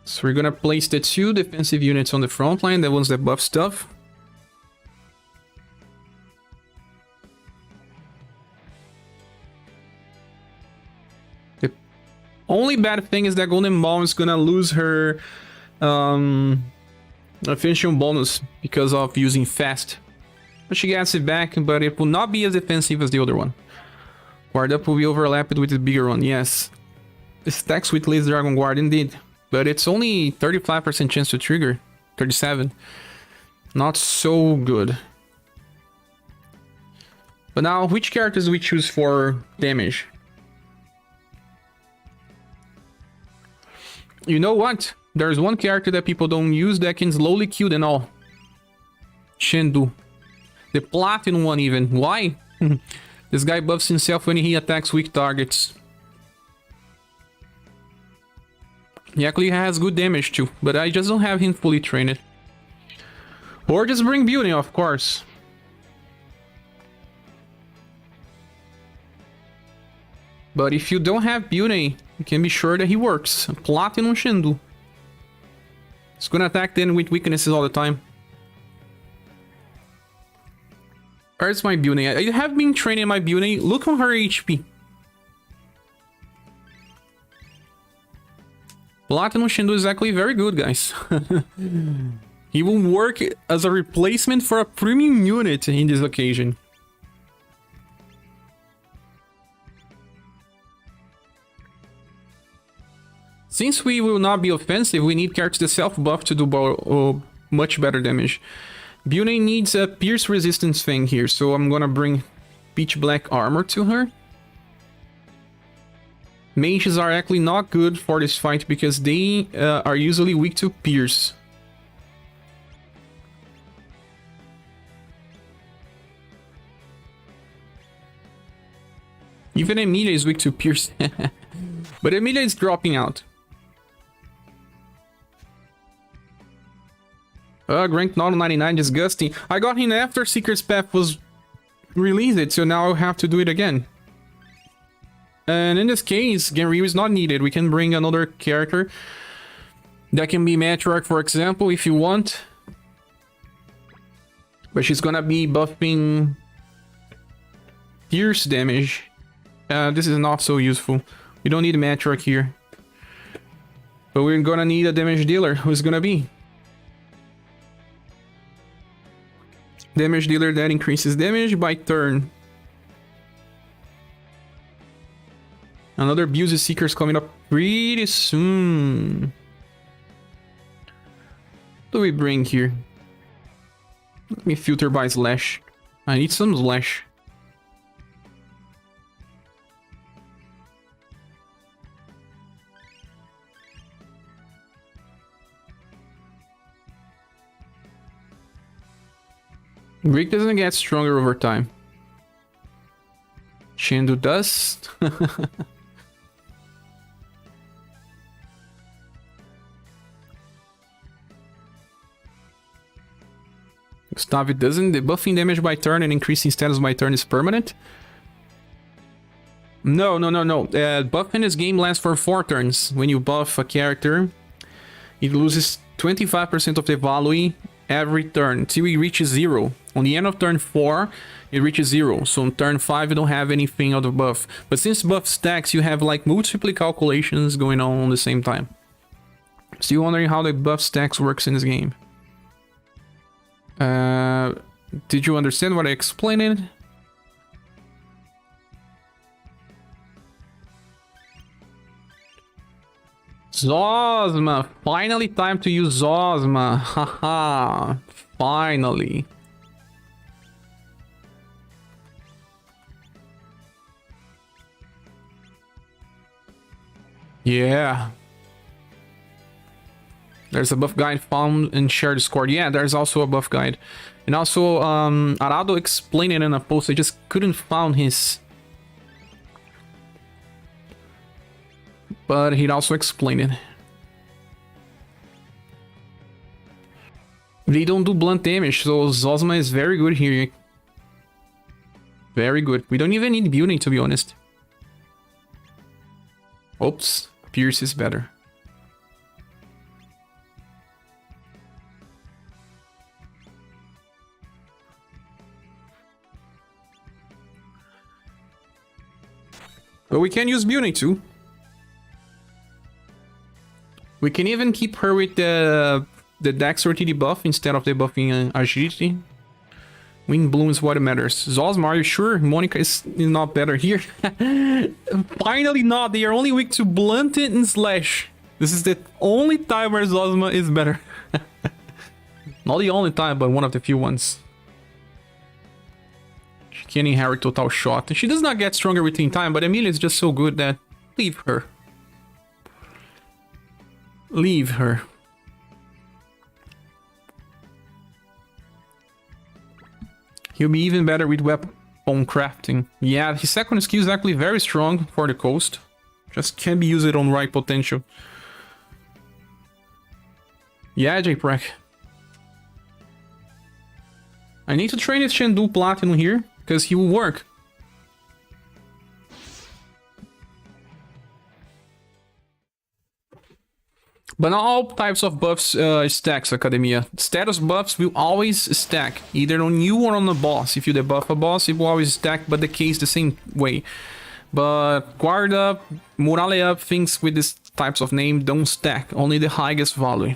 So we're gonna place the two defensive units on the front line, the ones that buff stuff. The only bad thing is that Golden Ball is gonna lose her finishing bonus because of using fast. But she gets it back, but it will not be as defensive as the other one. Guard up will be overlapped with the bigger one, yes. It stacks with Laser Dragon Guard indeed. But it's only 35% chance to trigger. 37. Not so good. But now, which characters do we choose for damage? You know what? There's one character that people don't use that can slowly kill them all. Shendu. The platinum one even. Why? This guy buffs himself when he attacks weak targets. He actually has good damage too, but I just don't have him fully trained. Or just bring Beauty, of course. But if you don't have Beauty, you can be sure that he works. Platinum Shendu. It's gonna attack them with weaknesses all the time. Where's my Beauty? I have been training my Beauty. Look on her HP. Platinum Shendu is actually very good, guys. He will work as a replacement for a premium unit in this occasion. Since we will not be offensive, we need characters that self-buff to do much better damage. Beauty needs a pierce resistance thing here, so I'm gonna bring Pitch Black Armor to her. Mages are actually not good for this fight because they are usually weak to pierce. Even Emilia is weak to Pierce. But Emilia is dropping out. Rank not 99, disgusting. I got him after Secret's Path was released, so now I'll have to do it again. And in this case, Genryu is not needed. We can bring another character. That can be Matriarch, for example, if you want. But she's gonna be buffing Pierce damage. This is not so useful. We don't need a Matriarch here. But we're gonna need a damage dealer. Who's gonna be? Damage dealer that increases damage by turn. Another Abuse Seeker is coming up pretty soon. What do we bring here? Let me filter by Slash. I need some Slash. Greek doesn't get stronger over time. Shendu does. Gustav doesn't. The buffing damage by turn and increasing status by turn is permanent. No. Buff in this game lasts for 4 turns. When you buff a character, it loses 25% of the value every turn until it reaches 0. On the end of turn 4, it reaches 0. So on turn 5, you don't have anything of the buff. But since buff stacks, you have like multiple calculations going on the same time. Still wondering how the buff stacks works in this game. Did you understand what I explained? Zosma! Finally time to use Zosma! Haha! Finally! Yeah! There's a buff guide found in shared Discord. Yeah, there's also a buff guide. And also, Arado explained it in a post. I just couldn't find his... But he'd also explained it. They don't do blunt damage, so Zosma is very good here. Very good. We don't even need building, to be honest. Oops. Pierce is better. But we can use building too. We can even keep her with the dexterity buff instead of the buffing agility. Wind Bloom is what matters. Zosma, are you sure? Monica is not better here. Finally not. They are only weak to blunt and slash. This is the only time where Zosma is better. Not the only time, but one of the few ones. She can inherit total shot. She does not get stronger within time, but Emilia is just so good that leave her. Leave her. He'll be even better with weapon crafting. Yeah, his second skill is actually very strong for the coast. Just can't be used on right potential. Yeah, J-Prek. I need to train this Shendu Platinum here, because he will work. But not all types of buffs stacks, Academia. Status buffs will always stack, either on you or on the boss. If you debuff a boss, it will always stack, but the case the same way. But Guard Up, Morale Up, things with these types of name don't stack, only the highest value.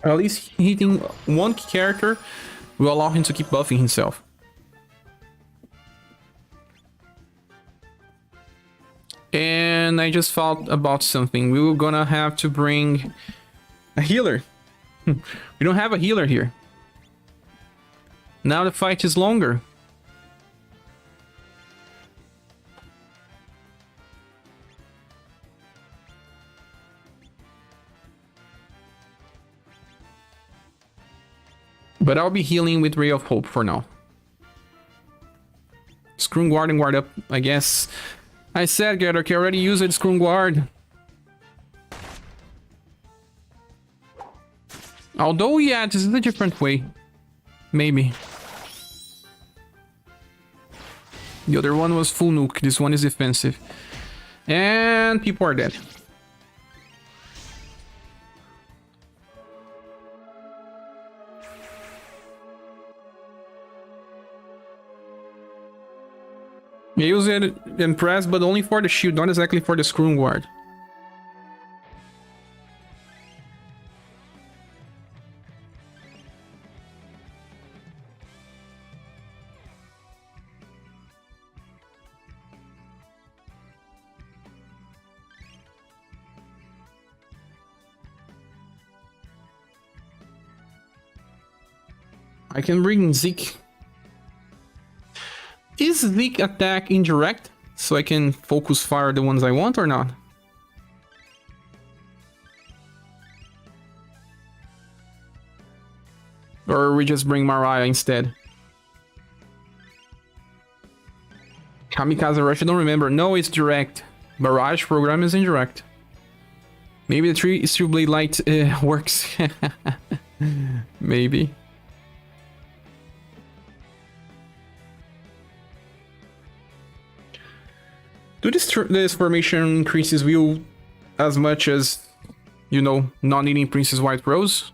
At least hitting one character will allow him to keep buffing himself. And I just thought about something. We were gonna have to bring a healer. We don't have a healer here. Now the fight is longer. But I'll be healing with Ray of Hope for now. Scroon Guard and Guard up, I guess. I said, Gerdak, I already used it, Scroon Guard. Although, yeah, this is a different way. Maybe. The other one was full nuke. This one is defensive. And people are dead. I use it and press, but only for the shield, not exactly for the Scroon Guard. I can bring Zeke. Is Zeke attack indirect? So I can focus fire the ones I want or not? Or we just bring Mariah instead? Kamikaze Rush, I don't remember. No, it's direct. Barrage program is indirect. Maybe the 3 Steel Blade Light works. Maybe. Do this formation increases wheel as much as, you know, not needing Princess White Rose?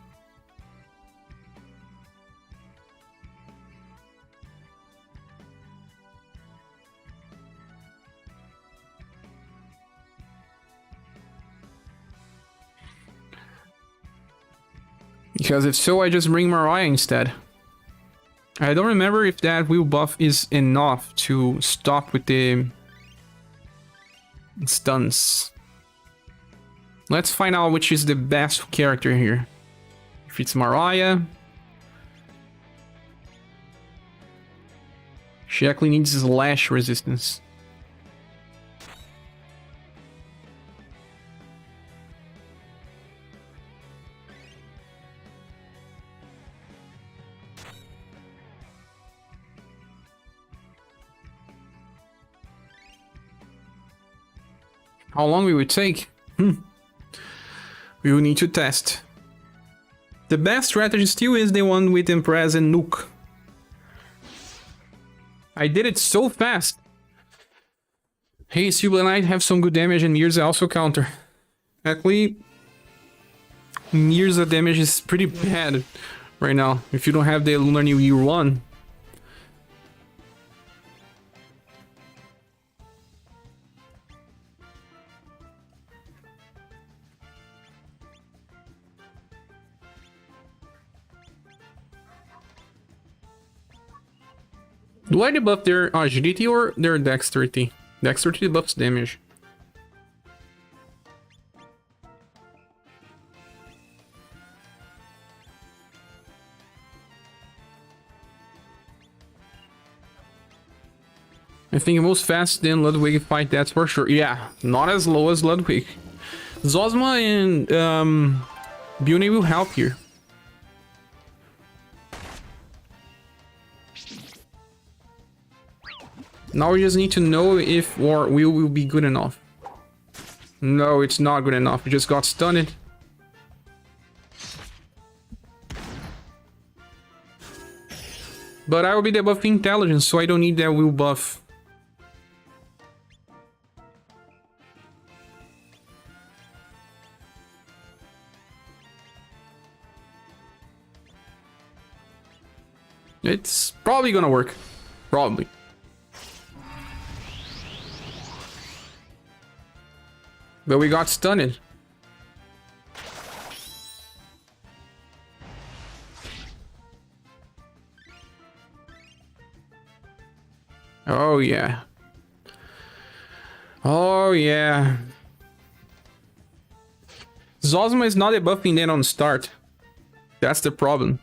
Because if so, I just bring Mariah instead. I don't remember if that wheel buff is enough to stop with the stuns. Let's find out which is the best character here. If it's Mariah. She actually needs slash resistance. How long will it take? We will need to test. The best strategy still is the one with Empress and Nuke. I did it so fast. Hey, Silver Knight have some good damage and Mirza also counter. Actually, Mirza damage is pretty bad right now. If you don't have the Lunar New Year 1. Do I debuff their agility or their dexterity? Dexterity buffs damage. I think most fast than Ludwig fight, that's for sure. Yeah, not as low as Ludwig. Zosma and Bune will help here. Now we just need to know if War Wheel will be good enough. No, it's not good enough. We just got stunned. But I will be debuffing intelligence, so I don't need that wheel buff. It's probably gonna work. Probably. But we got stunned. Oh, yeah. Oh, yeah. Zosma is not debuffing then on start. That's the problem.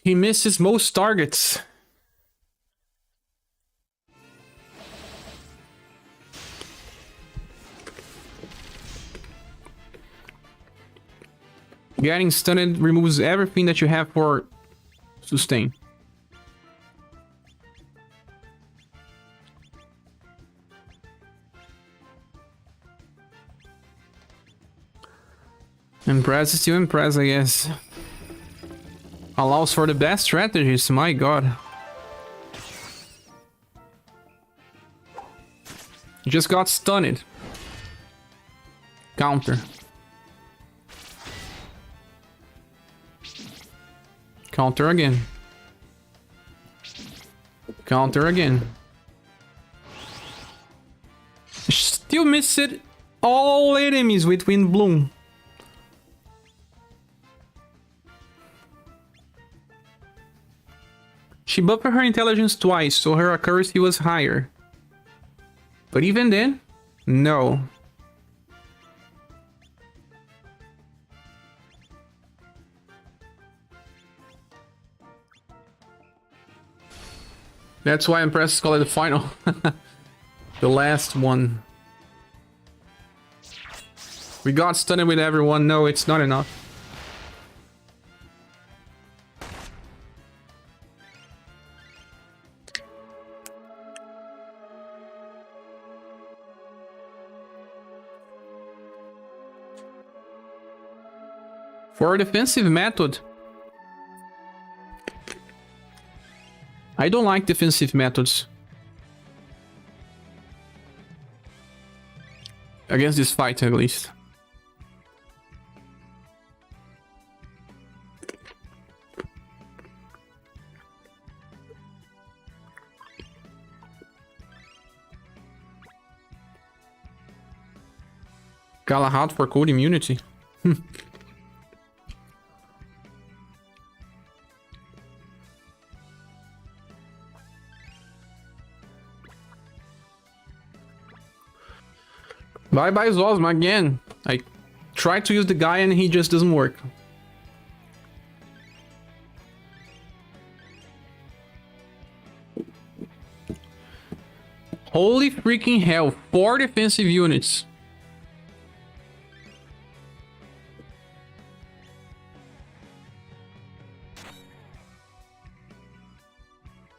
He misses most targets. Getting stunned removes everything that you have for sustain. Impress is still impress, I guess. Allows for the best strategies, my god. Just got stunned. Counter. Counter again. Counter again. Still missed all enemies with Wind Bloom. She buffed her intelligence twice, so her accuracy was higher. But even then, no. That's why Impress call it the final. The last one. We got stunned with everyone. No, it's not enough. For a defensive method, I don't like defensive methods against this fight, at least. Galahad for cold immunity. Bye bye Zosma again. I tried to use the guy and he just doesn't work. Holy freaking hell, 4 defensive units.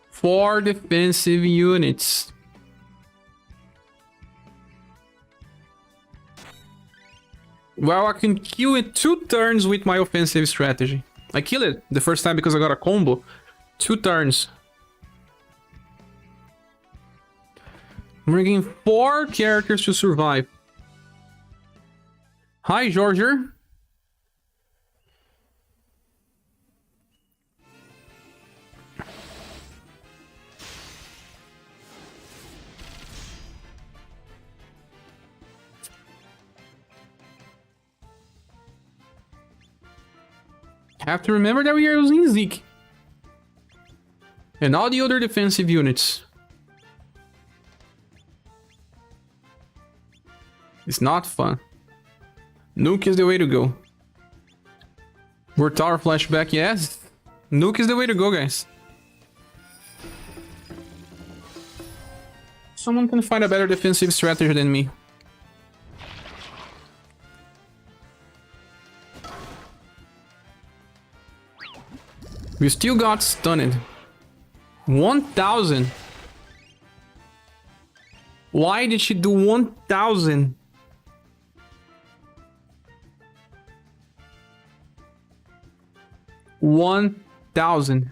Four defensive units. Well, I can kill it 2 turns with my offensive strategy. I killed it the first time because I got a combo. 2 turns. I'm bringing 4 characters to survive. Hi, Georgia. Have to remember that we are using Zeke. And all the other defensive units. It's not fun. Nuke is the way to go. We're tower flashback, yes. Nuke is the way to go, guys. Someone can find a better defensive strategy than me. We still got stunned. 1,000. Why did she do 1,000? $1,000.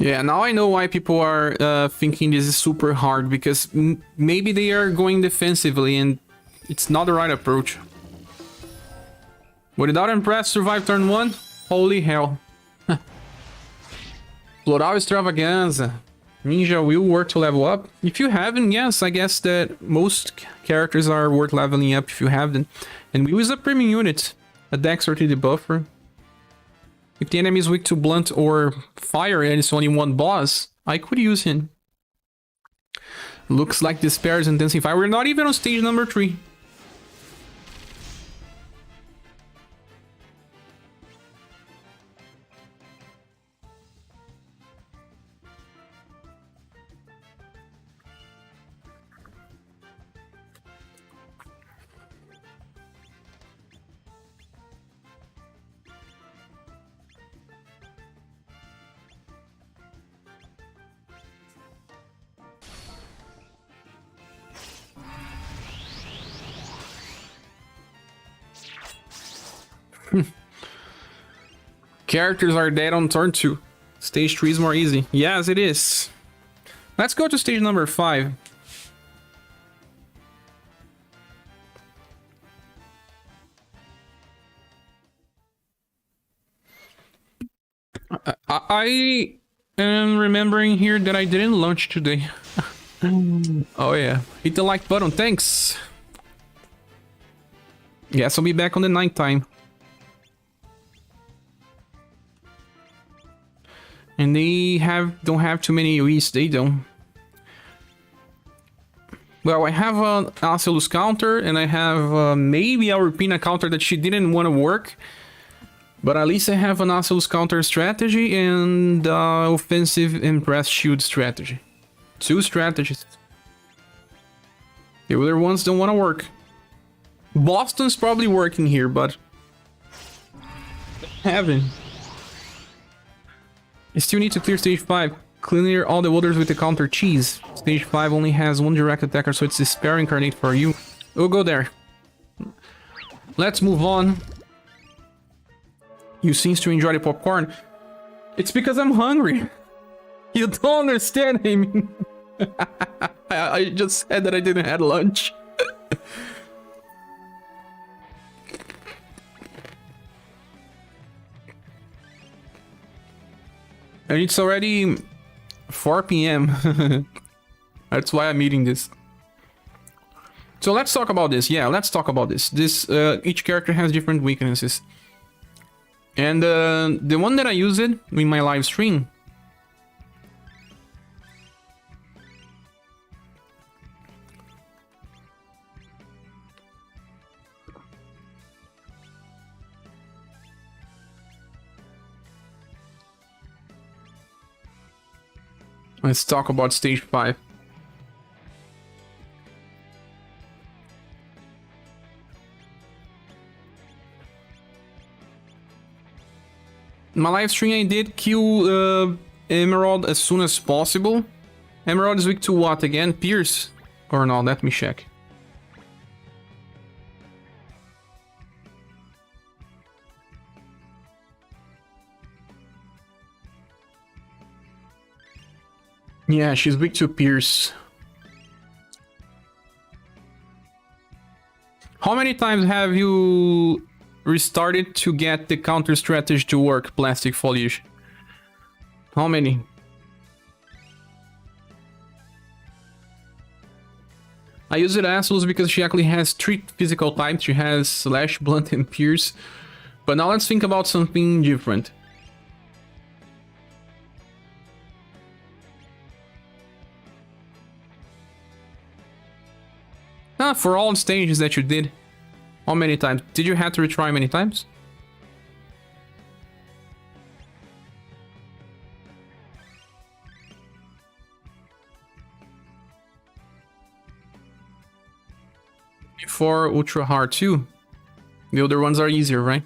Yeah, now I know why people are thinking this is super hard, because maybe they are going defensively and it's not the right approach. Without Impress, survive turn 1? Holy hell. Floral Extravaganza. Ninja will work to level up. If you haven't, yes, I guess that most characters are worth leveling up if you have them. And we use a premium unit, a Dex or to the buffer. If the enemy is weak to blunt or fire and it's only one boss, I could use him. Looks like despair is intensified. We're not even on stage number 3. Characters are dead on turn 2. Stage 3 is more easy. Yes, it is. Let's go to stage number 5. I am remembering here that I didn't launch today. Oh yeah. Hit the like button, thanks. Guess I'll be back on the night time. And they don't have too many UEs, they don't. Well, I have an Acelus counter, and I have maybe a Rupina counter that she didn't want to work. But at least I have an Acelus counter strategy and offensive Impress shield strategy. 2 strategies. The other ones don't want to work. Boston's probably working here, but haven't. You still need to clear stage 5. Clear all the others with the counter cheese. Stage 5 only has 1 direct attacker, so it's despair incarnate for you. We'll go there. Let's move on. You seems to enjoy the popcorn. It's because I'm hungry. You don't understand, Amy. I just said that I didn't have lunch. And it's already 4 p.m. That's why I'm eating this. So let's talk about this. Yeah, let's talk about this. Each character has different weaknesses. And the one that I used in my live stream. Let's talk about stage 5. In my live stream, I did kill Emerald as soon as possible. Emerald is weak to what again? Pierce? Or no, let me check. Yeah, she's weak to Pierce. How many times have you restarted to get the counter strategy to work, Plastic Foliage? How many? I use it Acelus because she actually has 3 physical types. She has Slash, Blunt, and Pierce. But now let's think about something different. For all stages that you did, how many times? Did you have to retry many times? For Ultra Hard too. The other ones are easier, right?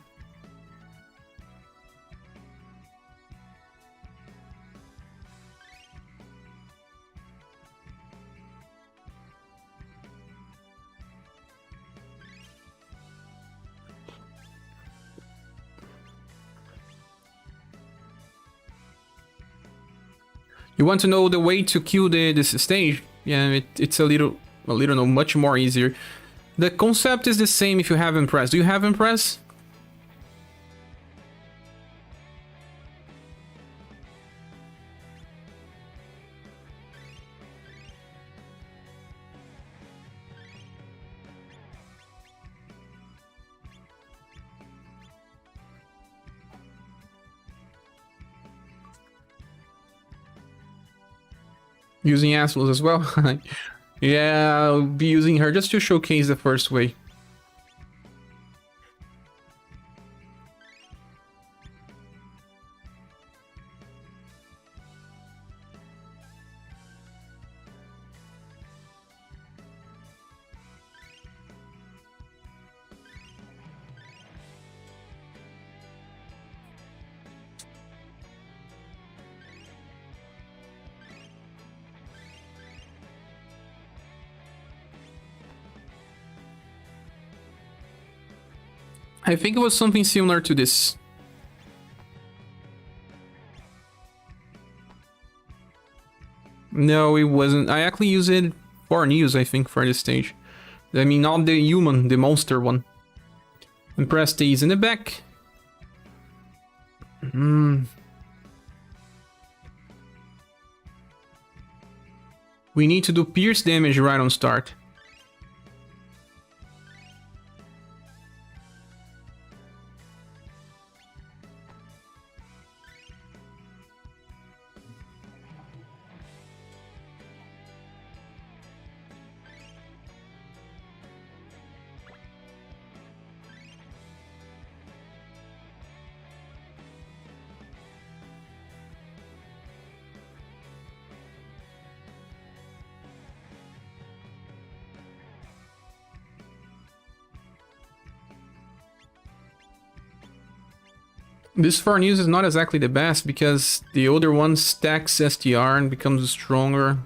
You want to know the way to kill this stage? Yeah, it's a little no, much more easier. The concept is the same if you have Impress. Do you have Impress? Using Aslos as well? Yeah, I'll be using her just to showcase the first way. I think it was something similar to this. No, it wasn't. I actually used it for news, I think, for this stage. I mean, not the human, the monster one. And press these in the back. We need to do pierce damage right on start. This for news is not exactly the best because the other one stacks STR and becomes stronger.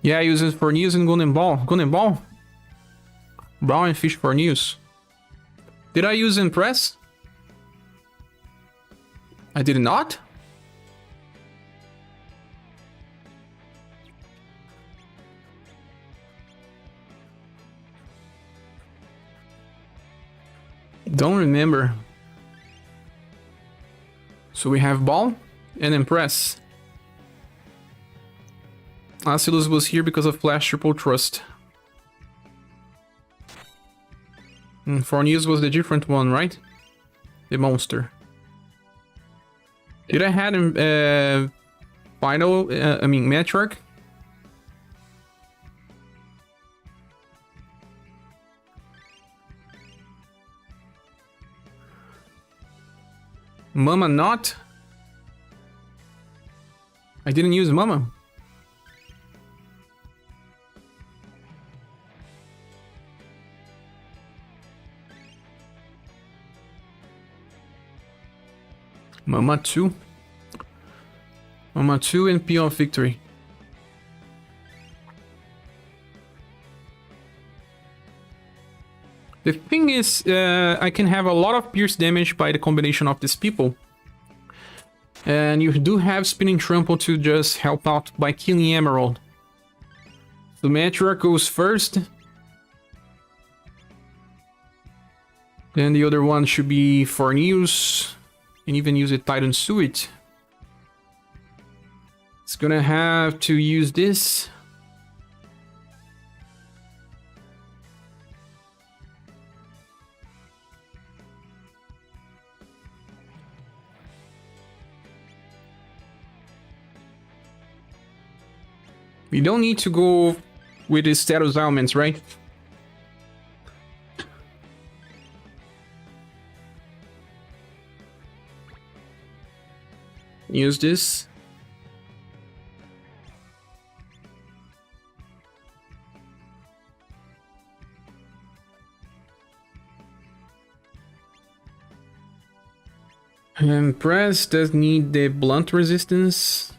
Yeah, I use it for news and gun and ball. Gun and ball? Brown and fish for news. Did I use Impress? I did not? Don't remember. So we have ball and Impress. Asilus was here because of Flash Triple Trust. Forneus was the different one, right? The monster. Did I had final? I mean, Matriarch? Mama not? I didn't use Mama. Mama 2. Mama 2 and P of Victory. The thing is, I can have a lot of pierce damage by the combination of these people. And you do have Spinning Trample to just help out by killing Emerald. So Matriarch goes first. Then the other one should be Forneus. And even use a Titan Suit. It's gonna have to use this. We don't need to go with the status elements, right? Use this. And press does need the blunt resistance.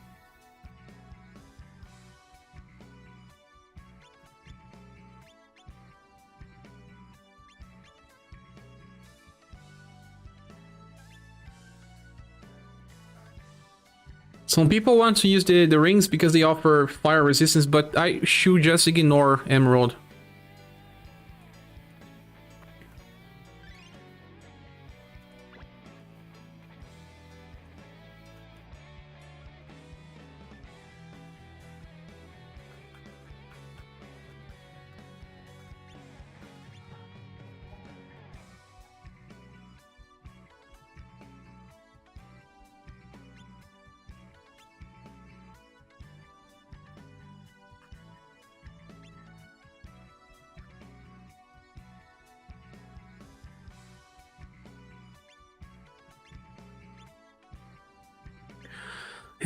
Some people want to use the rings because they offer fire resistance, but I should just ignore Emerald.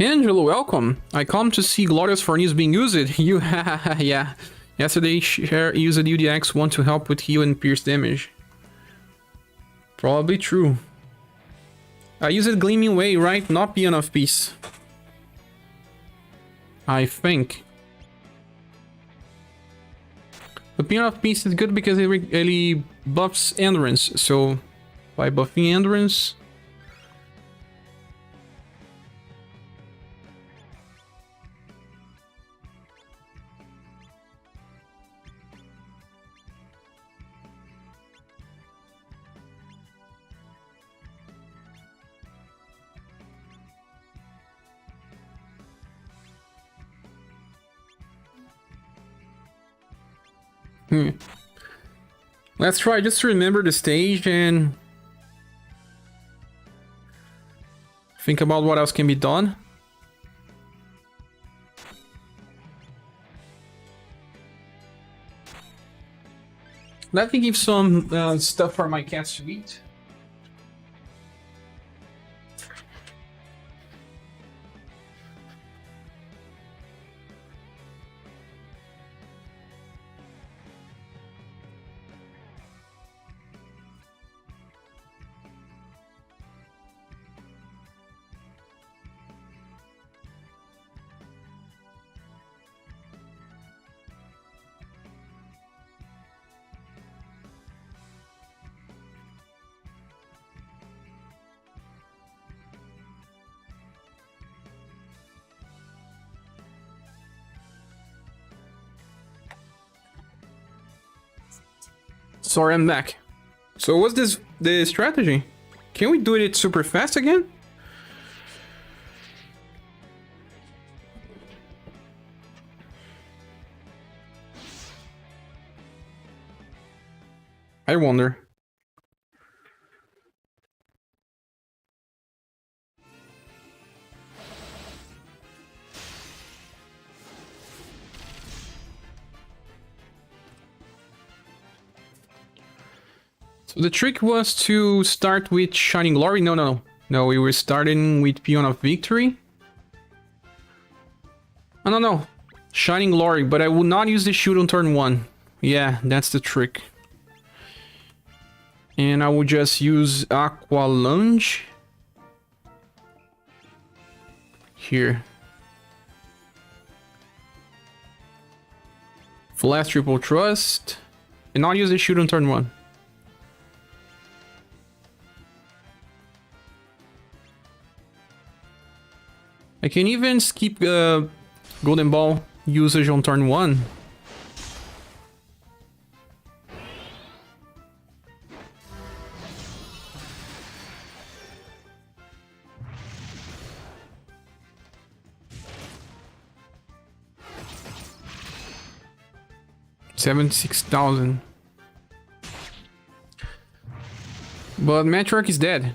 Angelo, welcome. I come to see Glorious Furnace being used. You, yeah. Yesterday, Cher used UDX1 to help with heal and pierce damage. Probably true. I used Gleaming Way, right? Not Peon of Peace. I think. The Peon of Peace is good because it really buffs Endurance. So, by buffing Endurance... Let's try just to remember the stage and think about what else can be done. Let me give some stuff for my cats to eat. Sorry, I'm back. So what's the strategy? Can we do it super fast again? I wonder. So the trick was to start with Shining Glory. No, we were starting with Peon of Victory. Oh, no. Shining Glory, but I will not use the shield on turn 1. Yeah, that's the trick. And I will just use Aqua Lunge. Here. Flash Triple Trust. And not use the shield on turn 1. I can even skip Golden Ball usage on turn 1. $76,000. But Matriarch is dead.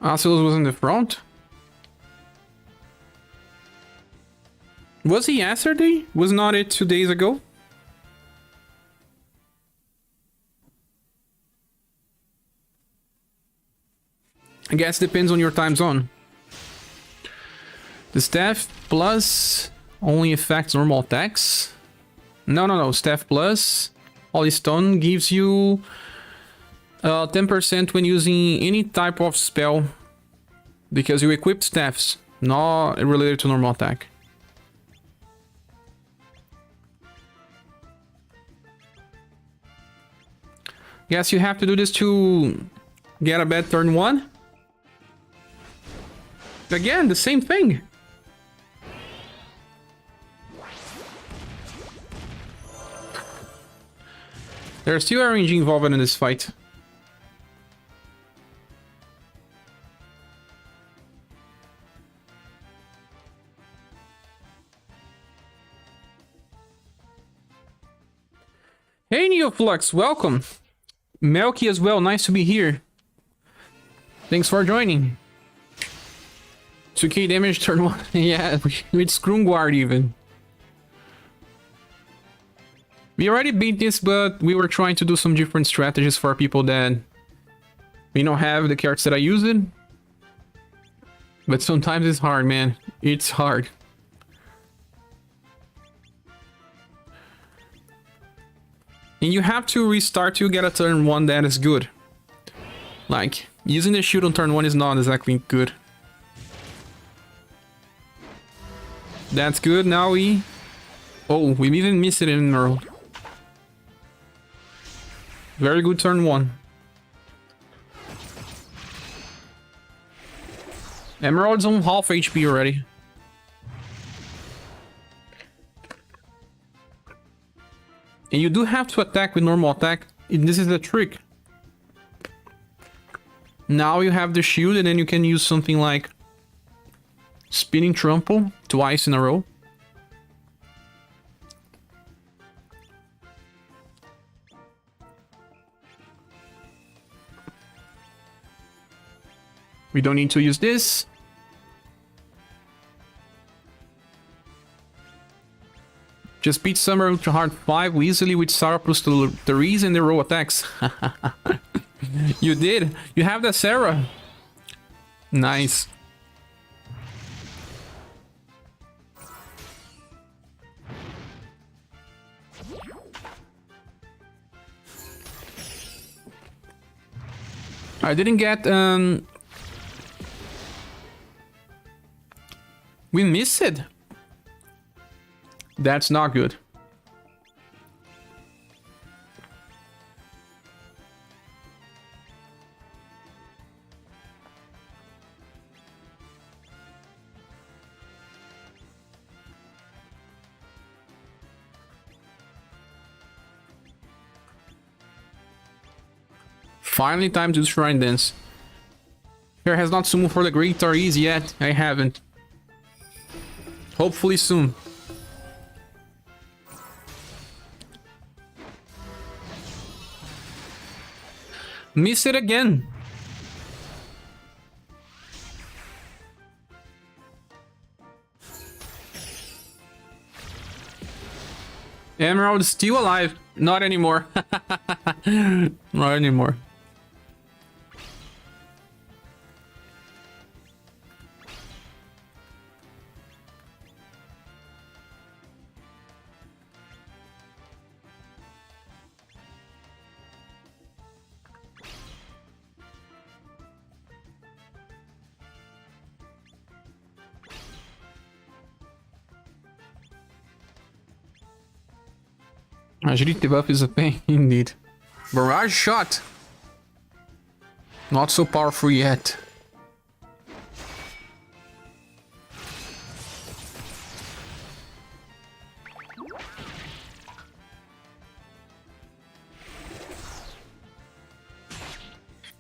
Asilos was in the front? Was he yesterday? Was not it 2 days ago? I guess depends on your time zone. The staff plus only affects normal attacks. No. Staff plus Holy Stone gives you 10% when using any type of spell because you equip staffs, not related to normal attack. Guess you have to do this to get a bad turn 1. Again, the same thing. There's still RNG involved in this fight. Hey Neoflux, welcome. Melky as well, nice to be here. Thanks for joining. 2k damage turn 1. Yeah, with Scroomguard even. We already beat this, but we were trying to do some different strategies for people that we don't have the cards that I use it. But sometimes it's hard, man. It's hard. And you have to restart to get a turn 1 that is good. Like, using the shield on turn 1 is not exactly good. That's good, now we... Oh, we even missed it in a row. Very good turn 1. Emerald's on half HP already. And you do have to attack with normal attack. This is the trick. Now you have the shield and then you can use something like Spinning Trample twice in a row. We don't need to use this. Just beat Summer Ultra Hard 5 easily with Sarah plus the reason they roll attacks. You did. You have the Sarah. Nice. I didn't get we missed it. That's not good. Finally time to Shrine Dance. Here has not summoned for the Great Taris yet. I haven't. Hopefully soon. Miss it again. Emerald is still alive. Not anymore. Not anymore. Agility buff is a pain indeed. Barrage shot. Not so powerful yet.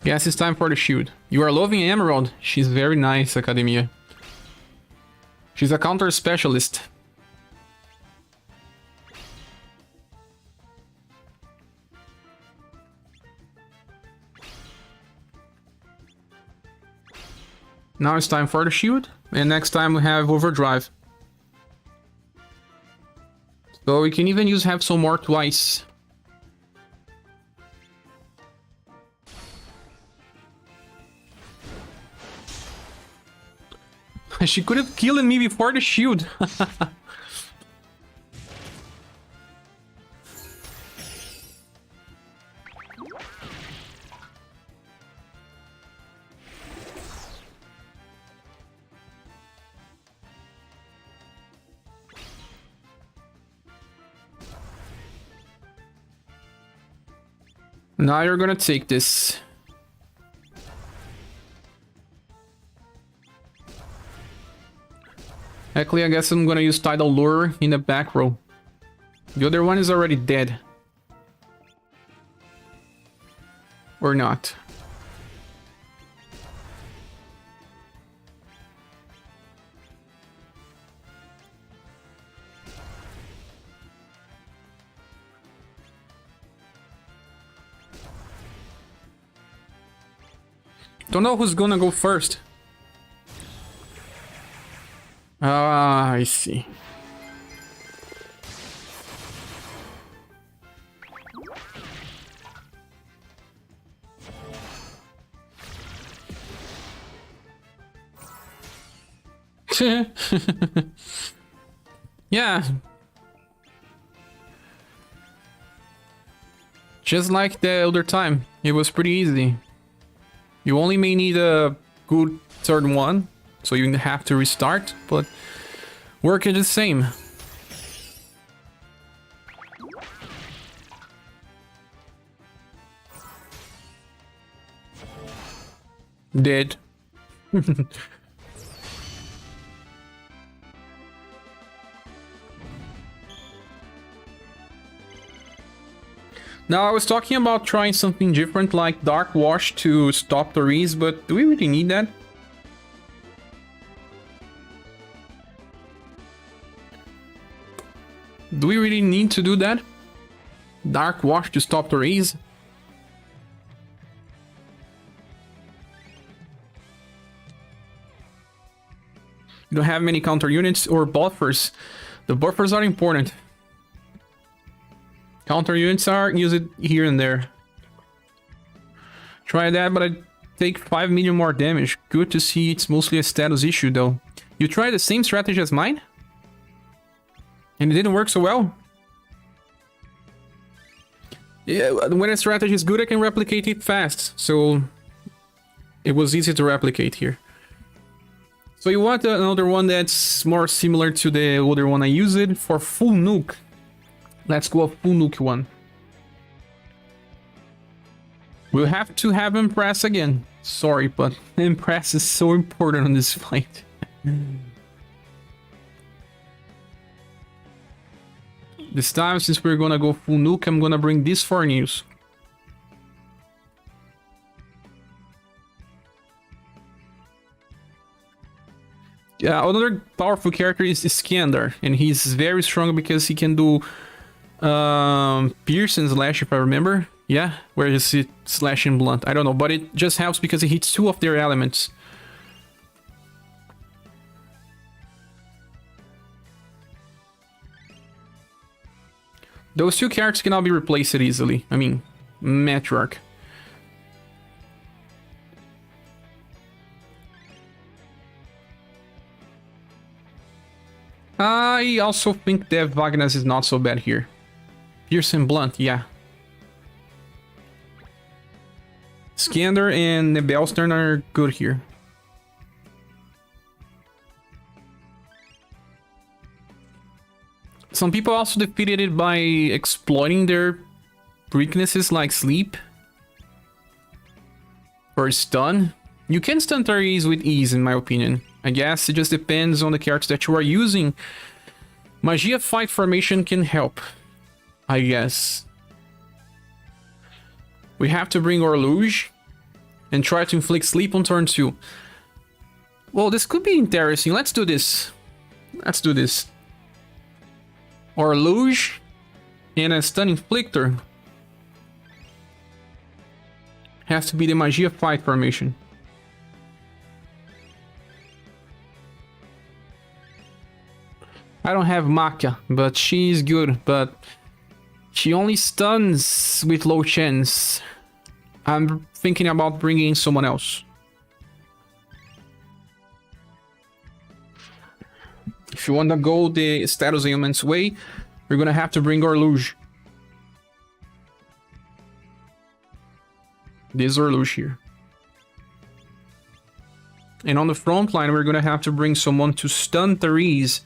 Yes, it's time for the shield. You are loving Emerald. She's very nice, Academia. She's a counter specialist. Now it's time for the shield, and next time we have overdrive. So we can even use have some more twice. She could have killed me before the shield. Now you're gonna take this. Actually, I guess I'm gonna use Tidal Lure in the back row. The other one is already dead. Or not. Don't know who's gonna go first. Ah, I see. Yeah. Just like the other time, it was pretty easy. You only may need a good third one, so you have to restart, but work is the same. Dead. Now, I was talking about trying something different like Dark Wash to stop the Reese, but do we really need that? Do we really need to do that? Dark Wash to stop the Reese? You don't have many counter units or buffers. The buffers are important. Counter units are used here and there. Try that, but I take 5 million more damage. Good to see it's mostly a status issue though. You tried the same strategy as mine? And it didn't work so well? Yeah, when a strategy is good I can replicate it fast, so it was easy to replicate here. So you want another one that's more similar to the other one I used for full nuke. Let's go a full nuke one. We'll have to have Impress again. Sorry, but Impress is so important on this fight. This time, since we're gonna go full nuke, I'm gonna bring this for news. Yeah, another powerful character is Iskander, and he's very strong because he can do Pierce and Slash, if I remember. Yeah, where is it? Slash and Blunt. I don't know, but it just helps because it hits 2 of their elements. Those 2 characters cannot be replaced easily. I mean, Matriarch. I also think that Wagner's is not so bad here. Pierce and Blunt, yeah. Skander and Nebelstern are good here. Some people also defeated it by exploiting their weaknesses like sleep or stun. You can stun Therese with ease, in my opinion. I guess it just depends on the characters that you are using. Magia Fight formation can help, I guess. We have to bring Horloge and try to inflict sleep on turn 2. Well, this could be interesting. Let's do this. Let's do this. Horloge and a stun inflictor. Has to be the Magia Fight formation. I don't have Maka, but she's good, but she only stuns with low chance. I'm thinking about bringing someone else. If you want to go the status ailments way, we're gonna have to bring Horloge. This Horloge here. And on the front line, we're gonna have to bring someone to stun Therese.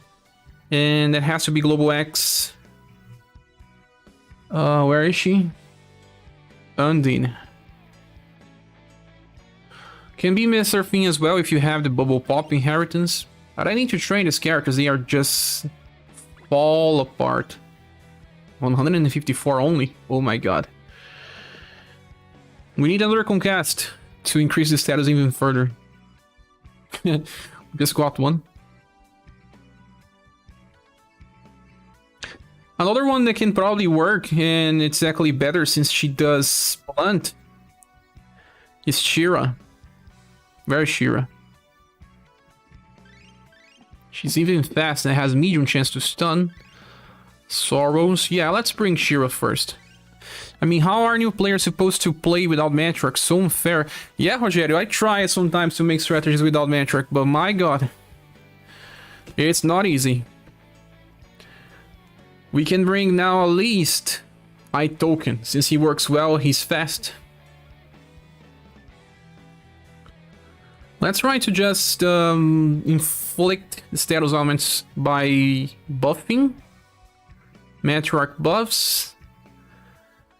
And that has to be Global X. Where is she? Undine. Can be Mr. Thing as well if you have the Bubble Pop inheritance. But I need to train these characters, they are just fall apart. 154 only? Oh my god. We need another Conquest to increase the status even further. Just got one. Another one that can probably work, and it's actually better since she does blunt, is Shira. Very Shira. She's even fast and has medium chance to stun. Sorrows. Yeah, let's bring Shira first. I mean, how are new players supposed to play without Matriarch? So unfair. Yeah, Rogério, I try sometimes to make strategies without Matriarch, but my god. It's not easy. We can bring now at least iToken. Since he works well, he's fast. Let's try to just inflict the status elements by buffing. Matriarch buffs.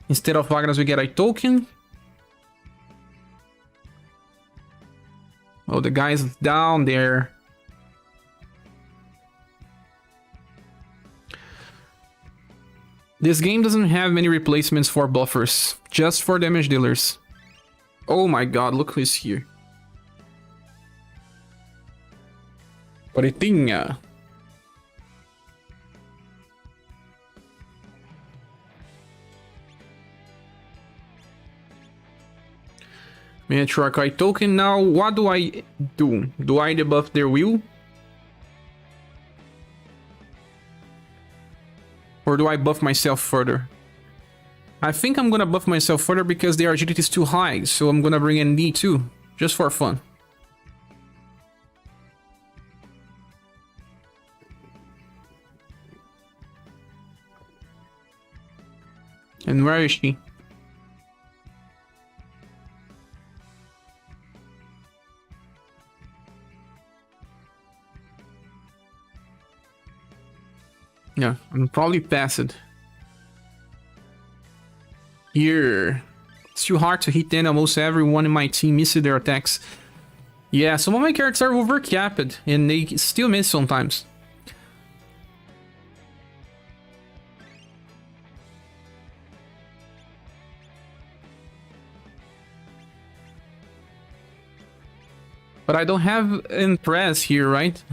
Instead of Wagner's, we get iToken. Oh, the guy's down there. This game doesn't have many replacements for buffers, just for damage dealers. Oh my god, look who's here. Poritinha. Matriarch iToken. Now, what do I do? Do I debuff their will? Or do I buff myself further? I think I'm gonna buff myself further because their agility is too high, so I'm gonna bring in D2, just for fun. And where is she? Yeah, I'm probably past it. Here. It's too hard to hit, then almost everyone in my team misses their attacks. Yeah, some of my characters are overcapped, and they still miss sometimes. But I don't have Impress here, right?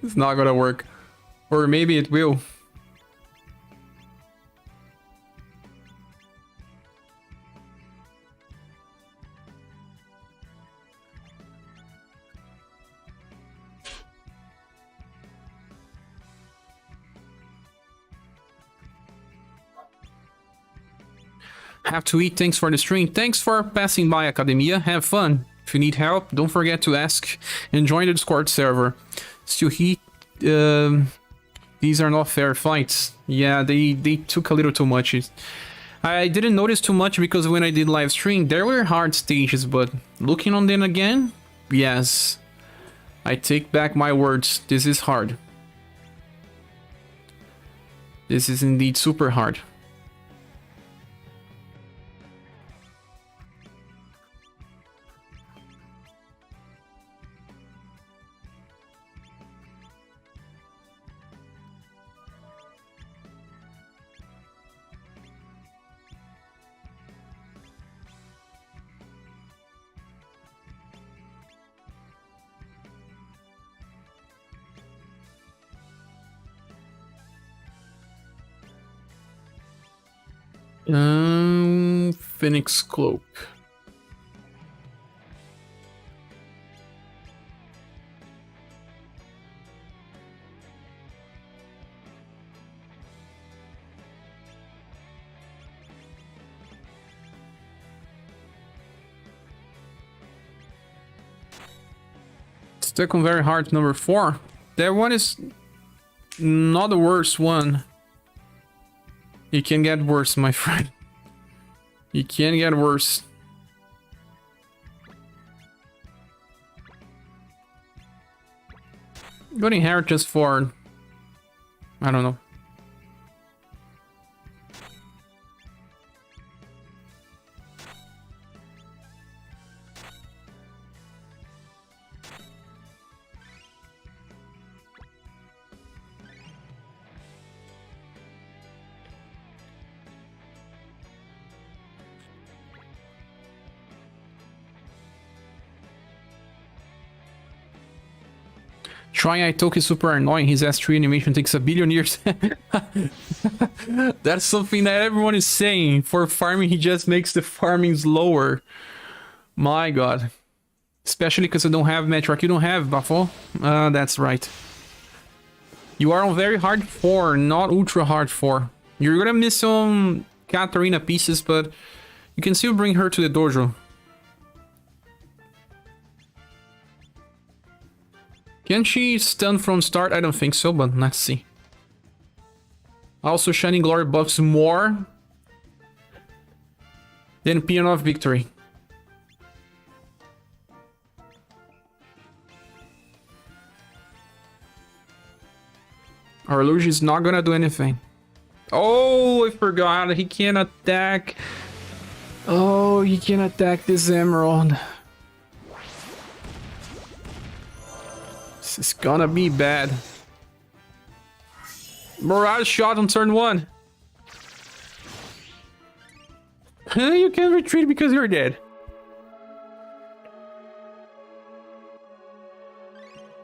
It's not gonna work. Or maybe it will. Have to eat. Thanks for the stream. Thanks for passing by, Academia. Have fun. If you need help, don't forget to ask. And join the Discord server. Still heat. These are not fair fights. Yeah, they took a little too much. I didn't notice too much because when I did live stream, there were hard stages, but looking on them again, yes. I take back my words. This is hard. This is indeed super hard. Phoenix Cloak. Stuck on very hard number 4. That one is not the worst one. It can get worse, my friend. It can get worse. Go to inherit just for... I don't know. Trying Itoki is super annoying. His S3 animation takes a billion years. That's something that everyone is saying. For farming, he just makes the farming slower. My god. Especially because I don't have Metrock. You don't have Buffalo? That's right. You are on very hard 4, not ultra hard 4. You're gonna miss some Katarina pieces, but you can still bring her to the dojo. Can she stun from start? I don't think so, but let's see. Also, Shining Glory buffs more than Peon of Victory. Our Luigi is not gonna do anything. Oh, I forgot. He can't attack. Oh, he can attack this Emerald. This is gonna be bad. Mirage shot on turn 1. You can retreat because you're dead.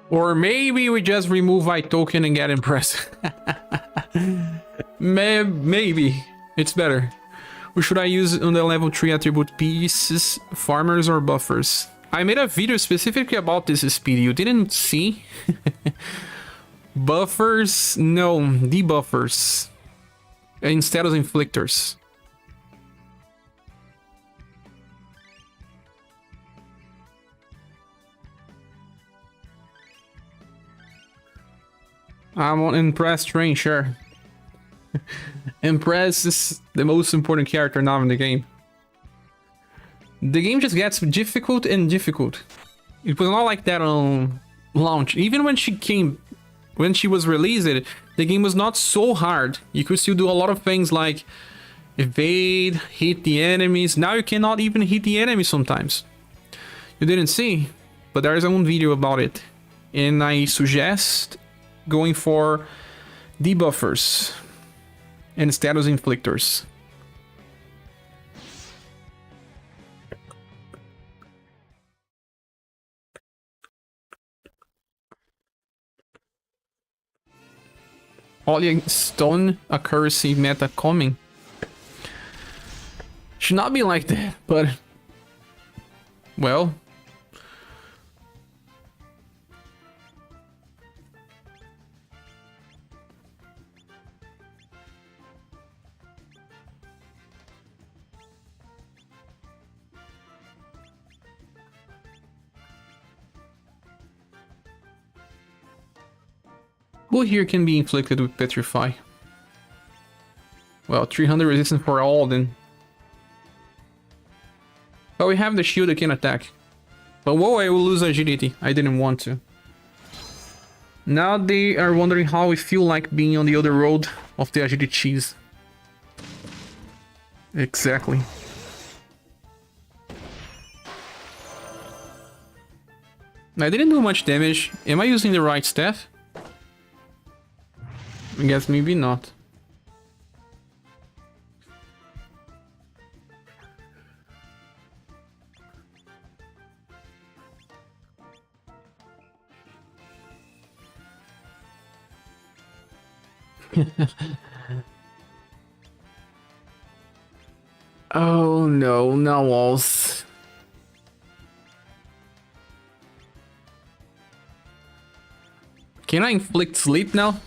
Or maybe we just remove Itoken and get impressed. Maybe. It's better. Or should I use on the level 3 attribute pieces, farmers or buffers? I made a video specifically about this speed. You didn't see? Buffers? No, debuffers. Instead of inflictors. I'm on Impress train, sure. Impress is the most important character now in the game. The game just gets difficult and difficult. It was not like that on launch. Even when she was released, the game was not so hard. You could still do a lot of things like evade, hit the enemies. Now you cannot even hit the enemy sometimes. You didn't see, but there is one video about it. And I suggest going for debuffers and status inflictors. Holy Stone accuracy meta coming. Should not be like that, but well. Who here can be inflicted with Petrify? Well, 300 resistance for all then. But we have the shield that can attack. But whoa, I will lose agility. I didn't want to. Now they are wondering how we feel like being on the other road of the agility cheese. Exactly. I didn't do much damage. Am I using the right staff? I guess maybe not. Oh no, no walls. Can I inflict sleep now?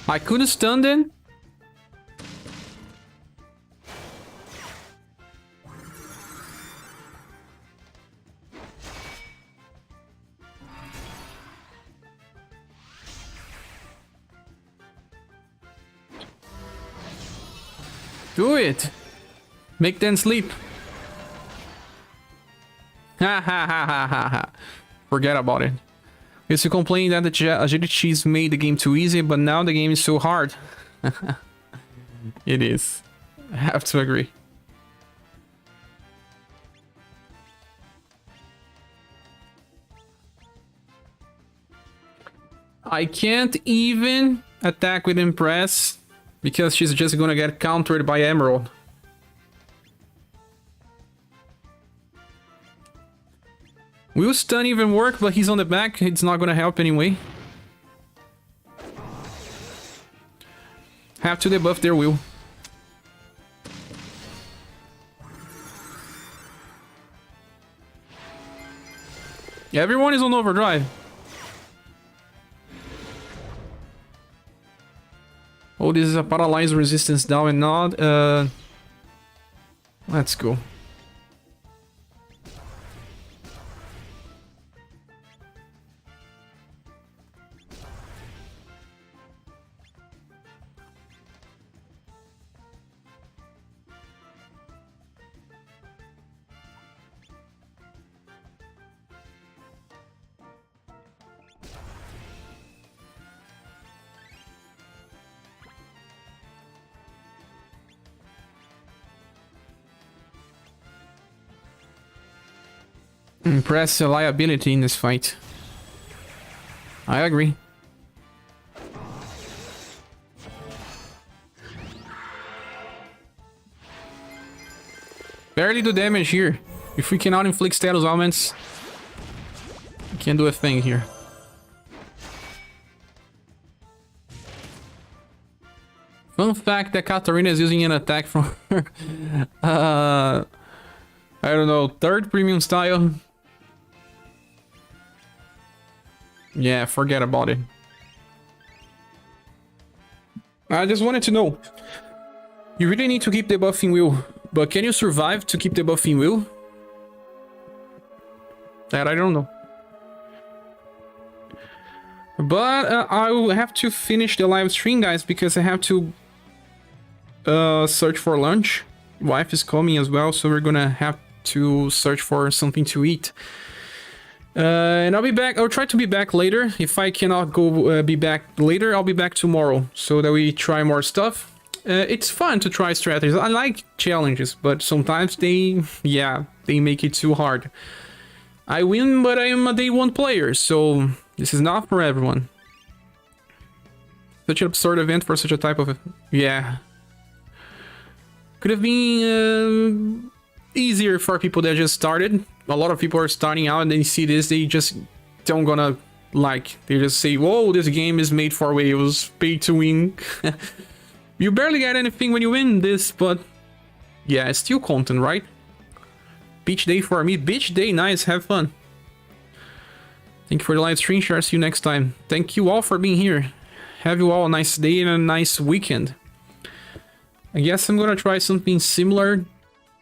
I couldn't stun then? Do it! Make them sleep. Ha ha ha ha ha ha. Forget about it. Used to complain that the agility cheese made the game too easy, but now the game is so hard. It is. I have to agree. I can't even attack with Impress because she's just gonna get countered by Emerald. Will stun even work, but he's on the back. It's not gonna help anyway. Have to debuff their Will. Everyone is on overdrive. Oh, this is a paralyzed resistance down and not. Let's go. Impress a liability in this fight. I agree. Barely do damage here. If we cannot inflict status augments, we can't do a thing here. Fun fact that Katarina is using an attack from her, I don't know, third premium style. Yeah, forget about it. I just wanted to know. You really need to keep debuffing Will, but can you survive to keep debuffing Will? That I don't know. But I will have to finish the live stream, guys, because I have to search for lunch. Wife is coming as well, so we're gonna have to search for something to eat. And I'll be back. I'll try to be back later. If I cannot go be back later, I'll be back tomorrow so that we try more stuff. It's fun to try strategies. I like challenges, but sometimes they make it too hard. I win, but I am a day one player, so this is not for everyone. Such an absurd event for such a type of... Yeah. Could have been easier for people that just started. A lot of people are starting out and they see this, they just don't gonna like. They just say, whoa, this game is made for whales, pay to win. You barely get anything when you win this, but yeah, it's still content, right? Beach day for me. Beach day, nice, have fun. Thank you for the live stream, share, see you next time. Thank you all for being here. Have you all a nice day and a nice weekend. I guess I'm gonna try something similar,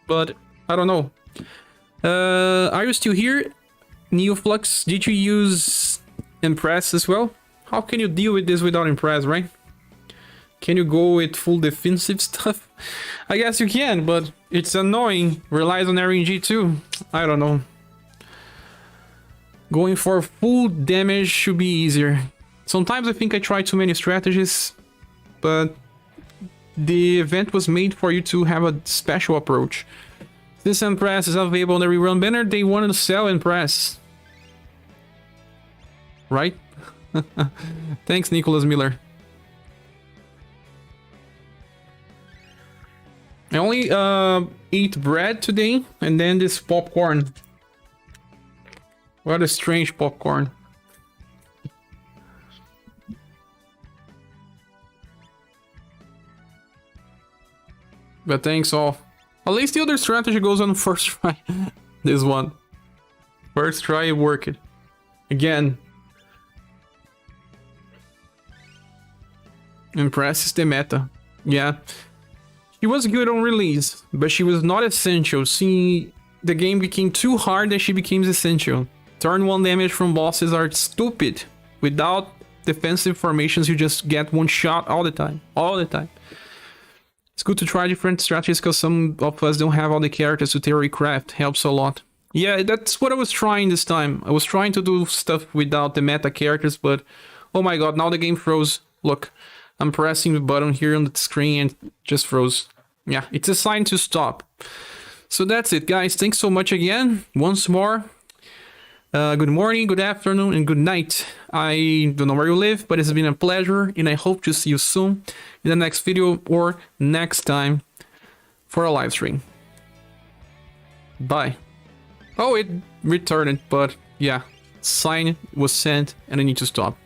but I don't know. Are you still here? Neoflux, did you use Impress as well? How can you deal with this without Impress, right? Can you go with full defensive stuff? I guess you can, but it's annoying. Relies on RNG too. I don't know. Going for full damage should be easier. Sometimes I think I try too many strategies, but the event was made for you to have a special approach. This Impress is available on the rerun banner. They wanted to sell Impress. Right? Thanks, Nicholas Miller. I only ate bread today and then this popcorn. What a strange popcorn. But thanks all. At least the other strategy goes on first try. This one. First try, work it. Again. Impress is the meta. Yeah. She was good on release, but she was not essential. See, the game became too hard that she became essential. Turn 1 damage from bosses are stupid. Without defensive formations, you just get one shot all the time. All the time. It's good to try different strategies because some of us don't have all the characters to theory craft. Helps a lot. Yeah, that's what I was trying this time. I was trying to do stuff without the meta characters, but oh my god, now the game froze. Look, I'm pressing the button here on the screen and it just froze. Yeah, it's a sign to stop. So that's it, guys. Thanks so much again. Once more. Good morning, good afternoon, and good night. I don't know where you live, but it's been a pleasure, and I hope to see you soon in the next video or next time for a live stream. Bye. Oh, it returned, but Yeah, sign was sent and I need to stop.